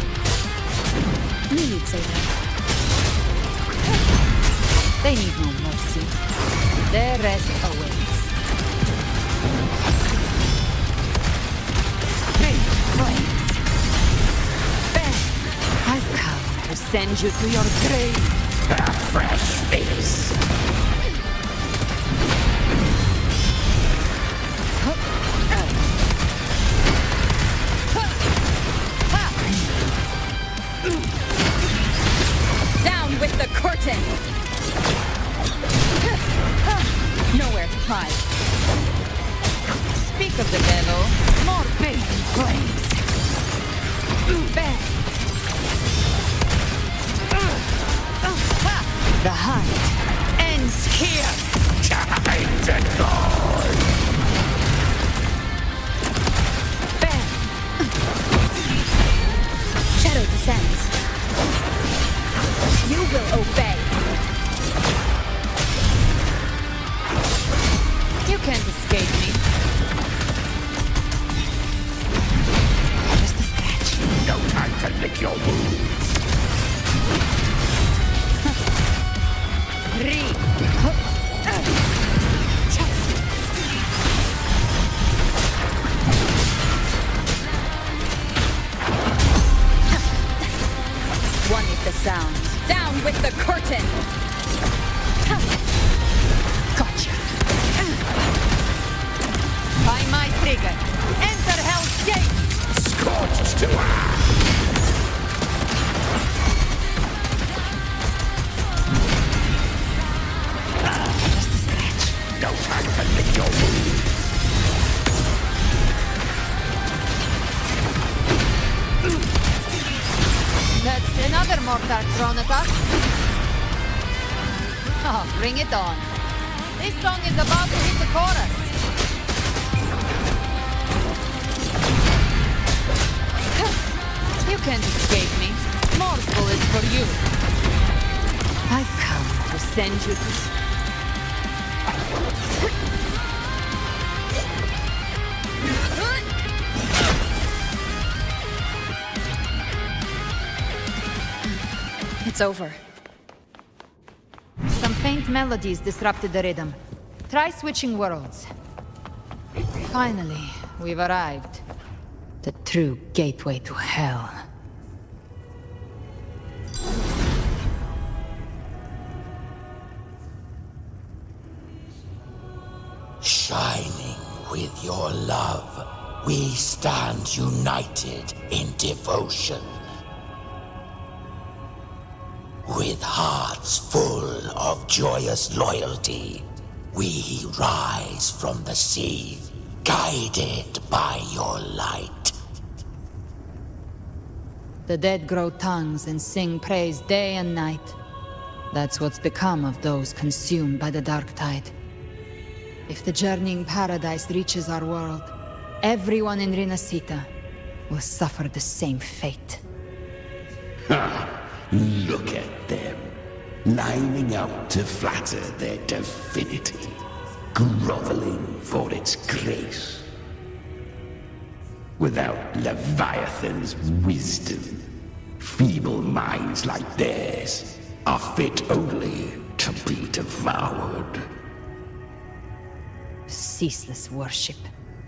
I knew you'd say that. They need no mercy. Their rest awaits. Flames. Bang! I've come to send you to your grave. A fresh face. Down with the curtain! Nowhere to hide. Speak of the devil, more big flames. Bang! The hunt ends here. Time to go. Bang! Shadow descends. You will obey. You can't escape me. Just a scratch. No time to lick your wounds. One with the sound. Down with the curtain! Gotcha. By my trigger. Enter Hell's Gate! Scorched to earth. Just a scratch. No time to lick your wounds. That's another mortar thrown at us. Oh, bring it on. This song is about to hit the chorus. You can't escape me. More bullets for you. I've come to send you to... It's over. Some faint melodies disrupted the rhythm. Try switching worlds. Finally, we've arrived. The true gateway to hell. Shining with your love, we stand united in devotion. With hearts full of joyous loyalty, we rise from the sea, guided by your light. The dead grow tongues and sing praise day and night. That's what's become of those consumed by the dark tide. If the journeying paradise reaches our world, everyone in Rinasita will suffer the same fate. Ha! Look at them, lining up to flatter their divinity, groveling for its grace. Without Leviathan's wisdom, feeble minds like theirs are fit only to be devoured. Ceaseless worship,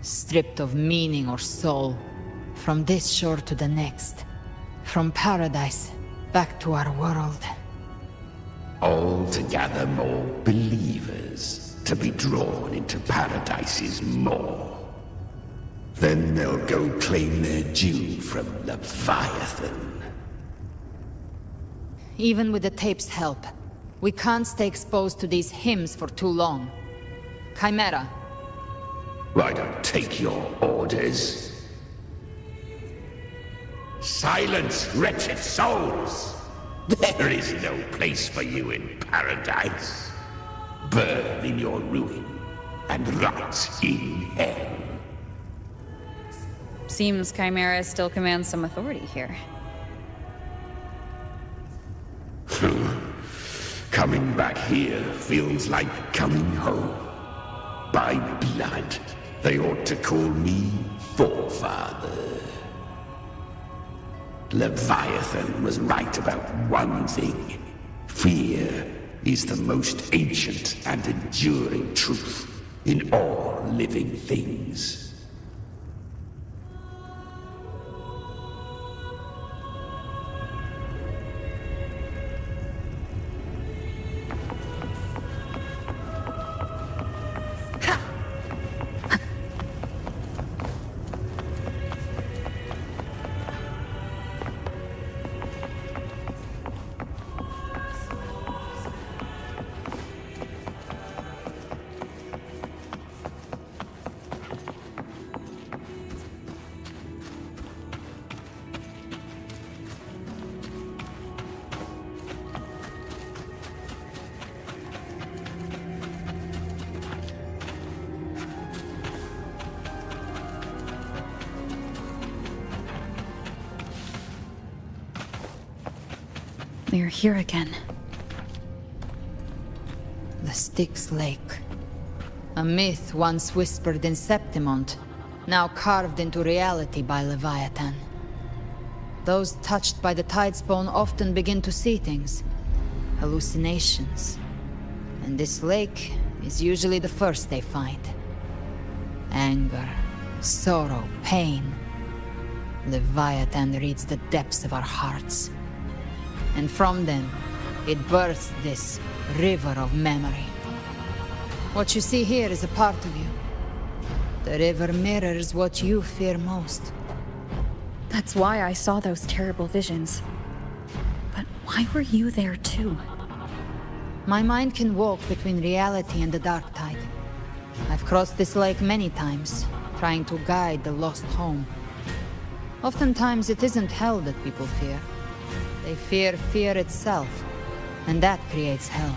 stripped of meaning or soul, from this shore to the next, from paradise back to our world. All to gather more believers to be drawn into Paradise's maw. Then they'll go claim their due from Leviathan. Even with the tape's help, we can't stay exposed to these hymns for too long. Chimera. I don't take your orders. Silence, wretched souls! There is no place for you in paradise. Burn in your ruin and rot in hell. Seems Chimera still commands some authority here. Coming back here feels like coming home. By blood, they ought to call me Forefather. Leviathan was right about one thing. Fear is the most ancient and enduring truth in all living things. We're here again. The Styx Lake. A myth once whispered in Septimont, now carved into reality by Leviathan. Those touched by the Tidespawn often begin to see things. Hallucinations. And this lake is usually the first they find. Anger, sorrow, pain. Leviathan reads the depths of our hearts. And from them, it births this river of memory. What you see here is a part of you. The river mirrors what you fear most. That's why I saw those terrible visions. But why were you there too? My mind can walk between reality and the dark tide. I've crossed this lake many times, trying to guide the lost home. Oftentimes it isn't hell that people fear. They fear fear itself, and that creates hell.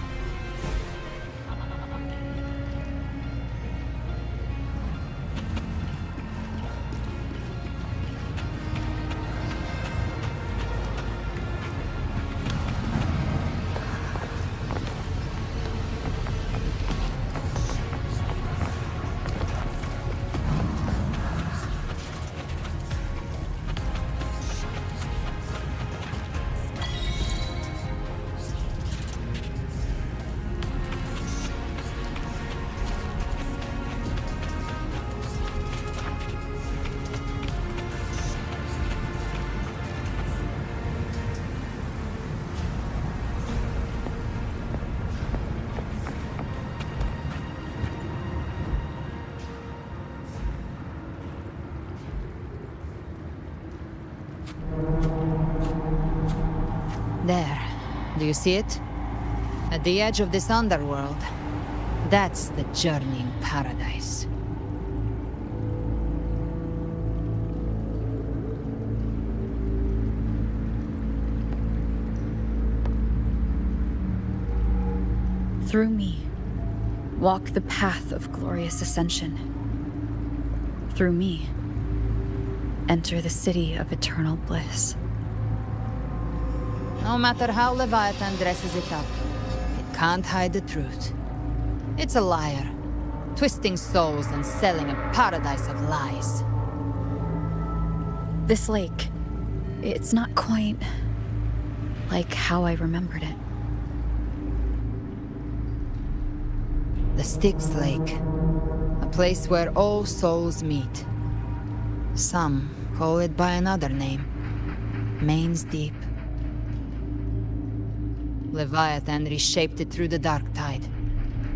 There. Do you see it? At the edge of this underworld. That's the journeying paradise. Through me, walk the path of glorious ascension. Through me, enter the city of eternal bliss. No matter how Leviathan dresses it up, it can't hide the truth. It's a liar, twisting souls and selling a paradise of lies. This lake, it's not quite like how I remembered it. The Styx Lake, a place where all souls meet. Some call it by another name, Main's Deep. Leviathan reshaped it through the dark tide,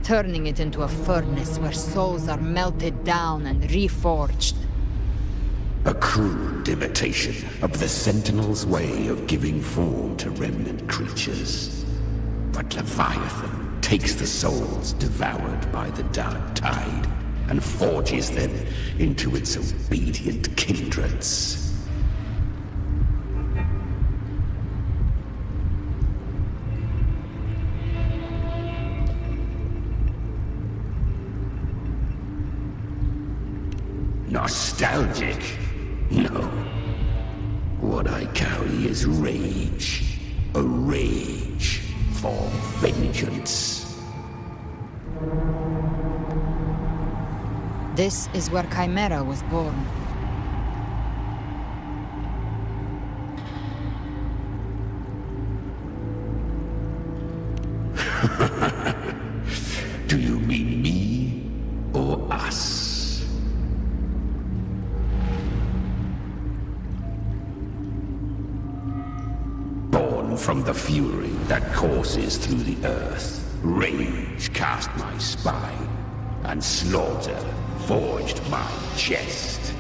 turning it into a furnace where souls are melted down and reforged. A crude imitation of the Sentinel's way of giving form to remnant creatures. But Leviathan takes the souls devoured by the dark tide and forges them into its obedient kindreds. Nostalgic? No. What I carry is rage. A rage for vengeance. This is where Chimera was born. Do you mean me or us? Born from the fury that courses through the earth, rage cast my spine, and slaughter forged my chest.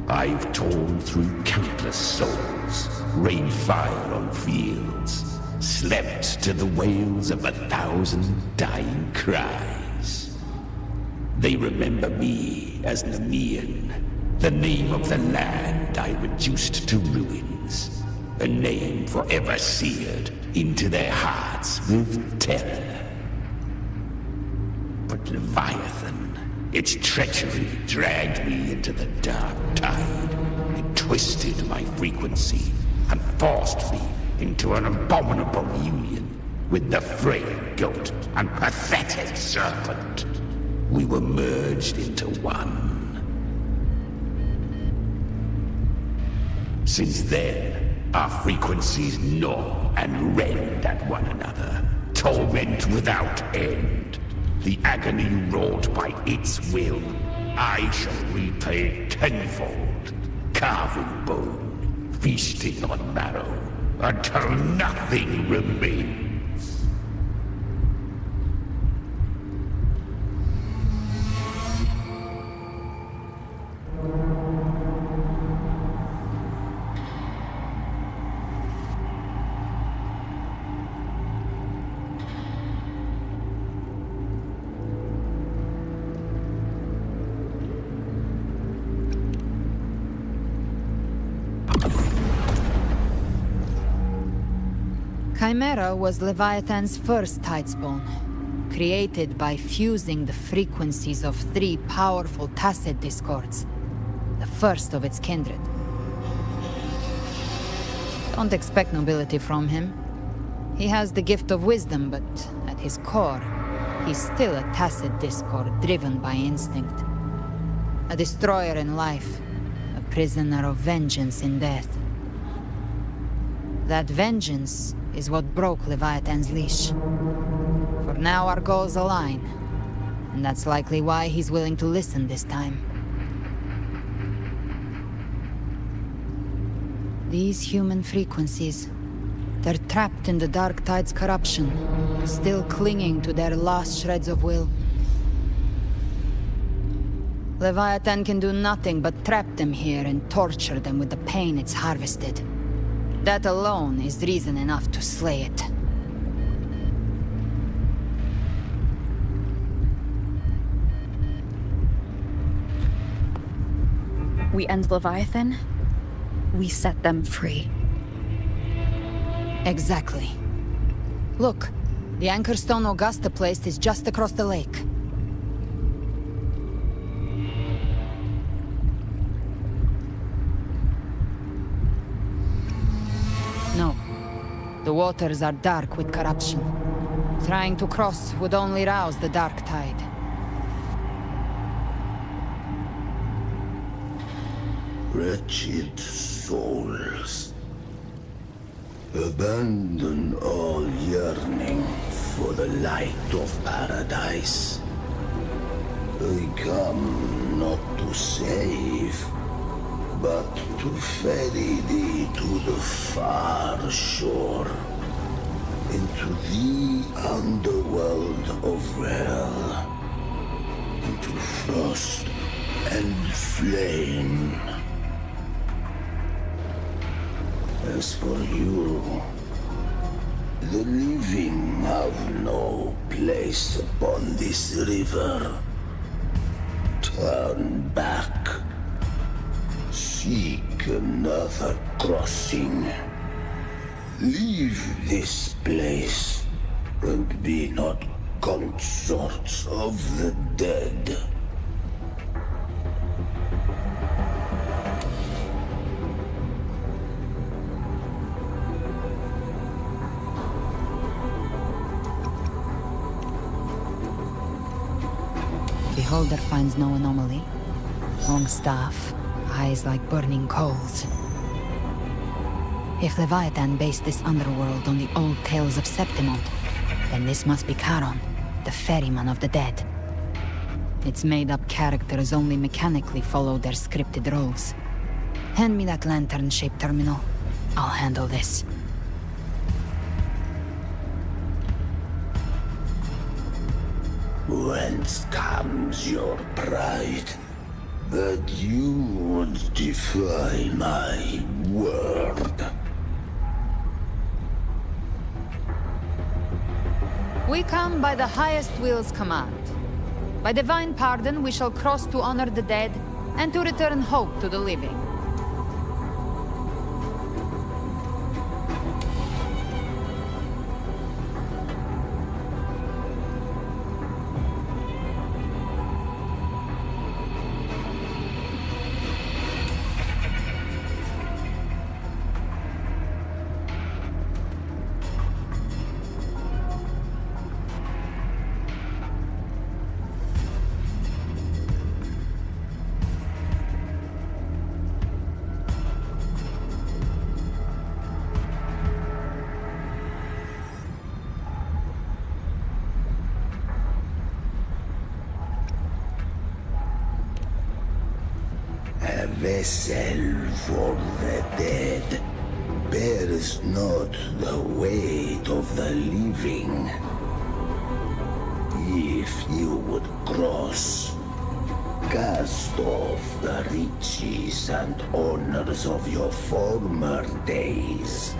I've torn through countless souls, rained fire on fields, slept to the wails of 1,000 dying cries. They remember me as Nemean, the name of the land I reduced to ruins, a name forever seared into their hearts with terror. But Leviathan, its treachery dragged me into the dark tide. It twisted my frequency and forced me into an abominable union with the frail goat and pathetic serpent. We were merged into one. Since then, our frequencies gnaw and rend at one another, torment without end. The agony wrought by its will, I shall repay tenfold, carving bone, feasting on marrow, until nothing remains. Chimera was Leviathan's first tidespawn, created by fusing the frequencies of 3 powerful tacet discords, the first of its kindred. Don't expect nobility from him. He has the gift of wisdom, but at his core, he's still a tacet discord driven by instinct. A destroyer in life, a prisoner of vengeance in death. That vengeance is what broke Leviathan's leash. For now our goals align, and that's likely why he's willing to listen this time. These human frequencies, they're trapped in the Dark Tide's corruption, still clinging to their last shreds of will. Leviathan can do nothing but trap them here and torture them with the pain it's harvested. That alone is reason enough to slay it. We end Leviathan, we set them free. Exactly. Look, the anchor stone Augusta placed is just across the lake. No. The waters are dark with corruption. Trying to cross would only rouse the dark tide. Wretched souls, abandon all yearning for the light of paradise. I come not to save, but to ferry thee to the far shore, into the underworld of hell, into frost and flame. As for you, the living have no place upon this river. Turn back. Seek another crossing. Leave this place, and be not consorts of the dead. Beholder finds no anomaly. Long staff, eyes like burning coals. If Leviathan based this underworld on the old tales of Septimont, then this must be Charon, the ferryman of the dead. Its made-up characters only mechanically follow their scripted roles. Hand me that lantern-shaped terminal. I'll handle this. Whence comes your pride? That you would defy my word? We come by the highest will's command. By divine pardon we shall cross to honor the dead, and to return hope to the living. A vessel for the dead bears not the weight of the living. If you would cross, cast off the riches and honors of your former days.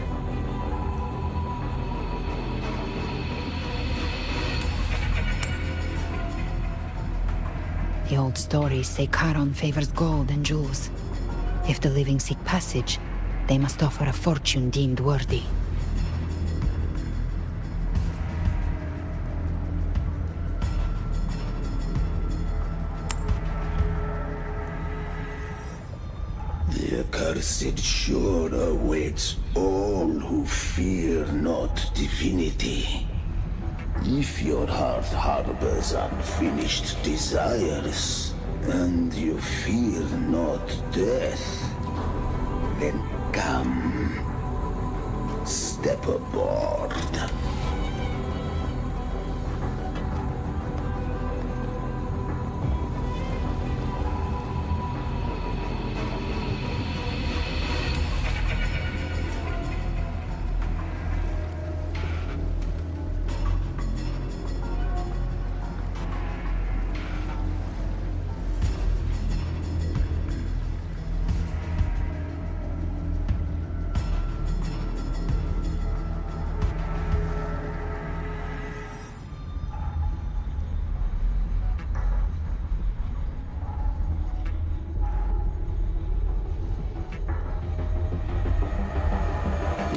The old stories say Charon favors gold and jewels. If the living seek passage, they must offer a fortune deemed worthy. The accursed shore awaits all who fear not divinity. If your heart harbors unfinished desires, and you fear not death, then come, step aboard.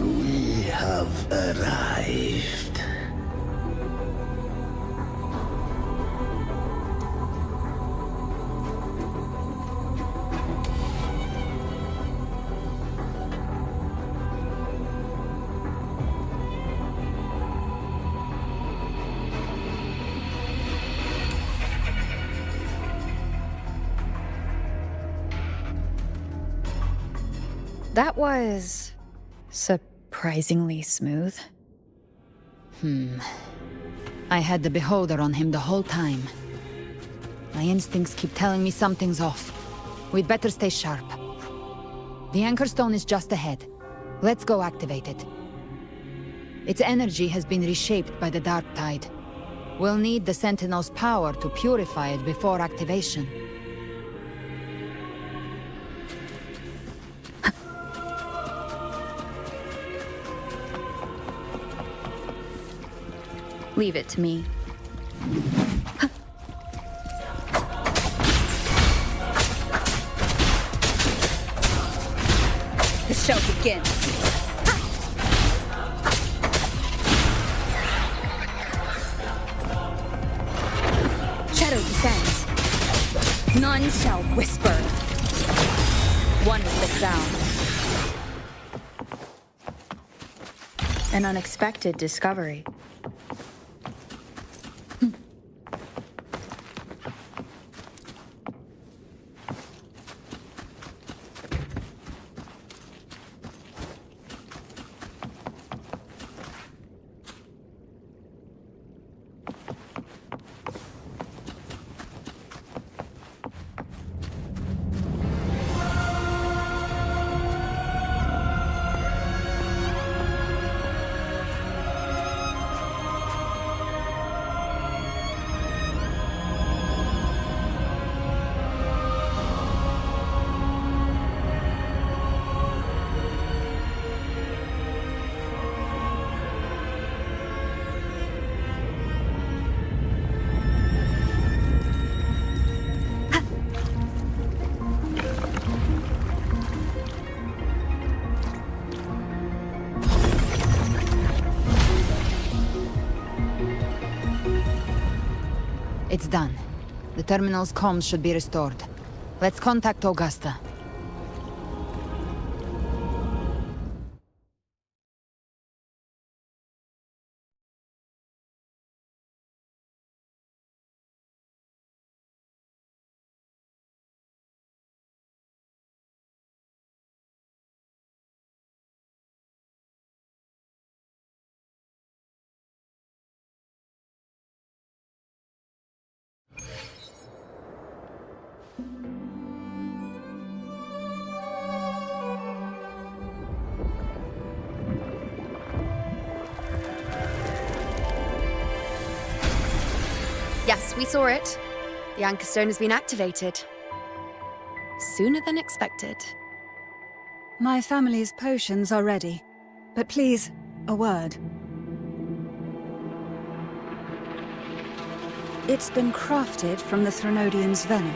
We have arrived. That was... surprisingly smooth. I had the beholder on him the whole time. My instincts keep telling me something's off. We'd better stay sharp. The Anchor Stone is just ahead. Let's go activate it. Its energy has been reshaped by the Dark Tide. We'll need the Sentinel's power to purify it before activation. Leave it to me. The show begins. Shadow descends. None shall whisper. One is the sound. An unexpected discovery. It's done. The terminal's comms should be restored. Let's contact Augusta. Yes, we saw it. The Anchor Stone has been activated. Sooner than expected. My family's potions are ready. But please, a word. It's been crafted from the Threnodian's venom.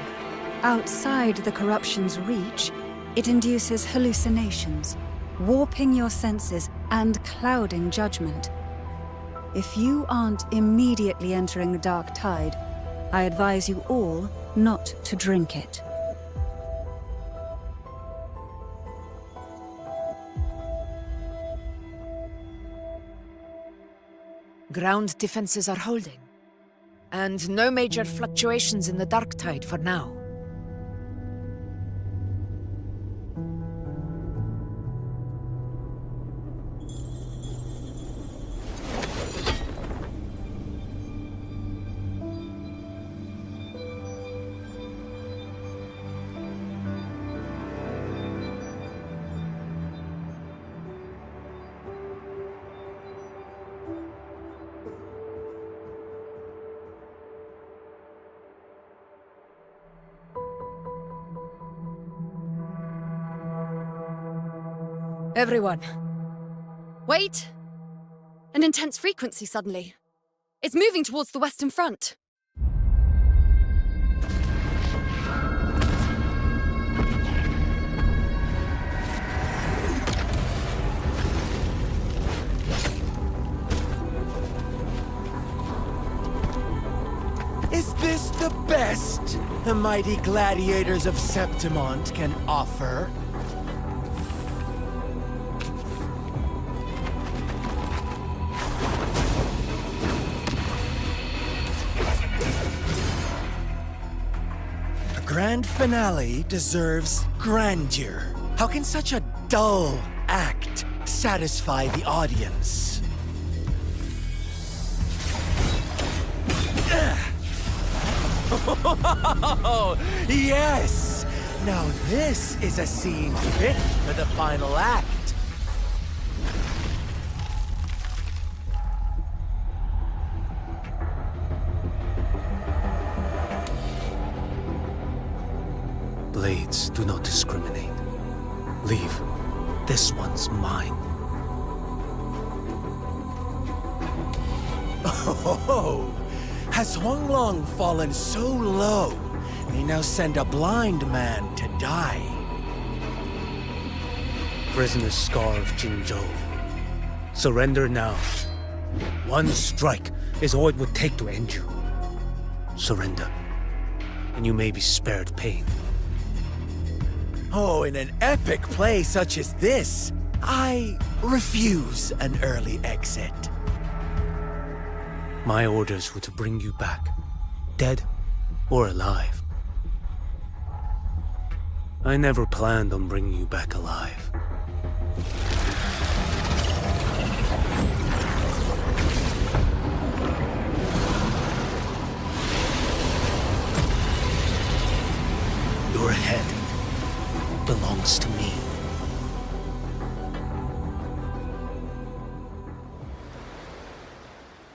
Outside the corruption's reach, it induces hallucinations, warping your senses and clouding judgment. If you aren't immediately entering the Dark Tide, I advise you all not to drink it. Ground defenses are holding. And no major fluctuations in the Dark Tide for now. Everyone. Wait! An intense frequency suddenly. It's moving towards the Western Front. Is this the best the mighty gladiators of Septimont can offer? A grand finale deserves grandeur. How can such a dull act satisfy the audience. Oh, yes! Now this is a scene fit for the final act. Blades do not discriminate. Leave. This one's mine. Oh, has Huanglong fallen so low, they now send a blind man to die? Prisoner Scar of Jinzhou. Surrender now. One strike is all it would take to end you. Surrender, and you may be spared pain. Oh, in an epic play such as this, I refuse an early exit. My orders were to bring you back, dead or alive. I never planned on bringing you back alive. Your head belongs to me.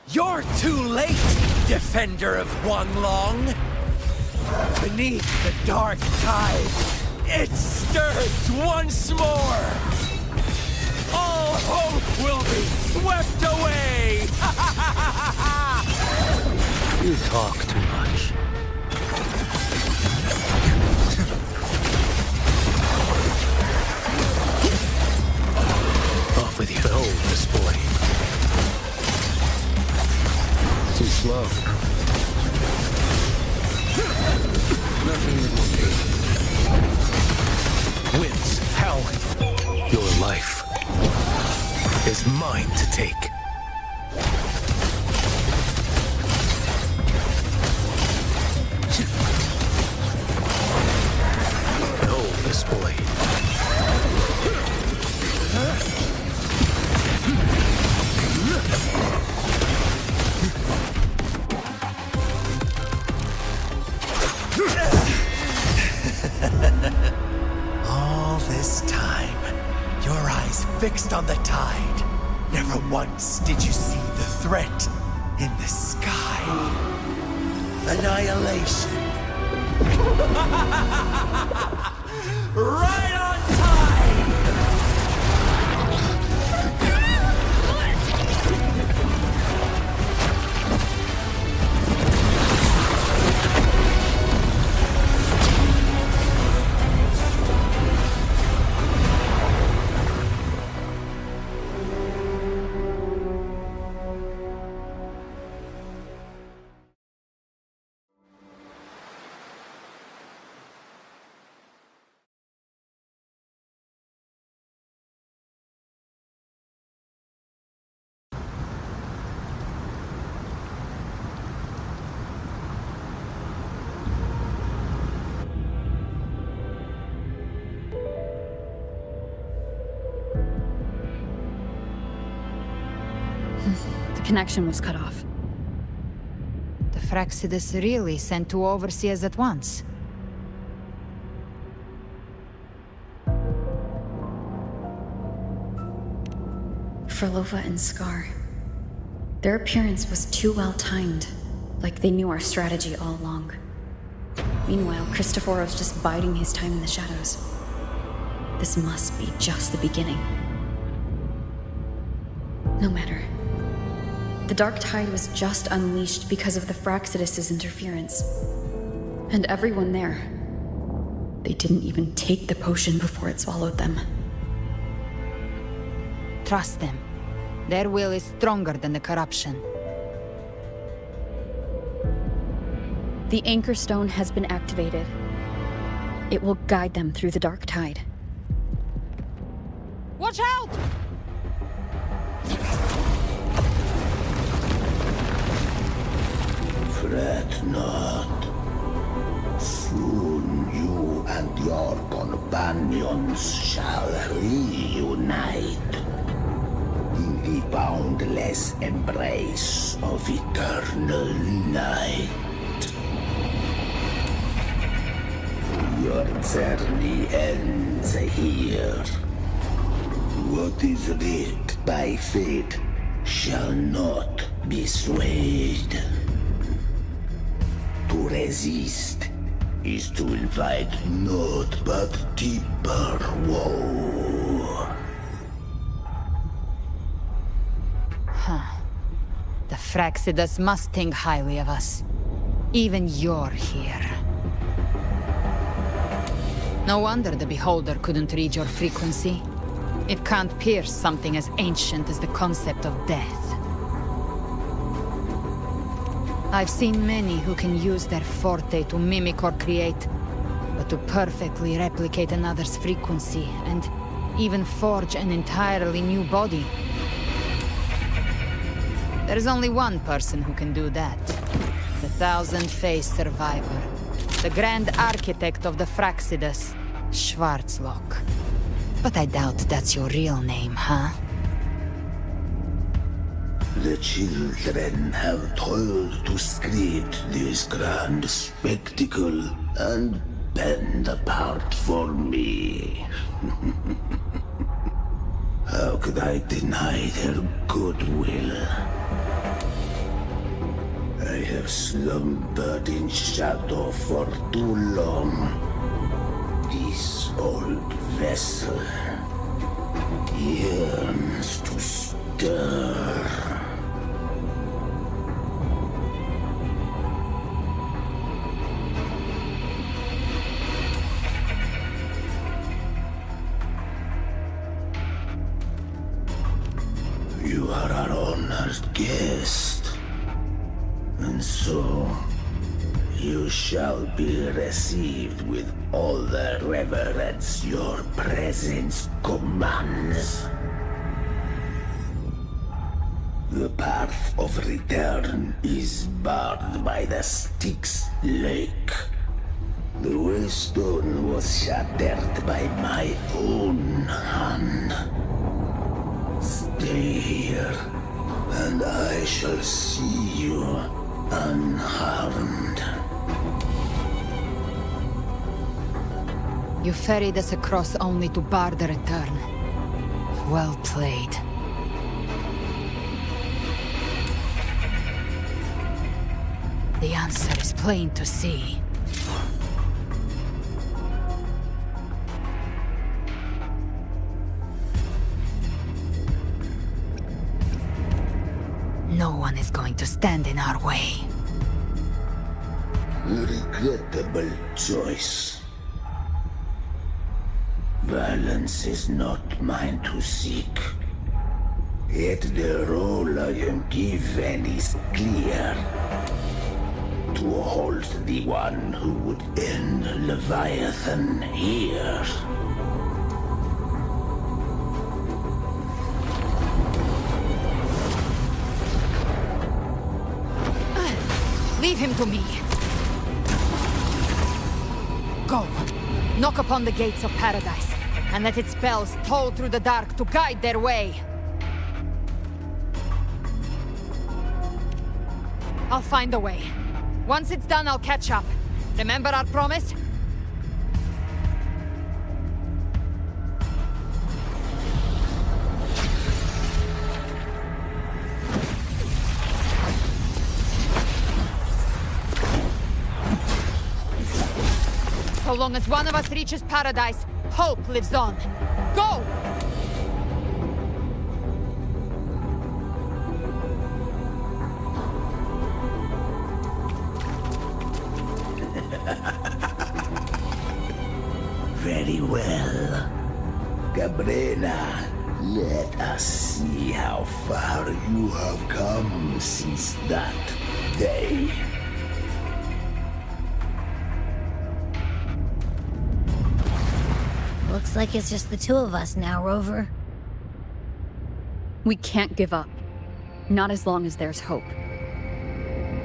You're too late, defender of Huanglong! Beneath the dark tide, it stirs once more! All hope will be swept away! You talk too much. Off with you. Behold this boy. Too slow. Nothing that will be. Winds howling. Your life is mine to take. Behold this boy. All this time, your eyes fixed on the tide. Never once did you see the threat in the sky. Annihilation. Right on time! The connection was cut off. The Fraxidus really sent two overseers at once. Frolova and Scar. Their appearance was too well timed, like they knew our strategy all along. Meanwhile, Christophorov's just biding his time in the shadows. This must be just the beginning. No matter. The Dark Tide was just unleashed because of the Fraxidus' interference. And everyone there, they didn't even take the potion before it swallowed them. Trust them. Their will is stronger than the corruption. The Anchor Stone has been activated. It will guide them through the Dark Tide. Watch out! Fret not. Soon you and your companions shall reunite in the boundless embrace of eternal night. Your journey ends here. What is writ by fate shall not be swayed. To resist is to invite naught but deeper woe. The Fraxidus must think highly of us. Even you're here. No wonder the Beholder couldn't read your frequency. It can't pierce something as ancient as the concept of death. I've seen many who can use their forte to mimic or create, but to perfectly replicate another's frequency, and even forge an entirely new body. There's only one person who can do that. The thousand-faced survivor. The Grand Architect of the Fraxidus, Schwarzlock. But I doubt that's your real name, huh? The children have toiled to script this grand spectacle and bend apart for me. How could I deny their goodwill? I have slumbered in shadow for too long. This old vessel yearns to stir. You are our honored guest, and so you shall be received with all the reverence your presence commands. The path of return is barred by the Styx Lake. The waystone was shattered by my own hand. Stay here, and I shall see you unharmed. You ferried us across only to bar the return. Well played. The answer is plain to see. No one is going to stand in our way. Regrettable choice. Violence is not mine to seek. Yet the role I am given is clear. To hold the one who would end Leviathan here. Leave him to me. Go. Knock upon the gates of paradise, and let its bells toll through the dark to guide their way. I'll find a way. Once it's done, I'll catch up. Remember our promise? So long as one of us reaches paradise, hope lives on. Go! Very well. Galbrena, let us see how far you have come since that day. Looks like it's just the two of us now, Rover. We can't give up. Not as long as there's hope.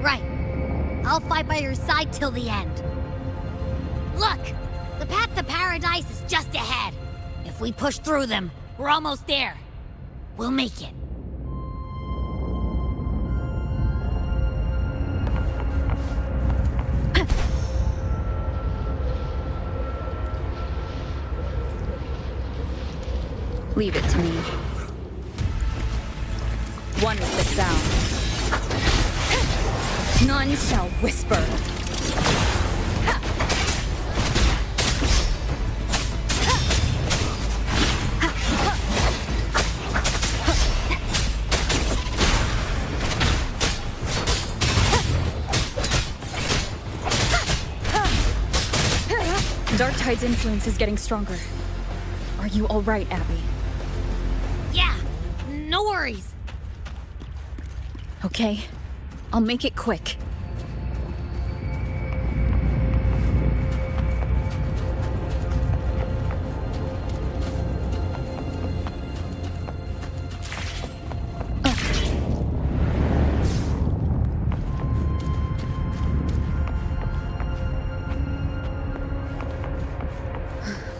Right. I'll fight by your side till the end. Look! The path to paradise is just ahead. If we push through them, we're almost there. We'll make it. Leave it to me. One with the sound. None shall whisper. Darktide's influence is getting stronger. Are you all right, Abby? Yeah, no worries. Okay, I'll make it quick.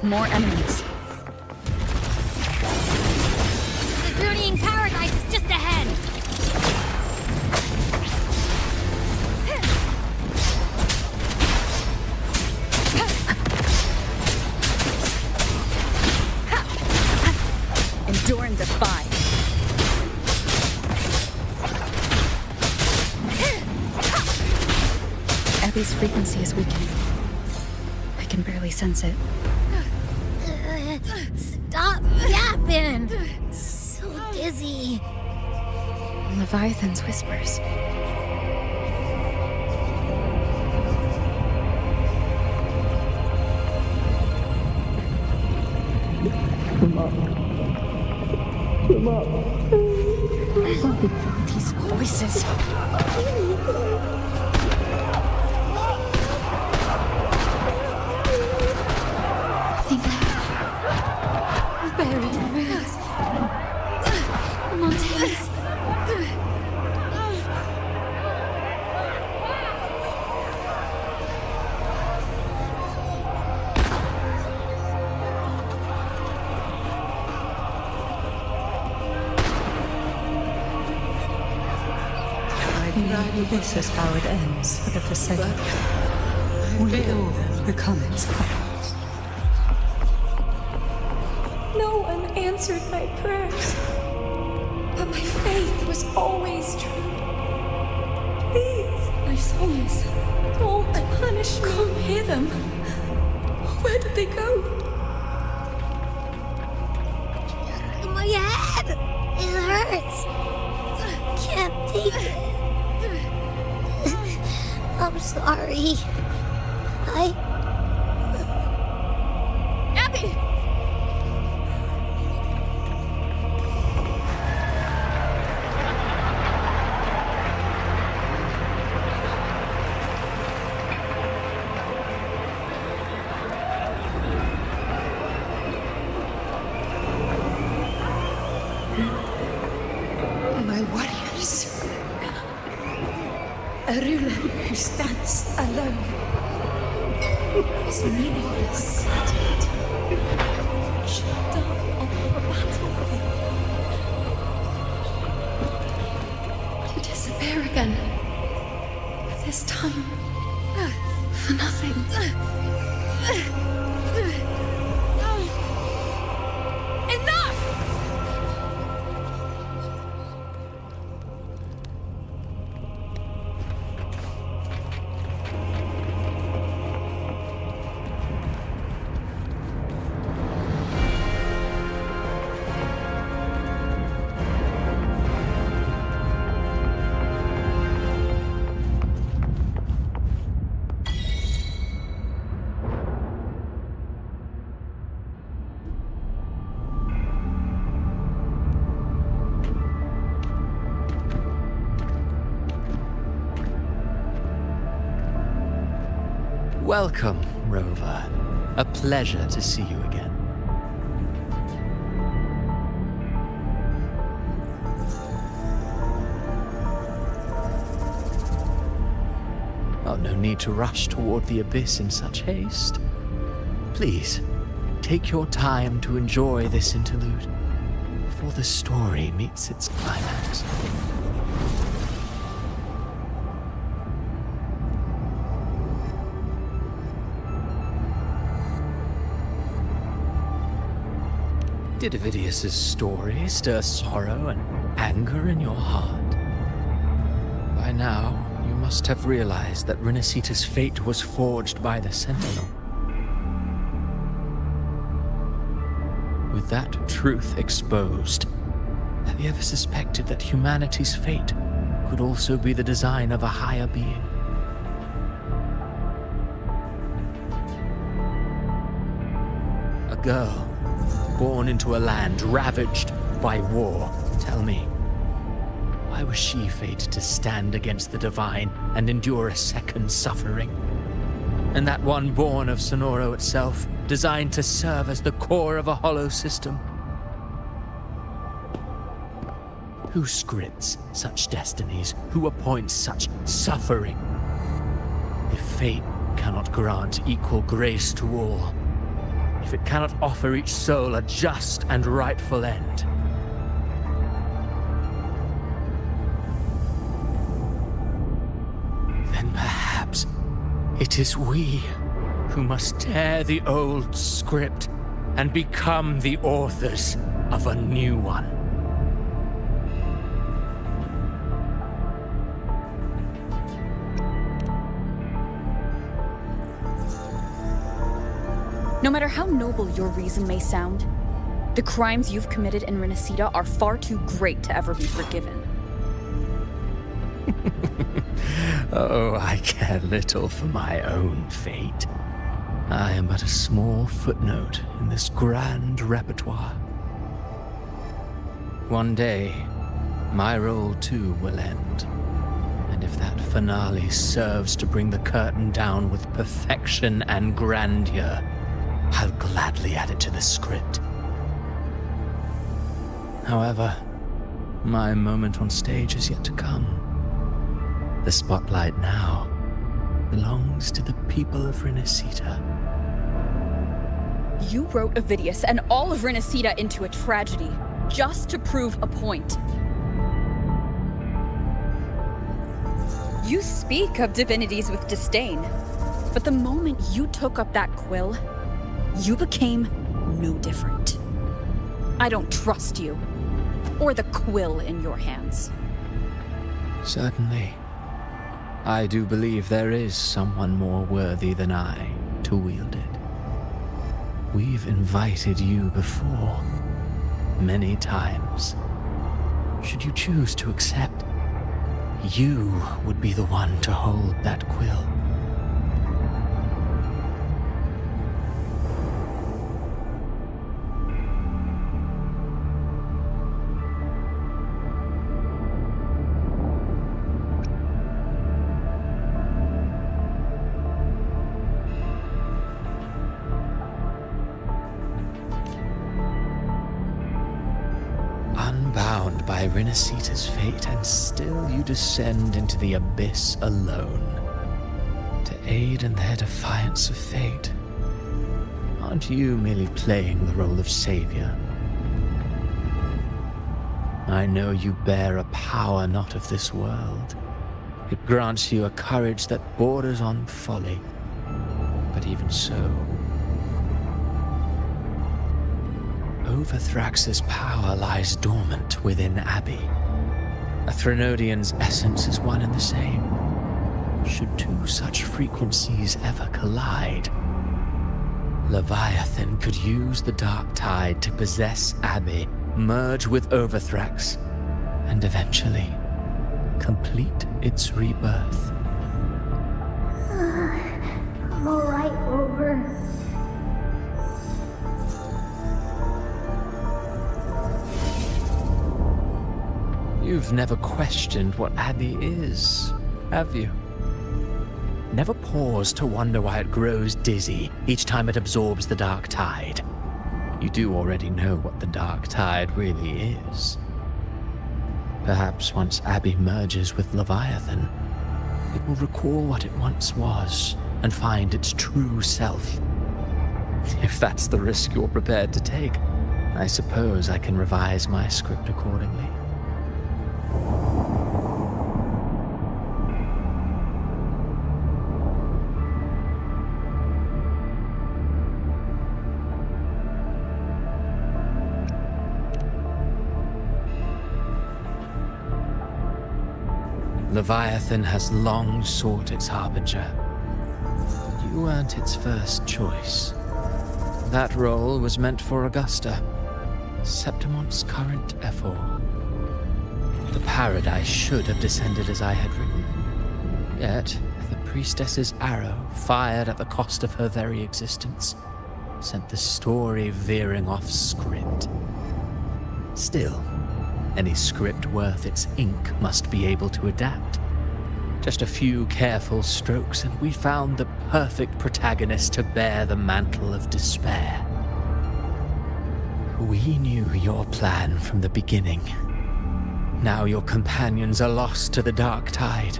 More enemies. The journeying paradise is just ahead. Endure and defy. Abby's frequency is weakening. I can barely sense it. Stop yapping! So dizzy. Leviathan's whispers. Come up. Come up. These voices. Buried in ruins. Mountains. This is how it ends for the Forsaken. We all become its puppets. No one answered my prayers, but my faith was always true. Please, my souls, don't punish me. Come hear them. Where did they go? My head! It hurts! Can't take it. I'm sorry. Abby! My warriors. A ruler who stands alone is meaningless. Shut up on the battlefield. To disappear again. This time, for nothing. Enough! Welcome, Rover. A pleasure to see you again. Oh, no need to rush toward the abyss in such haste. Please, take your time to enjoy this interlude before the story meets its climax. Did Ovidius's story stir sorrow and anger in your heart? By now, you must have realized that Renacita's fate was forged by the Sentinel. With that truth exposed, have you ever suspected that humanity's fate could also be the design of a higher being? A girl born into a land ravaged by war. Tell me, why was she fated to stand against the divine and endure a second suffering? And that one born of Sonoro itself, designed to serve as the core of a hollow system? Who scripts such destinies? Who appoints such suffering? If fate cannot grant equal grace to all, if it cannot offer each soul a just and rightful end, then perhaps it is we who must tear the old script and become the authors of a new one. No matter how noble your reason may sound, the crimes you've committed in Renacita are far too great to ever be forgiven. Oh, I care little for my own fate. I am but a small footnote in this grand repertoire. One day, my role too will end. And if that finale serves to bring the curtain down with perfection and grandeur, I'll gladly add it to the script. However, my moment on stage is yet to come. The spotlight now belongs to the people of Renacita. You wrote Ovidius and all of Renacita into a tragedy, just to prove a point. You speak of divinities with disdain, but the moment you took up that quill, you became no different. I don't trust you, or the quill in your hands. Certainly. I do believe there is someone more worthy than I to wield it. We've invited you before, many times. Should you choose to accept, you would be the one to hold that quill. Unbound by Renacita's fate, and still you descend into the abyss alone, to aid in their defiance of fate. Aren't you merely playing the role of savior? I know you bear a power not of this world. It grants you a courage that borders on folly. But even so, Overthrax's power lies dormant within Abbey. A Threnodian's essence is one and the same. Should two such frequencies ever collide, Leviathan could use the dark tide to possess Abbey, merge with Overthrax, and eventually complete its rebirth. I'm alright, Rover. You've never questioned what Abbey is, have you? Never paused to wonder why it grows dizzy each time it absorbs the dark tide. You do already know what the dark tide really is. Perhaps once Abbey merges with Leviathan, it will recall what it once was and find its true self. If that's the risk you're prepared to take, I suppose I can revise my script accordingly. Leviathan has long sought its harbinger. You weren't its first choice. That role was meant for Augusta, Septimon's current ephor. The paradise should have descended as I had written. Yet, the priestess's arrow, fired at the cost of her very existence, sent the story veering off script. Still, any script worth its ink must be able to adapt. Just a few careful strokes and we found the perfect protagonist to bear the mantle of despair. We knew your plan from the beginning. Now your companions are lost to the dark tide,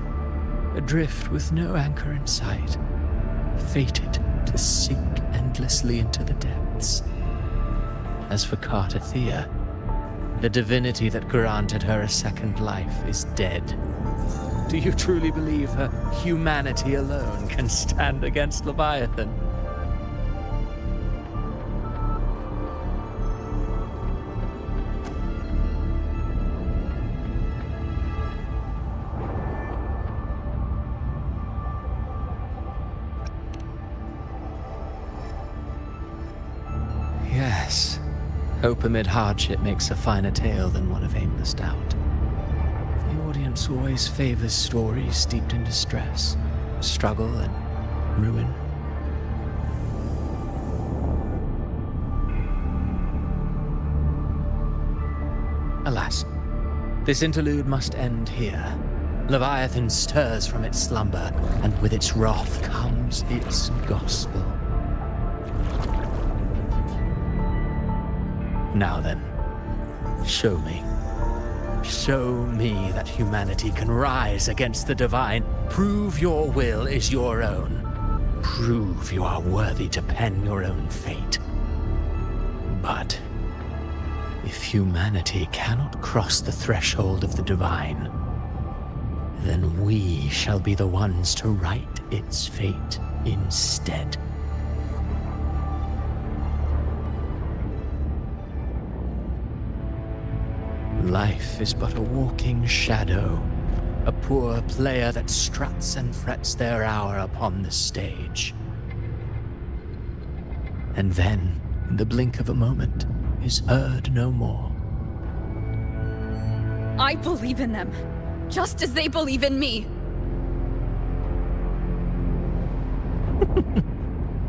adrift with no anchor in sight, fated to sink endlessly into the depths. As for Cartathea, the divinity that granted her a second life is dead. Do you truly believe her humanity alone can stand against Leviathan? Yes. Hope amid hardship makes a finer tale than one of aimless doubt. The audience always favors stories steeped in distress, struggle, and ruin. Alas, this interlude must end here. Leviathan stirs from its slumber, and with its wrath comes its gospel. Now then, show me. Show me that humanity can rise against the divine. Prove your will is your own. Prove you are worthy to pen your own fate. But if humanity cannot cross the threshold of the divine, then we shall be the ones to write its fate instead. Life is but a walking shadow, a poor player that struts and frets their hour upon the stage. And then, in the blink of a moment, is heard no more. I believe in them, just as they believe in me.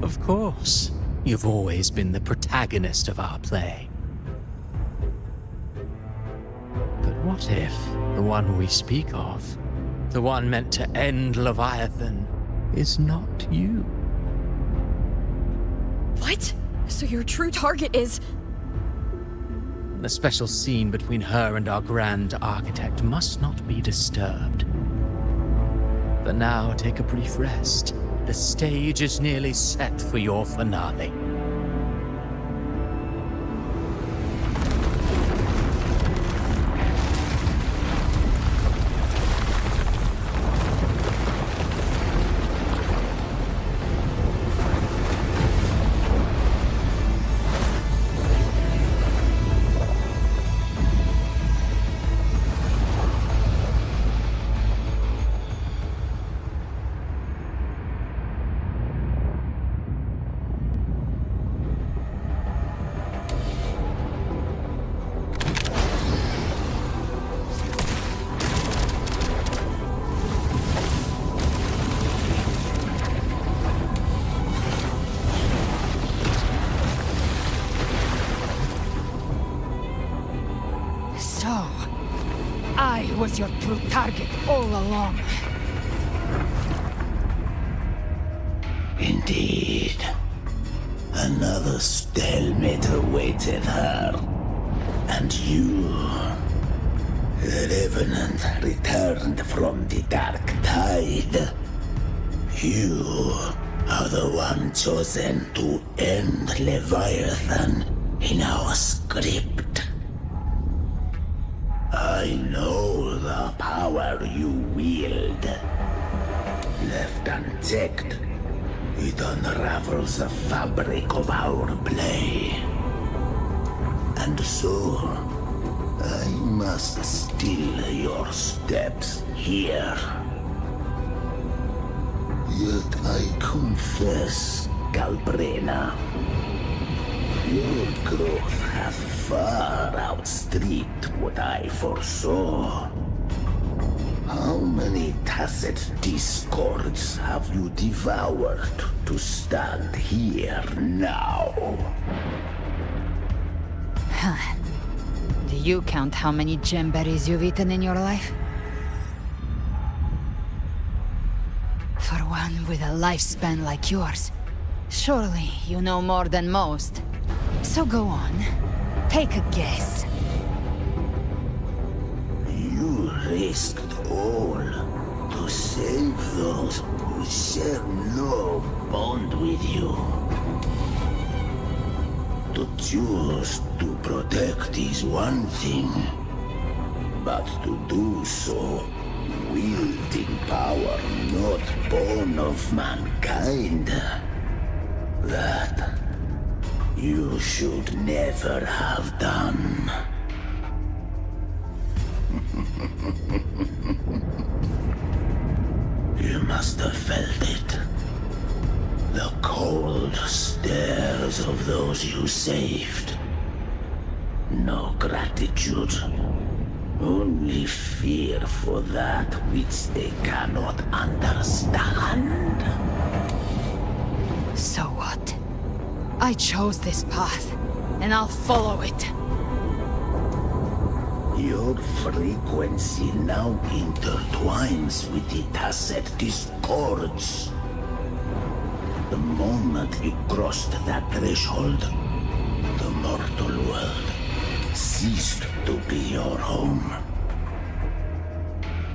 Of course, you've always been the protagonist of our play. But what if the one we speak of, the one meant to end Leviathan, is not you? What? So your true target is... The special scene between her and our Grand Architect must not be disturbed. But now take a brief rest. The stage is nearly set for your finale. I was your true target all along. Indeed. Another stalemate awaited her. And you, the Revenant returned from the Dark Tide. You are the one chosen to end Leviathan in our script. I know the power you wield. Left unchecked, it unravels the fabric of our play. And so, I must still your steps here. Yet I confess, galbrena, your growth hath far outstripped what I foresaw. How many tacit discords have you devoured to stand here now? Do you count how many gemberries you've eaten in your life? For one with a lifespan like yours, surely you know more than most. So go on, take a guess. You risked all to save those who share no bond with you. To choose to protect is one thing, but to do so wielding power not born of mankind, that you should never have done. You must have felt it. The cold stares of those you saved. No gratitude. Only fear for that which they cannot understand. So what? I chose this path, and I'll follow it. Your frequency now intertwines with the tacit discords. The moment you crossed that threshold, the mortal world ceased to be your home.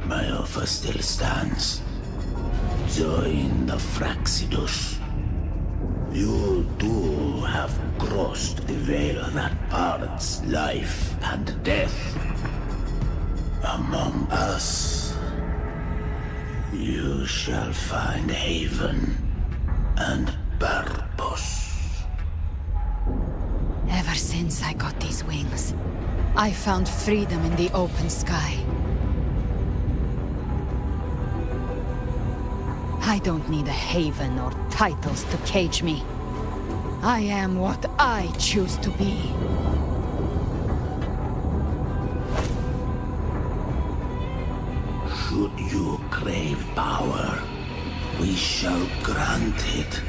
My offer still stands. Join the Fraxidus. You too have crossed the veil that parts life and death. Among us, you shall find haven and purpose. Ever since I got these wings, I found freedom in the open sky. I don't need a haven or titles to cage me. I am what I choose to be. Should you crave power, we shall grant it.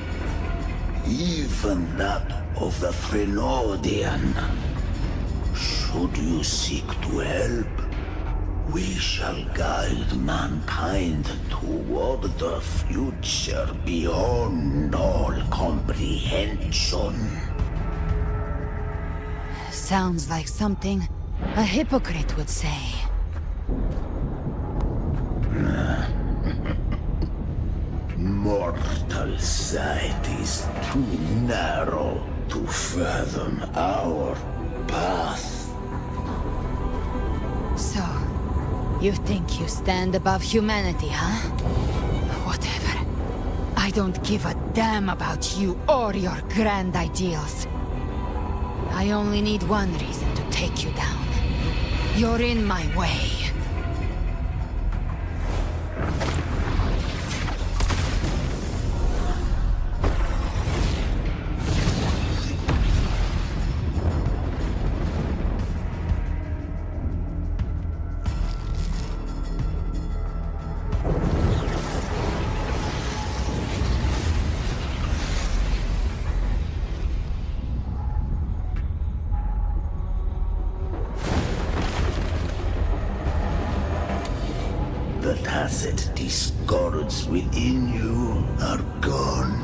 Even that of the Threnodian. Should you seek to help, we shall guide mankind toward the future beyond all comprehension. Sounds like something a hypocrite would say. Mortal sight is too narrow to fathom our path. So, you think you stand above humanity, huh? Whatever. I don't give a damn about you or your grand ideals. I only need one reason to take you down. You're in my way. The tacit discords within you are gone.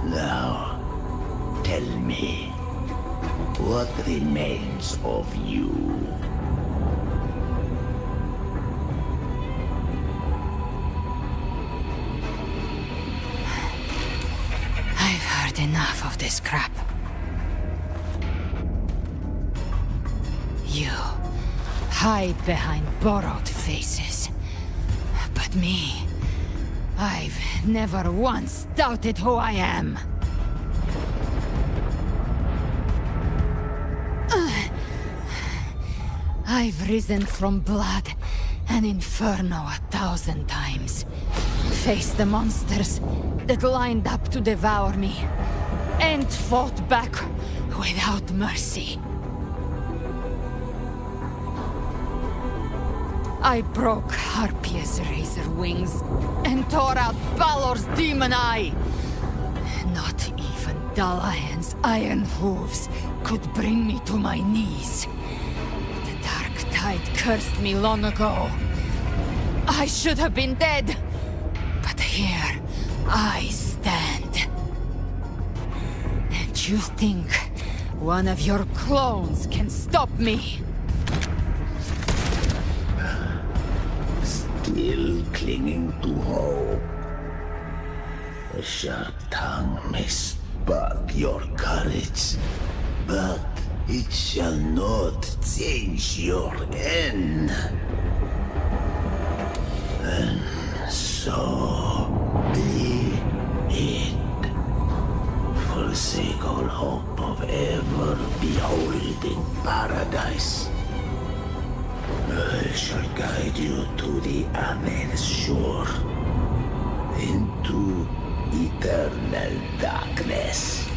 Now, tell me, what remains of you? But enough of this crap. You hide behind borrowed faces. But me, I've never once doubted who I am. I've risen from blood and inferno 1,000 times. Faced the monsters that lined up to devour me, and fought back without mercy. I broke Harpia's razor wings and tore out Balor's demon eye. Not even Dalahan's iron hooves could bring me to my knees. The dark tide cursed me long ago. I should have been dead, but here I stand. And you think one of your clones can stop me? Still clinging to hope. A sharp tongue may spark your courage, but it shall not change your end. And so be it. Forsake all hope of ever beholding paradise. I shall guide you to the Amen's shore, into eternal darkness,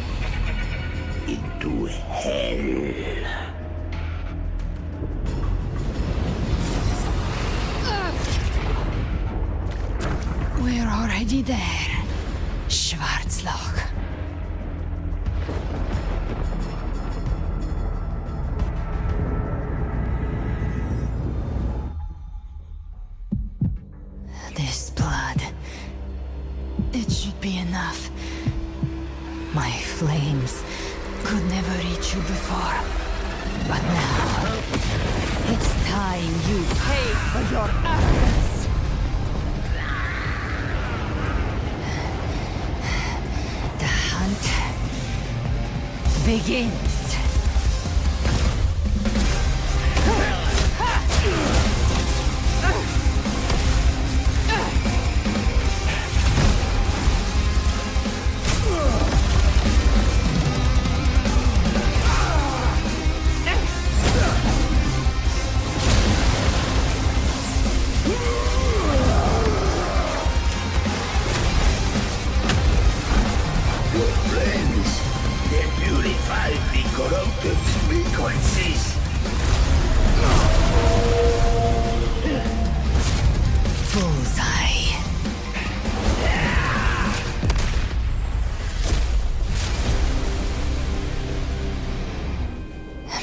into hell. We're already there, Schwarzloch. This blood, it should be enough. My flames could never reach you before, but now, it's time you pay for your arrogance. The hunt begins.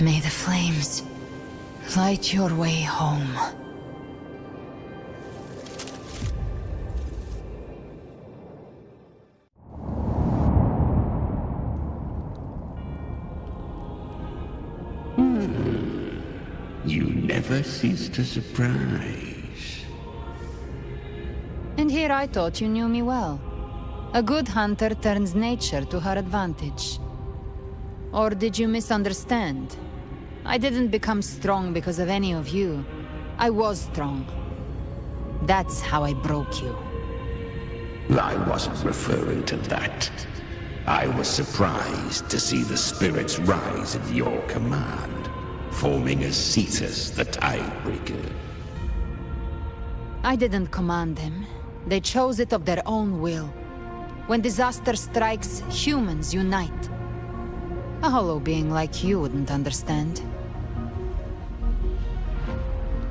May the flames light your way home. You never cease to surprise. And here I thought you knew me well. A good hunter turns nature to her advantage. Or did you misunderstand? I didn't become strong because of any of you. I was strong. That's how I broke you. I wasn't referring to that. I was surprised to see the spirits rise at your command, forming as Cetus the Tidebreaker. I didn't command them. They chose it of their own will. When disaster strikes, humans unite. A hollow being like you wouldn't understand.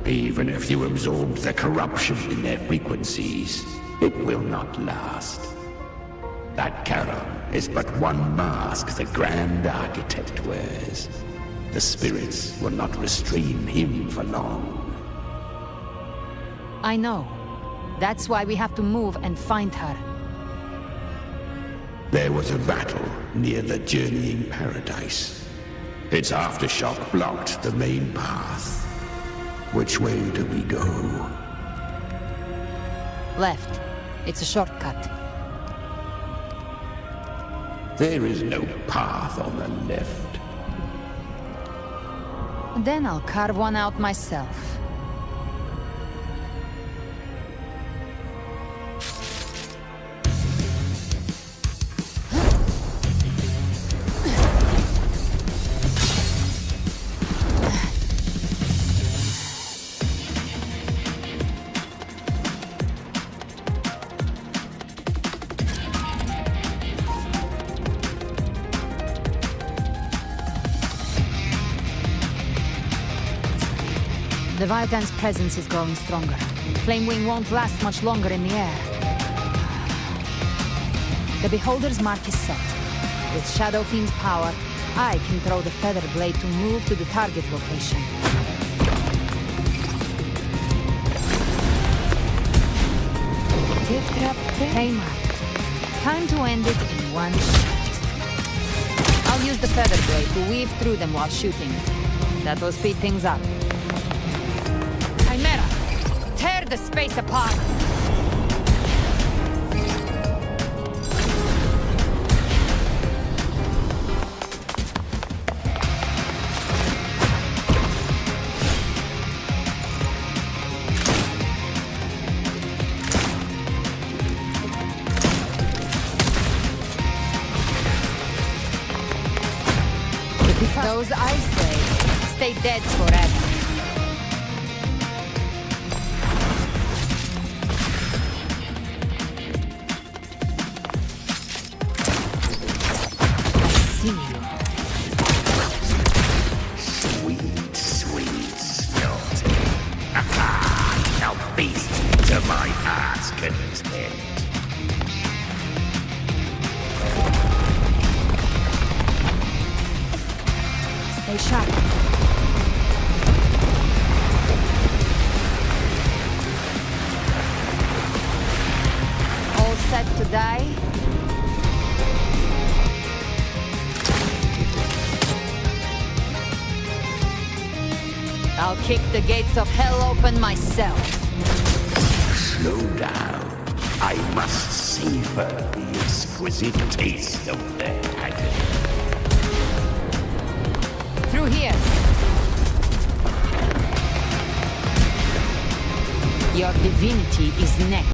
Even if you absorb the corruption in their frequencies, it will not last. That Charon is but one mask the Grand Architect wears. The spirits will not restrain him for long. I know. That's why we have to move and find her. There was a battle near the Journeying Paradise. Its aftershock blocked the main path. Which way do we go? Left. It's a shortcut. There is no path on the left. Then I'll carve one out myself. Leviathan's presence is growing stronger. Flamewing won't last much longer in the air. The Beholder's mark is set. With Shadow Fiend's power, I can throw the Feather Blade to move to the target location. Gift Trap Kmart. Time to end it in one shot. I'll use the Feather Blade to weave through them while shooting. That will speed things up. Chimera! Tear the space apart! Those ice blades stay dead forever. Sweet, sweet skeleton. Now feast to my heart's content. Stay sharp. All set to die? I'll kick the gates of hell open myself. Slow down. I must savor the exquisite taste of their agony. Through here. Your divinity is next.